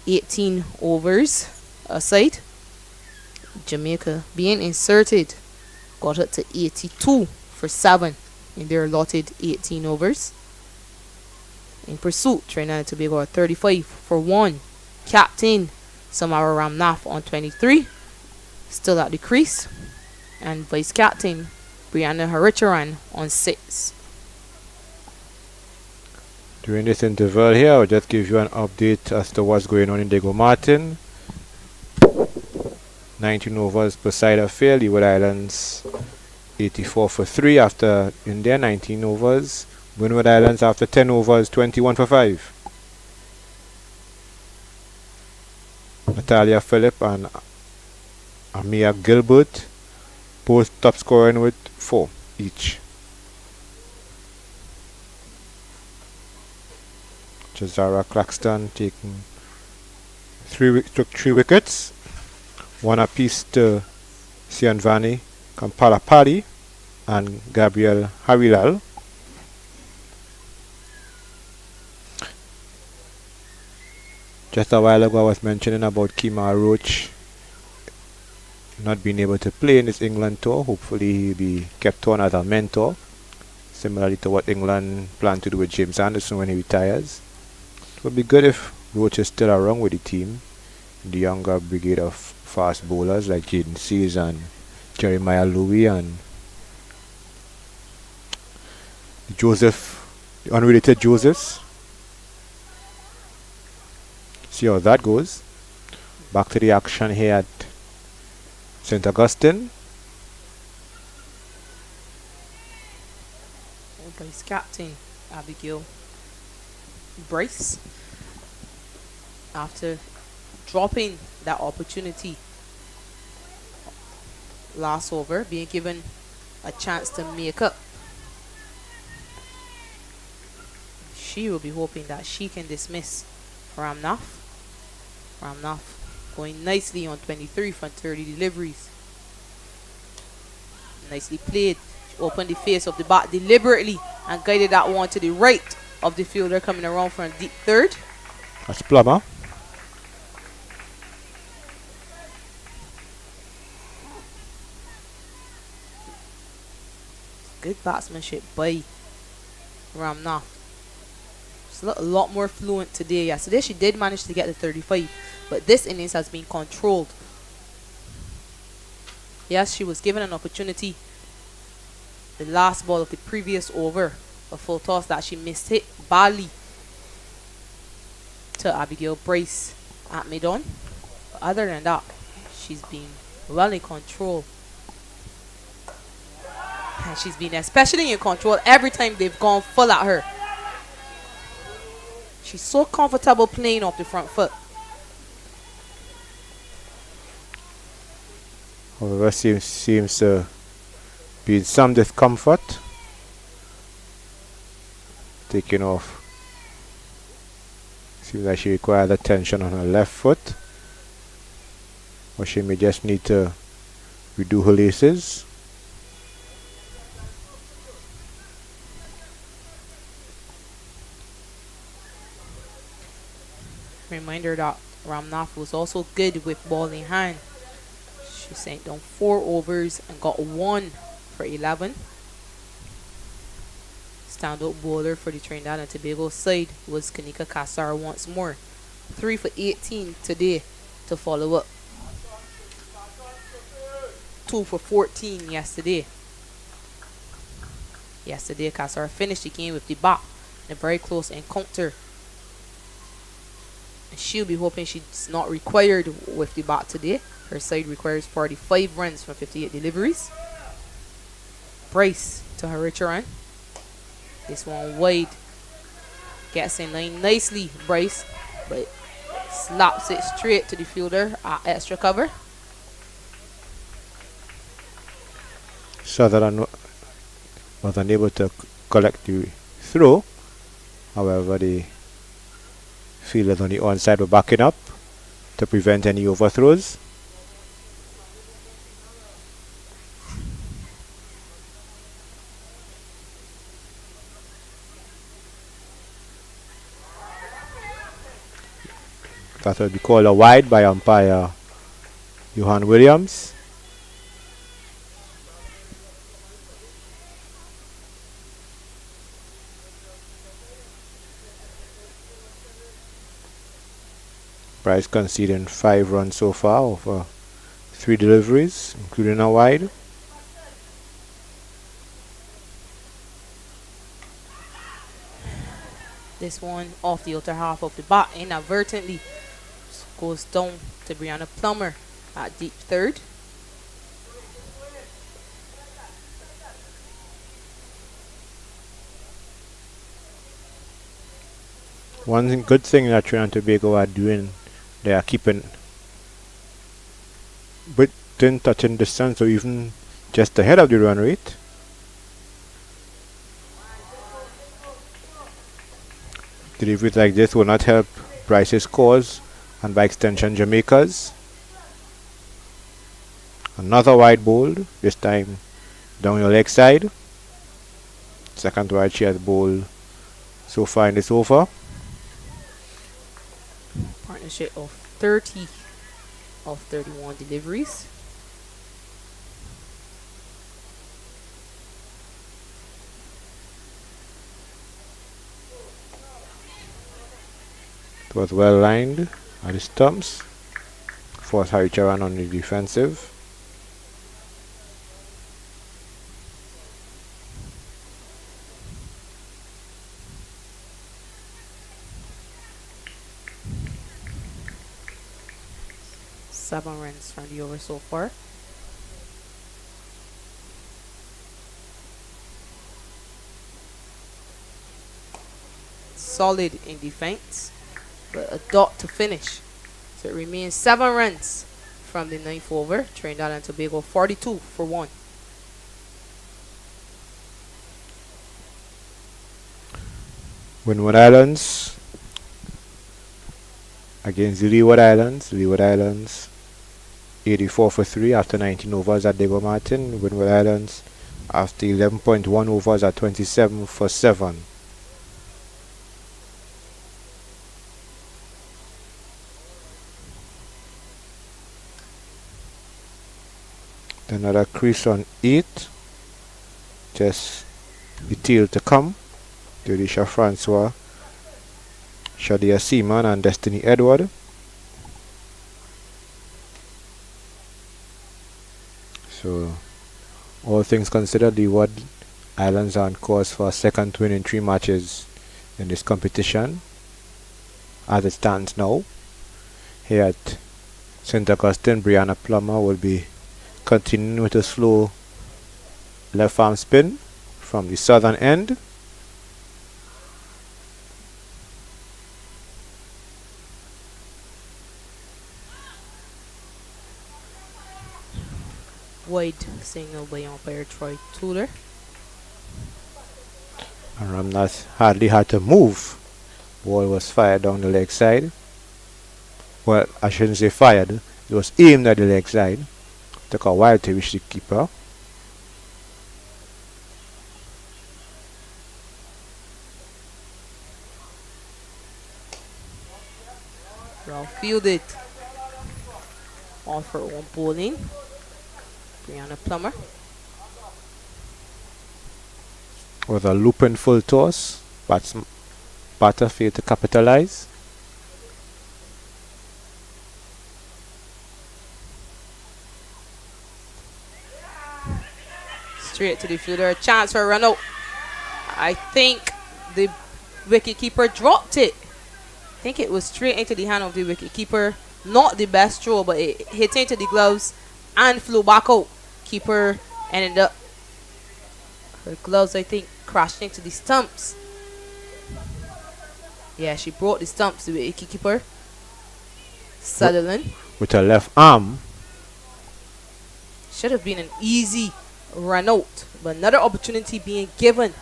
18 overs aside. Jamaica being inserted got it to 82 for 7 in their allotted 18 overs. In pursuit, Trinidad and Tobago are 35 for 1. Captain Samara Ramnath on 23, still at the crease, and vice captain Brianna Haricharan on 6. During this interval here, I'll just give you an update as to what's going on in Diego Martin. 19 overs per side affair. Leeward Islands 84 for 3 after in their 19 overs. Windward Islands after 10 overs 21 for 5. Natalia Phillip and Amia Gilbert both top scoring with 4 each. Jazara Claxton taking 3 wickets, 1 apiece to Sianvani Kampalapari and Gabriel Harilal. Just a while ago I was mentioning about Kemar Roach not being able to play in this England tour. Hopefully he'll be kept on as a mentor, similarly to what England plan to do with James Anderson when he retires. It would be good if Roach is still around with the team. The younger brigade of fast bowlers like Jaden Seals and Jeremiah Louis and the unrelated Josephs. See how that goes. Back to the action here at St. Augustine. Vice captain Abigail Bryce, after dropping that opportunity last over, being given a chance to make up, she will be hoping that she can dismiss Ramnath. Ramnath going nicely on 23 from 30 deliveries. Nicely played. She opened the face of the bat deliberately and guided that one to the right of the fielder coming around from deep third. That's Plummer. Good batsmanship by Ramnath. She's a lot more fluent today. Yesterday she did manage to get the 35, but this innings has been controlled. Yes, she was given an opportunity the last ball of the previous over, a full toss that she missed hit badly to Abigail Bryce at mid-on. But other than that, she's been well in control. And she's been especially in control every time they've gone full at her. She's so comfortable playing off the front foot. However, seems to be in some discomfort taking off. Seems like she requires attention on her left foot, or she may just need to redo her laces. Reminder that Ramnath was also good with ball in hand. She sent down 4 overs and got 1 for 11. Standout bowler for the Trinidad and Tobago side was Kanika Kassar once more. 3 for 18 today to follow up 2 for 14 yesterday. Yesterday, Kassar finished the game with the bat in a very close encounter. She'll be hoping she's not required with the bat today. Her side requires 45 runs from 58 deliveries. Bryce to her richer run. This one wide. Gets in line nicely, Bryce, but slaps it straight to the fielder at extra cover. Sutherland was unable to collect the throw. However, the fielders on the onside were backing up to prevent any overthrows. That will be called a wide by umpire Johan Williams. Bryce conceding 5 runs so far over 3 deliveries, including a wide. This one off the outer half of the bat inadvertently goes down to Brianna Plummer at deep third. One good thing that Trinidad and Tobago are doing, they are keeping within touching distance or even just ahead of the run rate. Deliveries like this will not help Bryce's cause and by extension Jamaica's. Another wide bowled, this time down your leg side. Second wide she has bowled so far in this over. Partnership of 30 of 31 deliveries. It was well lined at the stumps. Forced Harry Charan on the defensive. Seven runs from the over so far. Solid in defense, but a dot to finish. So it remains 7 runs from the 9th over. Trinidad and Tobago 42 for 1. Windward Islands against the Leeward Islands. Leeward Islands 84 for 3 after 19 overs at Diego Martin. Windward Islands after 11.1 overs at 27 for 7. Another crease on 8. Just the tail to come. Jodisha Francois, Shadia Seaman and Destiny Edward. So all things considered, the Ward Islands are on course for a second win in 3 matches in this competition as it stands now. Here at St. Augustine, Brianna Plummer will be continuing with a slow left arm spin from the southern end. Wide signal by umpire Troy Tudor. And Ramnath hardly had to move. Ball was fired down the leg side. Well, I shouldn't say fired. It was aimed at the leg side. Took a while to reach the keeper. Well fielded. All for one bowling. Brianna Plummer. With a looping full toss. Batter failed to capitalize. Straight to the fielder. A chance for a run out. I think the wicketkeeper dropped it. I think it was straight into the hand of the wicketkeeper. Not the best throw, but it hit into the gloves and flew back out. Keeper ended up, her gloves I think crashed into the stumps. Yeah, she broke the stumps, the wicketkeeper. Sutherland. With her left arm. Should have been an easy run out, but another opportunity being given.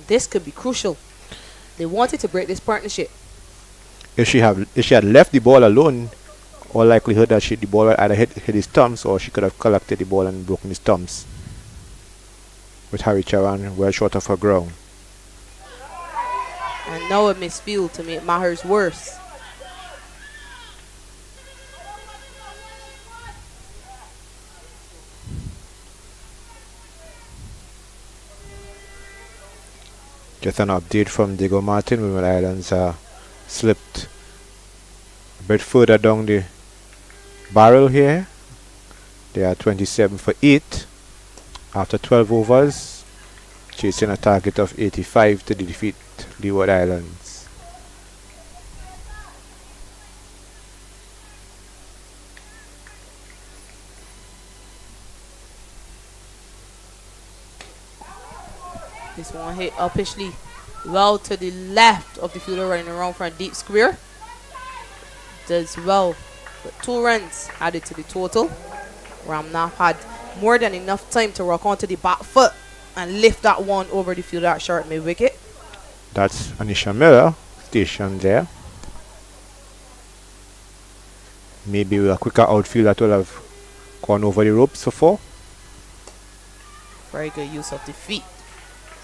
This could be crucial. They wanted to break this partnership. If she had left the ball alone, all likelihood that the ball would either hit his stumps, or she could have collected the ball and broken his stumps. With Harry Charan well short of her ground. And now a misfield to make matters worse. Just an update from Diego Martin. Women Islands slipped a bit further down the barrel here. They are 27 for 8 after 12 overs, chasing a target of 85 to defeat Leeward Islands. This one hit uppishly well to the left of the fielder, running around for a deep square. Does well, but 2 runs added to the total. Ramnath had more than enough time to rock onto the back foot and lift that one over the fielder at short mid wicket. That's Anisha Miller stationed there. Maybe with a quicker outfield that will have gone over the ropes before. Very good use of the feet.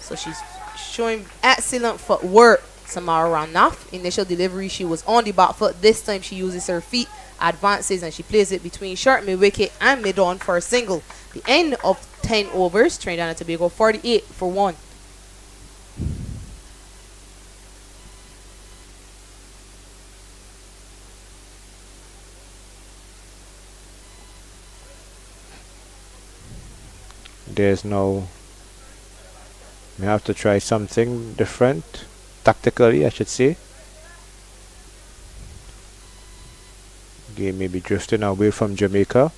So she's showing excellent footwork. Samara Ramnath. Initial delivery, she was on the back foot. This time she uses her feet, advances, and she plays it between short mid wicket and mid on for a single. The end of 10 overs, Trinidad and Tobago 48 for 1. There's no. We have to try something different, tactically, I should say. Game may be drifting away from Jamaica.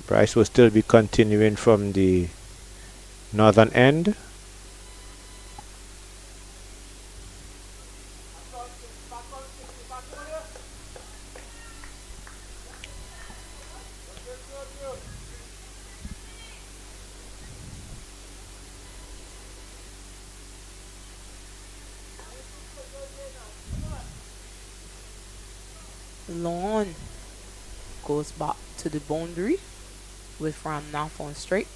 Bryce will still be continuing from the northern end. Lawn goes back to the boundary with Ramnath on straight.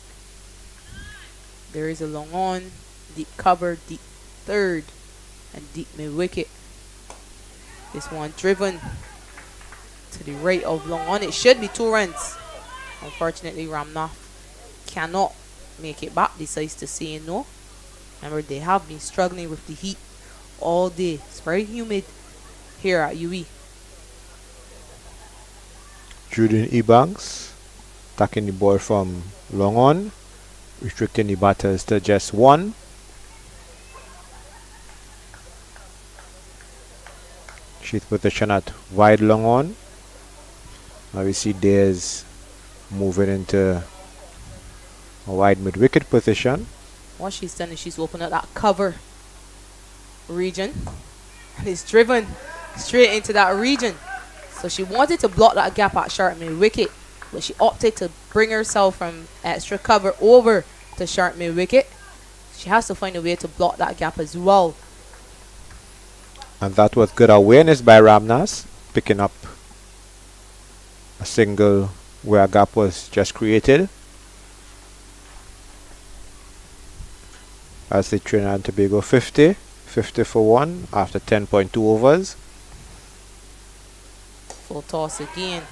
There is a long on, deep cover, deep third, and deep mid wicket. This one driven to the right of long on. It should be 2 runs. Unfortunately, Ramnath cannot make it back, decides to say no. Remember, they have been struggling with the heat all day. It's very humid here at UE. Julian Ebanks attacking the ball from long on, restricting the batters to just one. She's position at wide long on. Now we see Dares moving into a wide mid-wicket position. What she's done is she's opened up that cover region and it's driven straight into that region. So she wanted to block that gap at short mid-wicket, but she opted to bring herself from extra cover over to short mid-wicket. She has to find a way to block that gap as well. And that was good awareness by Ramnas, picking up a single where a gap was just created. As the Trinidad and Tobago 50 for 1 after 10.2 overs. Full toss again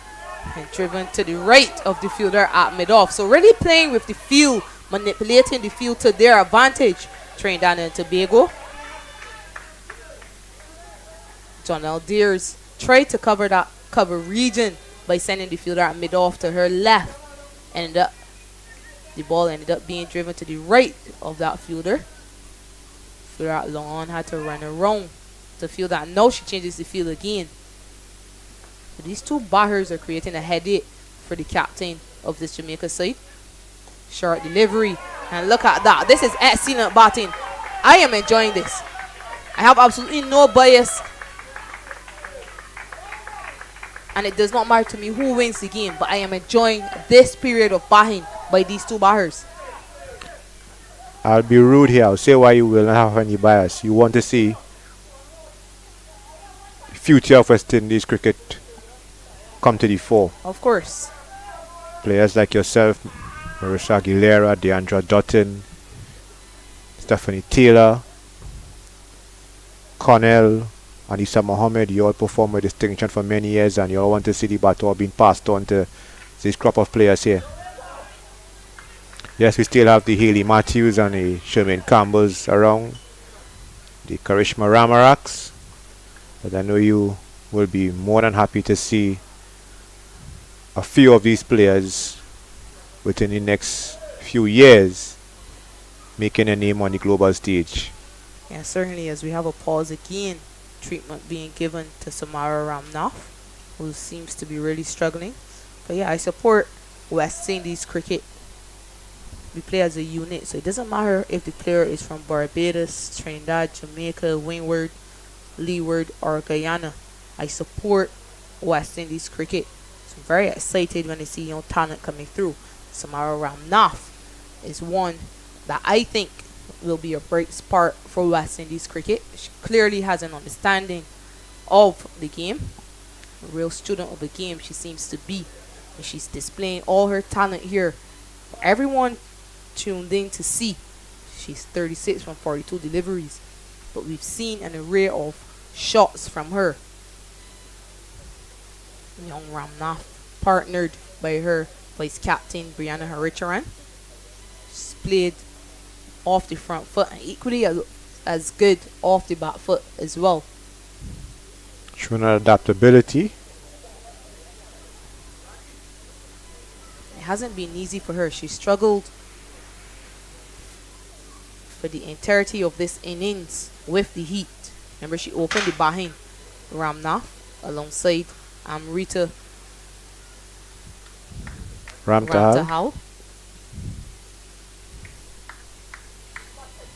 and driven to the right of the fielder at mid-off. So really playing with the field, manipulating the field to their advantage, Trinidad and Tobago. Jonelle Deers tried to cover that cover region by sending the fielder at mid-off to her left. The ball ended up being driven to the right of that fielder. Fielder at long on had to run around to field that. Now she changes the field again. So these two batters are creating a headache for the captain of this Jamaica side. Short delivery. And look at that. This is excellent batting. I am enjoying this. I have absolutely no bias. And it does not matter to me who wins the game, but I am enjoying this period of batting by these two batters. I'll be rude here. I'll say why you will not have any bias. You want to see the future of West Indies cricket come to the fore. Of course. Players like yourself, Marissa Aguilera, Deandra Dutton, Stephanie Taylor, Cornell, Anissa Mohammed, you all perform with distinction for many years and you all want to see the baton being passed on to this crop of players here. Yes, we still have the Haley Matthews and the Sherman Campbells around, the Karishma Ramaraks, but I know you will be more than happy to see a few of these players within the next few years making a name on the global stage. Yeah, certainly, as we have a pause again. Treatment being given to Samara Ramnath, who seems to be really struggling. But yeah, I support West Indies cricket. We play as a unit, so it doesn't matter if the player is from Barbados, Trinidad, Jamaica, Windward, Leeward, or Guyana. I support West Indies cricket. So I'm very excited when I see young talent coming through. Samara Ramnath is one that I think will be a bright spark for West Indies cricket. She clearly has an understanding of the game. A real student of the game she seems to be. And she's displaying all her talent here. For everyone tuned in to see. She's 36 from 42 deliveries. But we've seen an array of shots from her. Young Ramnath, partnered by her vice captain Brianna Haricharan. She's played off the front foot and equally as good off the back foot as well. Showing her adaptability. It hasn't been easy for her. She struggled for the entirety of this innings with the heat. Remember, she opened the behind Ramnath alongside Amrita Ramtahal.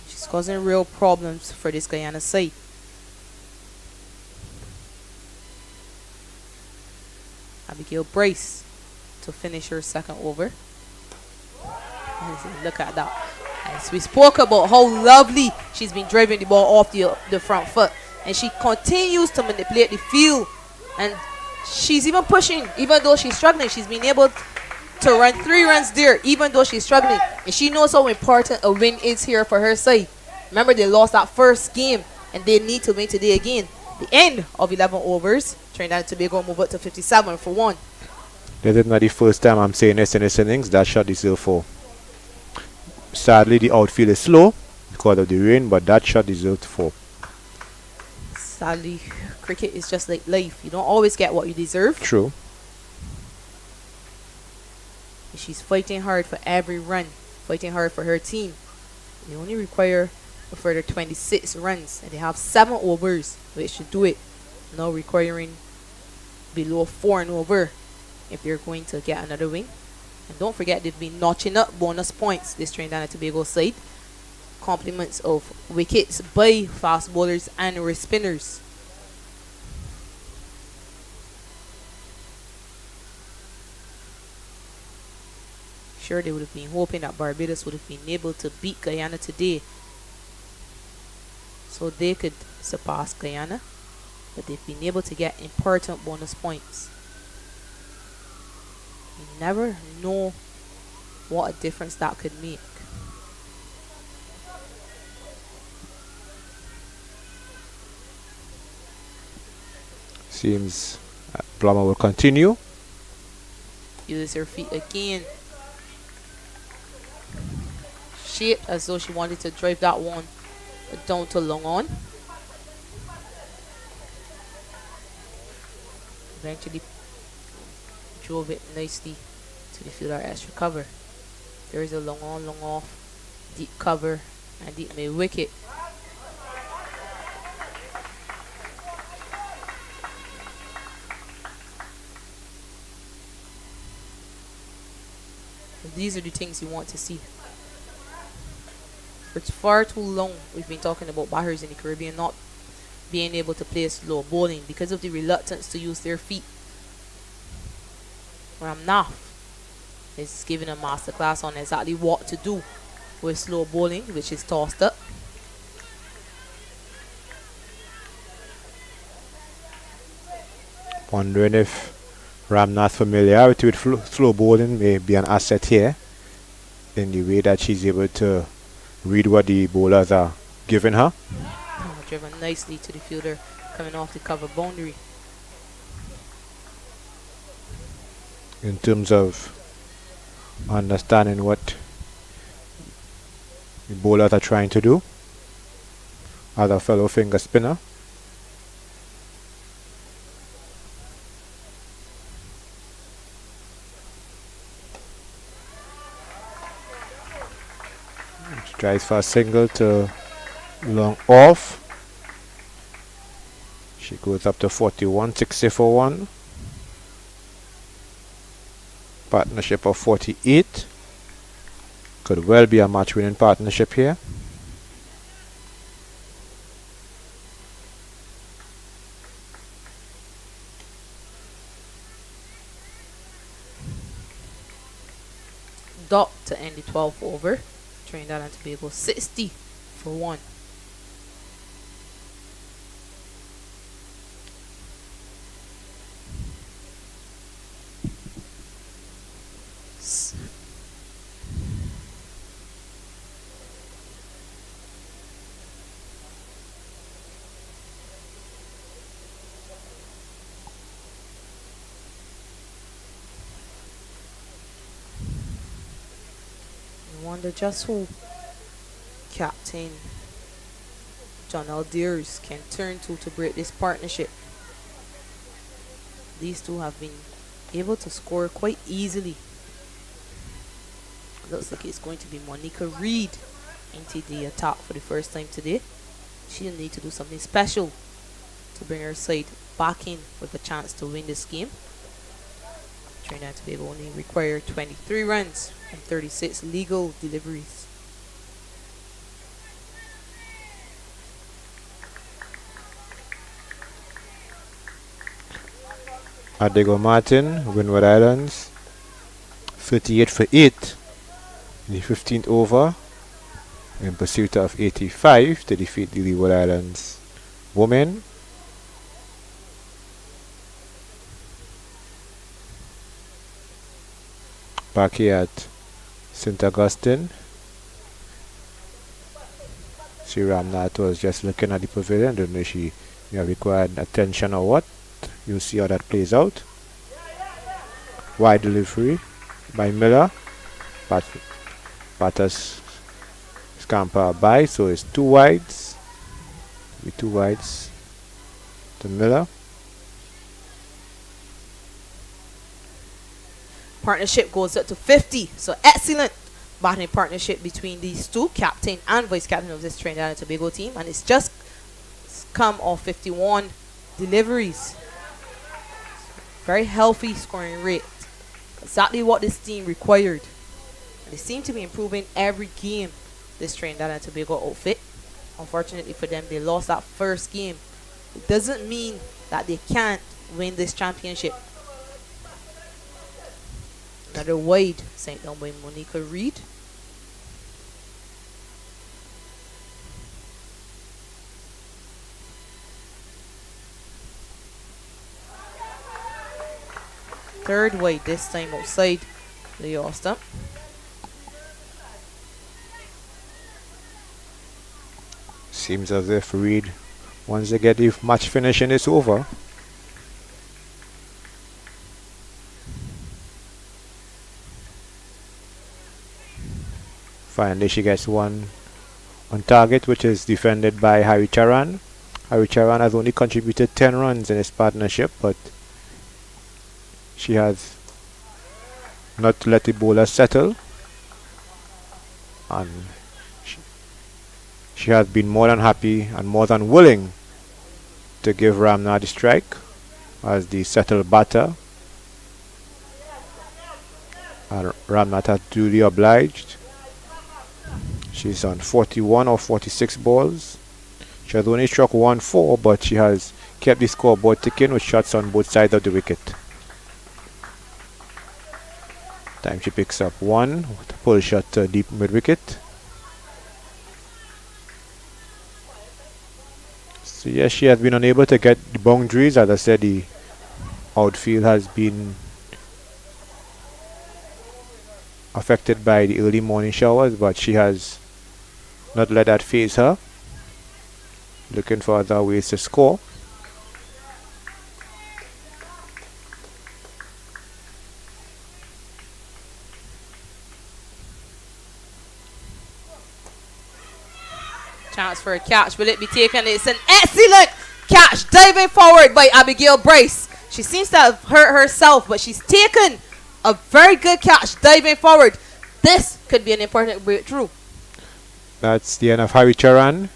She's causing real problems for this Guyana side. Abigail Bryce to finish her second over. Look at that. As we spoke about how lovely she's been driving the ball off the front foot. And she continues to manipulate the field. And she's even pushing, even though she's struggling. She's been able to run 3 runs there, even though she's struggling. And she knows how important a win is here for her side. Remember, they lost that first game, and they need to win today again. The end of 11 overs. Trinidad and Tobago move up to 57 for 1. This is not the first time I'm saying this in this innings. That shot is still 4. Sadly, the outfield is slow because of the rain, but that shot deserved for. Sadly, cricket is just like life. You don't always get what you deserve. True. She's fighting hard for every run, fighting hard for her team. They only require a further 26 runs, and they have 7 overs, which should do it. Now requiring below 4 and over if they're going to get another win. And don't forget, they've been notching up bonus points, this Trinidad and Tobago side. Compliments of wickets by fast bowlers and wrist spinners. Sure, they would have been hoping that Barbados would have been able to beat Guyana today, so they could surpass Guyana, but they've been able to get important bonus points. You never know what a difference that could make. Seems Plummer will continue. Uses her feet again. Shaped as though she wanted to drive that one down to long on. Eventually drove it nicely to the fielder extra cover. There is a long on, long off, deep cover, and deep mid wicket. These are the things you want to see. For far too long, we've been talking about batters in the Caribbean not being able to play slow bowling because of the reluctance to use their feet. Ramnath is giving a masterclass on exactly what to do with slow bowling, which is tossed up. Wondering if Ramnath's familiarity with slow bowling may be an asset here in the way that she's able to read what the bowlers are giving her. Driven nicely to the fielder coming off the cover boundary. In terms of understanding what the bowlers are trying to do as a fellow finger spinner. She tries for a single to long off. She goes up to 41, 60 for 1. Partnership of 48. Could well be a match winning partnership here. Dot to end the 12th over. Trinidad and Tobago 60 for 1. Wonder just who Captain John Aldeers can turn to break this partnership. These two have been able to score quite easily. Looks like it's going to be Monica Reed into the attack for the first time today. She'll need to do something special to bring her side back in with a chance to win this game. Trinidad and Tobago only require 23 runs and 36 legal deliveries. Adego Martin, Windward Islands, 38 for 8 in the 15th over in pursuit of 85 to defeat the Leeward Islands women. Back here at St. Augustine, Sri Ramnath was just looking at the pavilion. Don't know if she required attention or what. You'll see how that plays out. Wide delivery by Miller. Batters scamper by, so it's 2 wides. With 2 wides to Miller. Partnership goes up to 50. So excellent batting partnership between these two, captain and vice captain of this Trinidad and Tobago team, and it's just come off 51 deliveries. Very healthy scoring rate. Exactly what this team required. And they seem to be improving every game, this Trinidad and Tobago outfit. Unfortunately for them, they lost that first game. It doesn't mean that they can't win this championship. Another wide sent down by Monica Reed. Third wide, this time outside the off stump. Seems as if Reed, once they get the match finishing, it's over. Finally, she gets one on target, which is defended by Harry Charan. Harry Charan has only contributed 10 runs in his partnership, but she has not let the bowler settle, and she has been more than happy and more than willing to give Ramna the strike as the settled batter, and Ramnath has duly obliged. She's on 41 or 46 balls. She has only struck 1-4, but she has kept the scoreboard ticking with shots on both sides of the wicket. Time she picks up one with a pull shot to deep mid wicket. So yes, she has been unable to get the boundaries. As I said, the outfield has been affected by the early morning showers, but she has not let that faze her. Looking for other ways to score. Chance for a catch. Will it be taken? It's an excellent catch. Diving forward by Abigail Bryce. She seems to have hurt herself, but she's taken a very good catch diving forward. This could be an important breakthrough. That's the end of Harry Charan.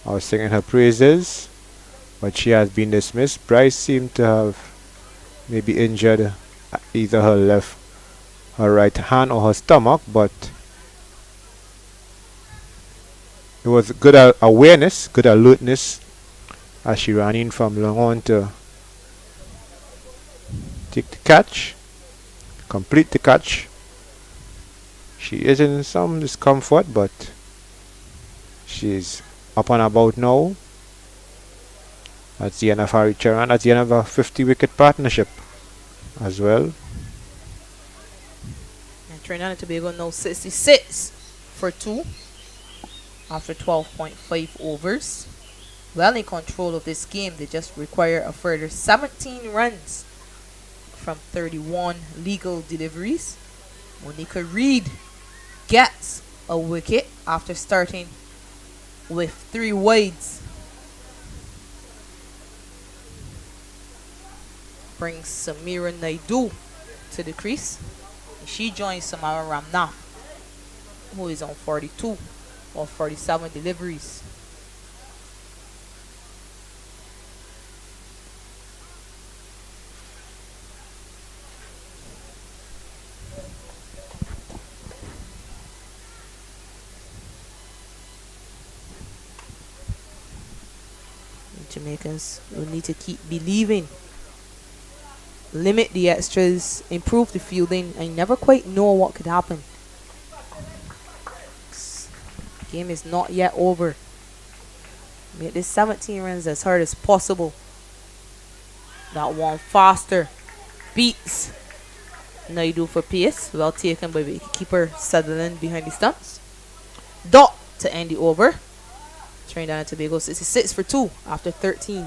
I was singing her praises, but she has been dismissed. Bryce seemed to have maybe injured either her right hand or her stomach, but it was good awareness, good alertness as she ran in from long on to take the catch, complete the catch. She is in some discomfort, but she's up and about now. That's the end of Harry Charan. That's the end of a 50 wicket partnership as well. And Trinidad and Tobago now 66 for 2 after 12.5 overs. Well in control of this game. They just require a further 17 runs from 31 legal deliveries. Monica Reed gets a wicket after starting with 3 wides. Brings Samira Naidu to the crease. She joins Samara Ramnath, who is on 42 or 47 deliveries. Jamaicans will need to keep believing, limit the extras, improve the fielding. I never quite know what could happen. This game is not yet over. Make this 17 runs as hard as possible. That one faster beats Naidu for pace. Well taken by wicketkeeper Sutherland behind the stumps. Dot to end the over. Trinidad and Tobago 66 for 2 after 13.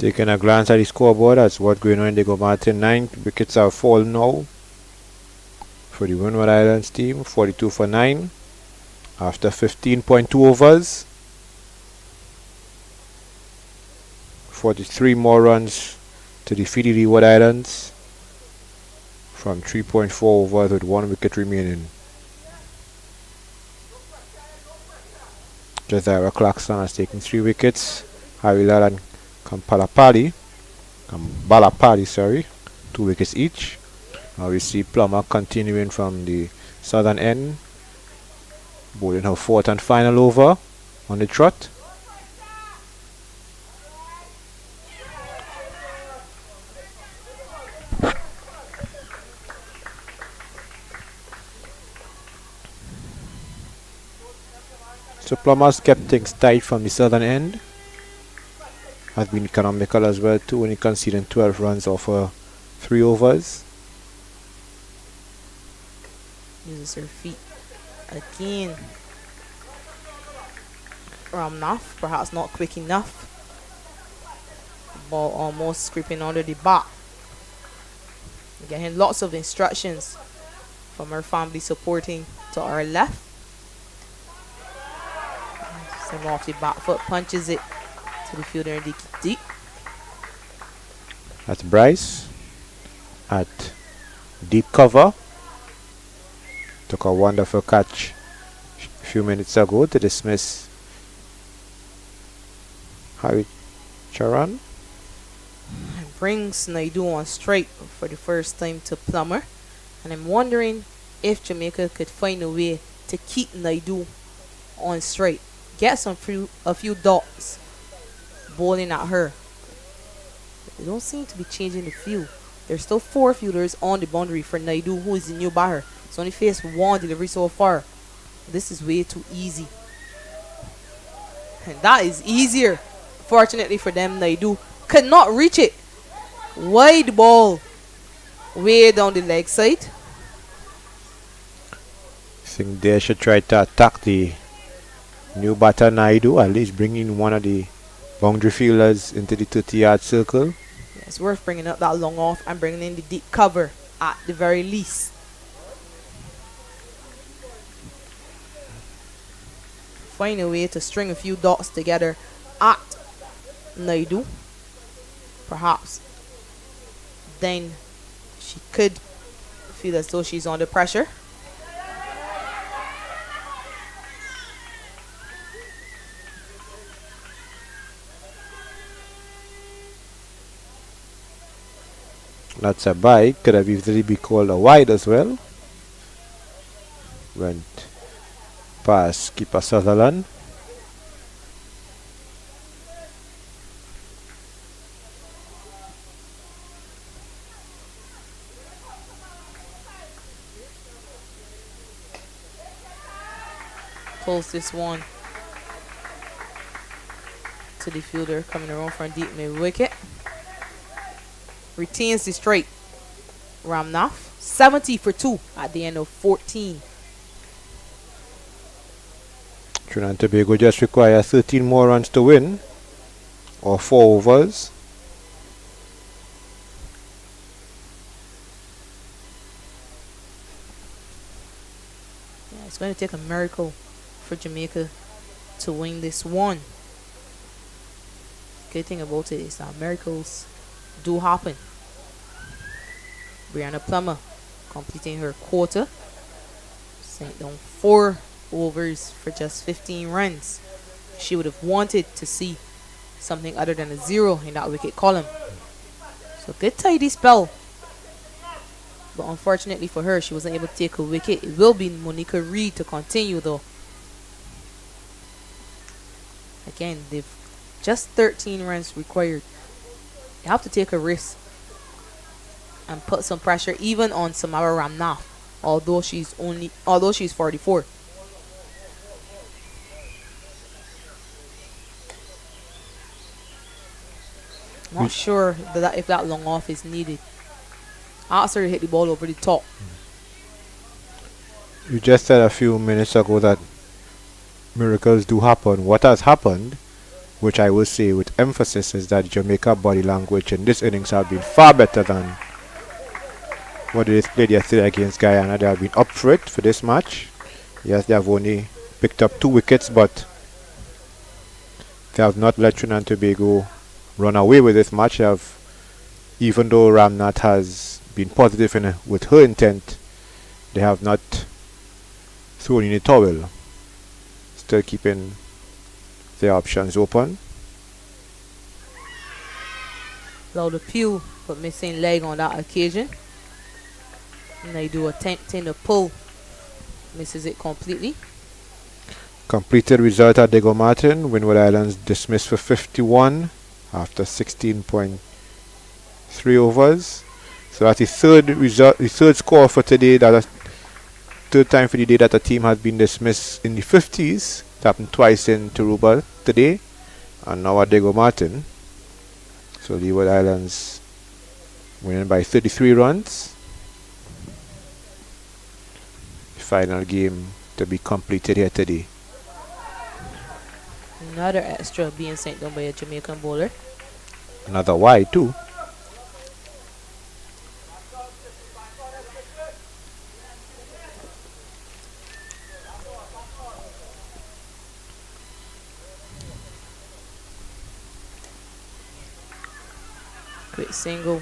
Taking a glance at the scoreboard, that's what's going on in Diego Martin. 9 wickets are fallen now for the Windward Islands team. 42 for 9 after 15.2 overs. 43 more runs to defeat the Leeward Islands from 3.4 overs with 1 wicket remaining. Josiah Clarkson has taken 3 wickets. Harry Lal and Balapali, 2 wickets each. Now we see Plummer continuing from the southern end, bowling her 4th and final over on the trot. So Plummer's kept things tight from the southern end. Has been economical as well too, only conceding 12 runs off 3 overs. Uses her feet again. Ramnath, perhaps not quick enough. Ball almost scraping under the bat. Getting lots of instructions from her family supporting to our left. Send off the back foot, punches it to the fielder and deep. That's Bryce at deep cover. Took a wonderful catch a few minutes ago to dismiss Harry Charan. And brings Naidu on straight for the first time to Plummer. And I'm wondering if Jamaica could find a way to keep Naidu on straight. Get a few dots bowling at her. They don't seem to be changing the field. There's still 4 fielders on the boundary for Naidu, who is the new batter. It's only faced 1 delivery so far. This is way too easy. And that is easier. Fortunately for them, Naidu could not reach it. Wide ball. Way down the leg side. I think they should try to attack the new batter Naidu, at least bringing one of the boundary fielders into the 30-yard circle. Yeah, it's worth bringing up that long off and bringing in the deep cover at the very least. Find a way to string a few dots together at Naidu. Perhaps then she could feel as though she's under pressure. That's a bite. Could have easily be called a wide as well. Went past keeper Sutherland. Pulls this one to the fielder coming around from deep mid wicket. Retains the straight. Ramnath 70 for 2 at the end of 14. Trinidad and Tobago just require 13 more runs to win, or 4 overs. Yeah, it's going to take a miracle for Jamaica to win this one. Good thing about it is that miracles do happen. Brianna Plummer completing her quarter. Sent down 4 overs for just 15 runs. She would have wanted to see something other than a 0 in that wicket column. So good tidy spell. But unfortunately for her, she wasn't able to take a wicket. It will be Monica Reed to continue though. Again, they've just 13 runs required. You have to take a risk and put some pressure even on Samara Ramnath, although she's 44. Not sure that if that long off is needed. I asked her to hit the ball over the top. You just said a few minutes ago that miracles do happen. What has happened which I will say with emphasis is that Jamaica body language in this innings have been far better than what they played yesterday against Guyana. They have been up for it for this match. Yes, they have only picked up 2 wickets, but they have not let Trinidad and Tobago run away with this match. They have, even though Ramnath has been positive with her intent, they have not thrown in a towel. Still keeping their options open. Loud appeal, but missing leg on that occasion. And they do attempting to pull. Misses it completely. Completed result at Diego Martin. Windward Islands dismissed for 51 after 16.3 overs. So that's the third score for today. That's third time for the day that a team has been dismissed in the 50s. It happened twice in Taruba today, and now at Diego Martin. So Leeward Islands winning by 33 runs. The final game to be completed here today. Another extra being sent down by a Jamaican bowler. Another wide too. Quick single.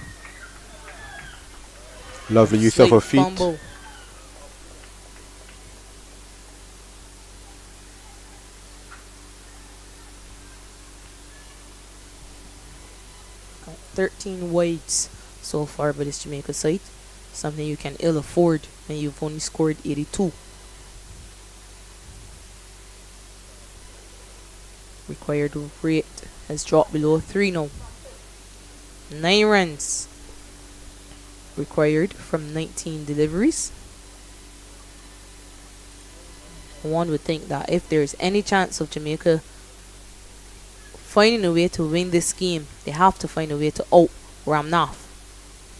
Lovely use of her feet. Fumble. Got 13 wides so far by this Jamaica side. Something you can ill afford when you've only scored 82. Required rate has dropped below 3 now. 9 runs required from 19 deliveries. One would think that if there's any chance of Jamaica finding a way to win this game, they have to find a way to out Ramnath.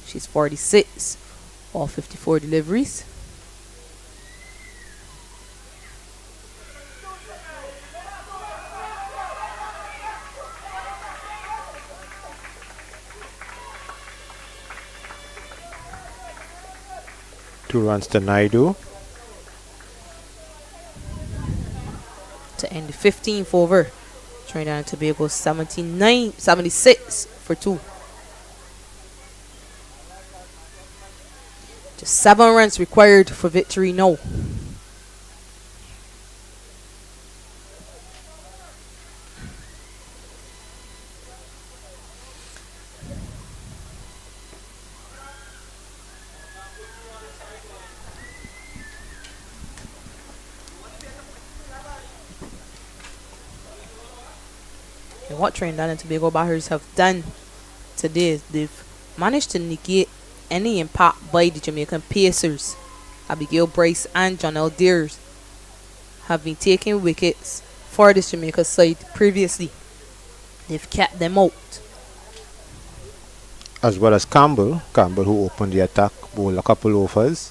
She's 46 or 54 deliveries. Two runs to Naidu. To end the 15th over. Trinidad and Tobago 76 for 2. Just 7 runs required for victory now. And what Trinidad and Tobago batters have done today is they've managed to negate any impact by the Jamaican Pacers. Abigail Bryce and Jonelle Deers have been taking wickets for this Jamaica side previously. They've kept them out. As well as Campbell who opened the attack, bowled a couple overs.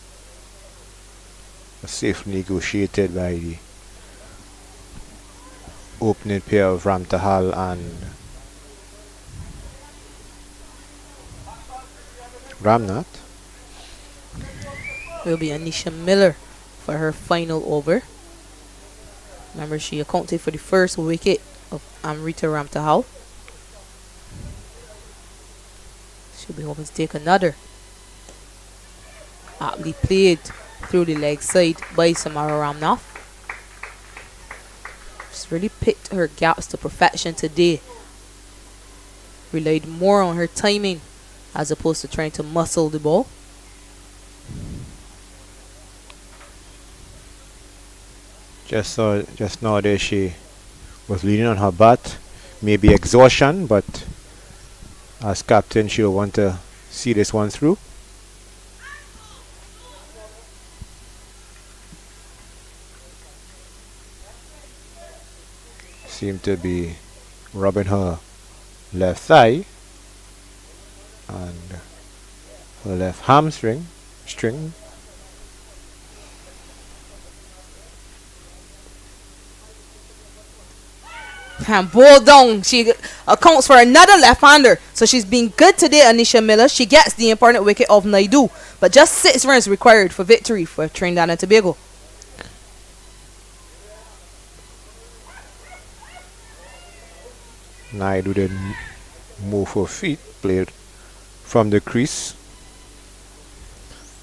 Safely negotiated by the opening pair of Ramtahal and Ramnath. Will be Anisha Miller for her final over. Remember, she accounted for the first wicket of Amrita Ramtahal. She'll be hoping to take another. Aptly played through the leg side by Samara Ramnath. She's really picked her gaps to perfection today. Relied more on her timing as opposed to trying to muscle the ball. Just now there she was leaning on her bat. Maybe exhaustion, but as captain she'll want to see this one through. Seemed to be rubbing her left thigh and her left hamstring string. And ball down. She accounts for another left-hander. So she's been good today, Anisha Miller. She gets the important wicket of Naidu. But just 6 runs required for victory for Trinidad and Tobago. Naidu then move her feet, played from the crease.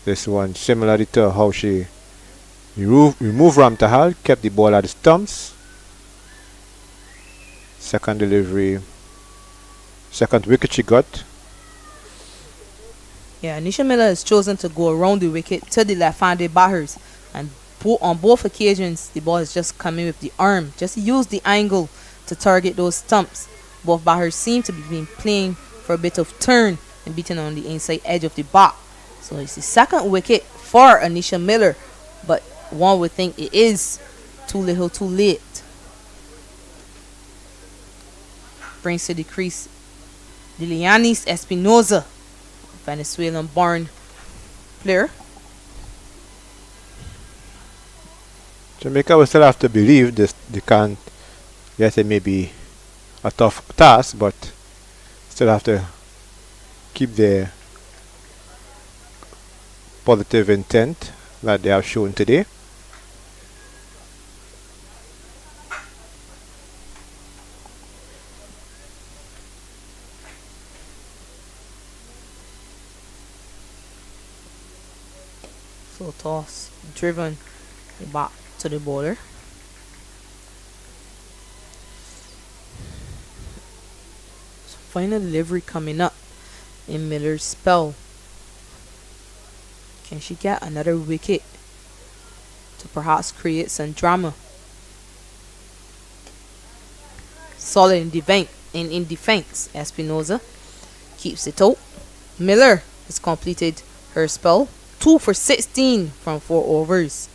This one similar to how she removed Ramtahal, kept the ball at the stumps. Second delivery, second wicket she got. Yeah, Anisha Miller has chosen to go around the wicket to the left-handed batters. And on both occasions, the ball is just coming with the arm. Just use the angle to target those stumps. Both batters seem to be playing for a bit of turn and beating on the inside edge of the bat. So it's the second wicket for Anisha Miller. But one would think it is too little too late. Brings to the crease Lilianis Espinoza, Venezuelan born player. Jamaica will still have to believe this. They can't. Yes, it may be a tough task, but still have to keep their positive intent that they have shown today. Full toss, driven back to the bowler. So final delivery coming up in Miller's spell. Can she get another wicket to perhaps create some drama? Solid in defense. Espinoza keeps it out. Miller has completed her spell. 2 for 16 from 4 overs.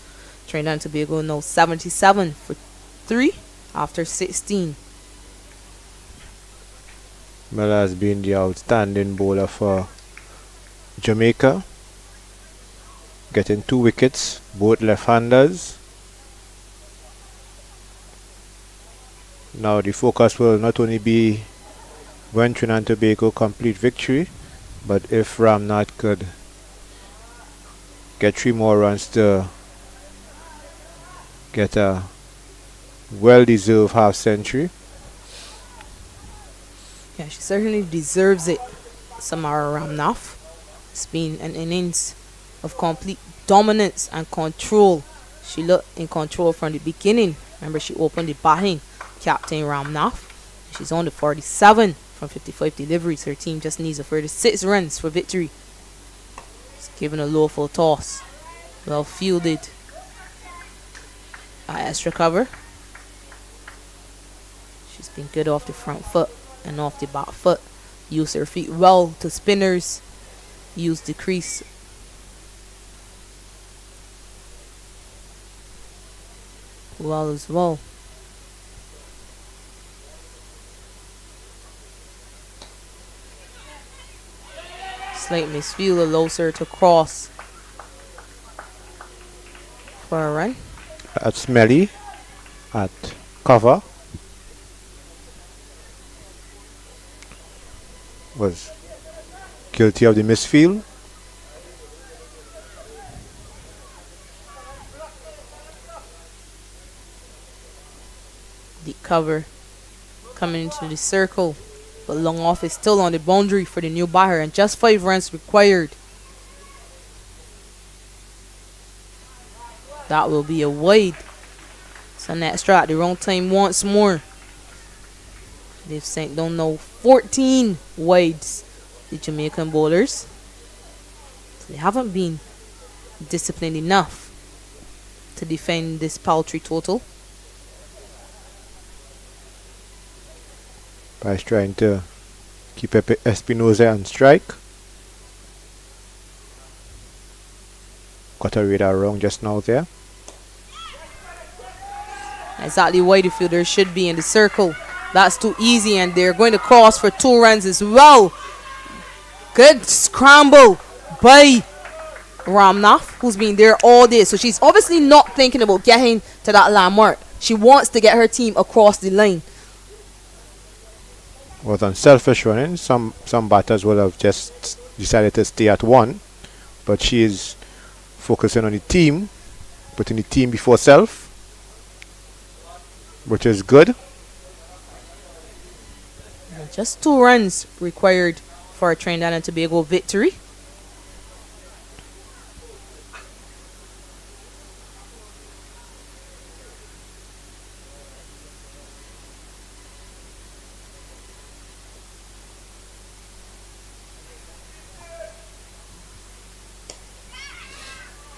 Trinidad and Tobago now 77 for 3 after 16. Miller has been the outstanding bowler for Jamaica, getting 2 wickets, both left-handers. Now the focus will not only be when Trinidad and Tobago complete victory, but if Ramnath could get 3 more runs to get a well-deserved half-century. Yeah, she certainly deserves it, Samara Ramnath. It's been an innings of complete dominance and control. She looked in control from the beginning. Remember, she opened the batting, Captain Ramnath. She's on to 47 from 55 deliveries. Her team just needs a further 6 runs for victory. Given a low full toss. Well fielded. Extra cover. She's been good off the front foot and off the back foot. Used her feet well to spinners. Used the crease well as well. Slight misfield allows her to cross for a run. At Smelly, at cover, was guilty of the misfield. The cover coming into the circle. But long off is still on the boundary for the new batter, and just 5 runs required. That will be a wide. It's an extra at the wrong time once more. They've sent down now 14 wides, the Jamaican bowlers. So they haven't been disciplined enough to defend this paltry total. By trying to keep Espinoza on strike. Got a radar wrong just now there. Exactly why the fielder should be in the circle. That's too easy, and they're going to cross for 2 runs as well. Good scramble by Ramnath, who's been there all day. So she's obviously not thinking about getting to that landmark. She wants to get her team across the line. was unselfish running. Some batters would have just decided to stay at one, but she is focusing on the team, putting the team before self, which is good. Just 2 runs required for a Trinidad and Tobago victory.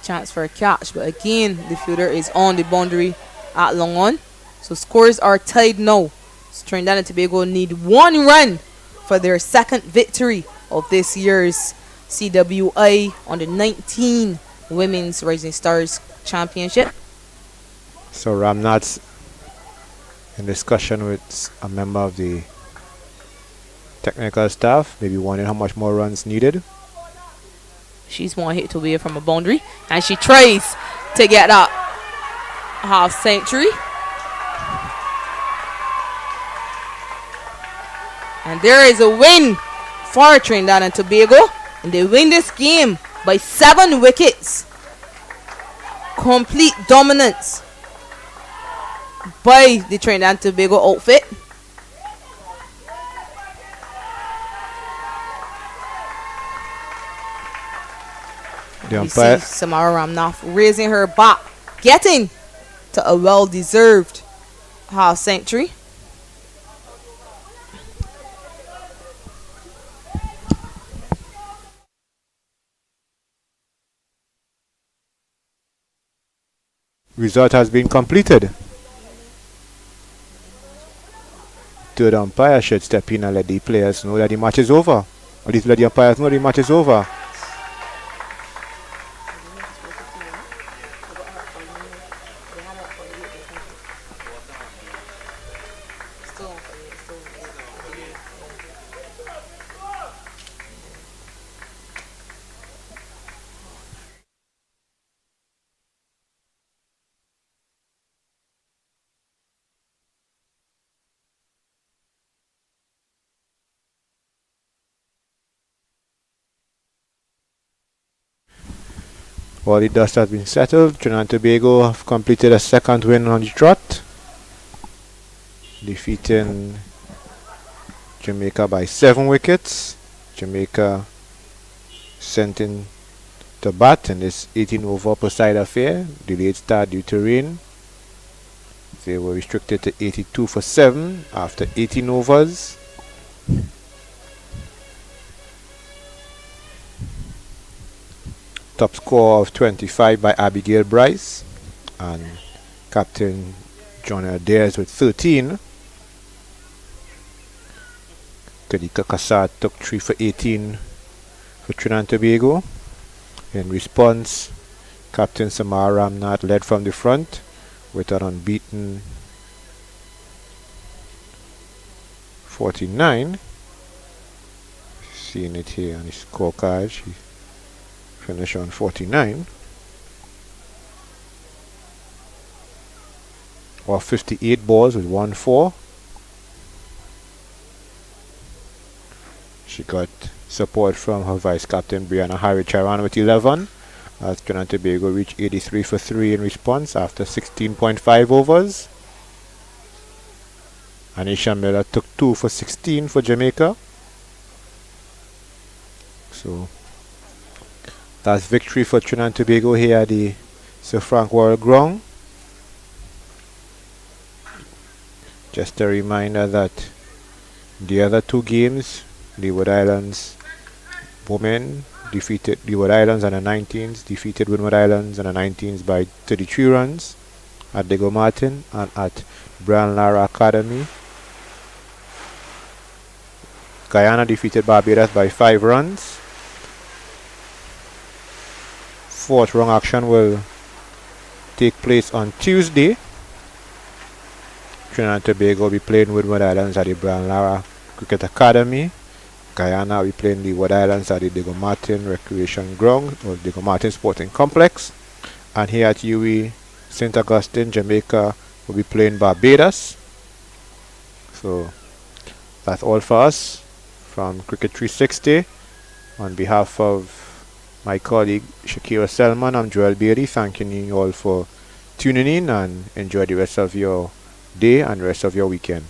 Chance for a catch, but again the fielder is on the boundary at long on, so scores are tied now. So Trinidad and Tobago need 1 run for their second victory of this year's CWI on the 19 Women's Rising Stars Championship. So Ramnath's in discussion with a member of the technical staff, maybe wondering how much more runs needed. She's 1 hit away from a boundary, and she tries to get that half century. And there is a win for Trinidad and Tobago, and they win this game by 7 wickets. Complete dominance by the Trinidad and Tobago outfit. The We see umpire, Samara Ramnath raising her bat, getting to a well-deserved half century. result has been completed. Third umpire should step in and let the players know that the match is over. Or at least let the umpires know the match is over. All the dust has been settled. Trinidad and Tobago have completed a second win on the trot, defeating Jamaica by 7 wickets. Jamaica sent in to bat in this 18 over per side affair. Delayed start due to rain. They were restricted to 82 for 7 after 18 overs. Top score of 25 by Abigail Bryce, and Captain John Adair with 13. Kadika Kassar took 3 for 18 for Trinidad and Tobago. In response, Captain Samara Ramnath led from the front with an unbeaten 49. Seeing it here on the scorecard, she finished on 49. Or 58 balls with 1-4. She got support from her vice captain Brianna Harry-Charan with 11, as Trinidad and Tobago reached 83 for 3 in response after 16.5 overs. Anisha Miller took 2 for 16 for Jamaica. So that's victory for Trinidad and Tobago here at the Sir Frank Worrell Ground. Just a reminder that the other 2 games, Leeward Islands women defeated Leeward Islands under 19s, defeated Windward Islands under 19s by 33 runs at Diego Martin and at Brian Lara Academy. Guyana defeated Barbados by 5 runs. 4th round action will take place on Tuesday. Trinidad and Tobago will be playing Windward Islands at the Brian Lara Cricket Academy. Guyana will be playing Leeward Islands at the Diego Martin Recreation Ground or Diego Martin Sporting Complex. And here at UE St. Augustine, Jamaica will be playing Barbados. So That's all for us from Cricket 360. On behalf of my colleague Shakira Selman, I'm Joel Beatty, thanking you all for tuning in, and enjoy the rest of your day and rest of your weekend.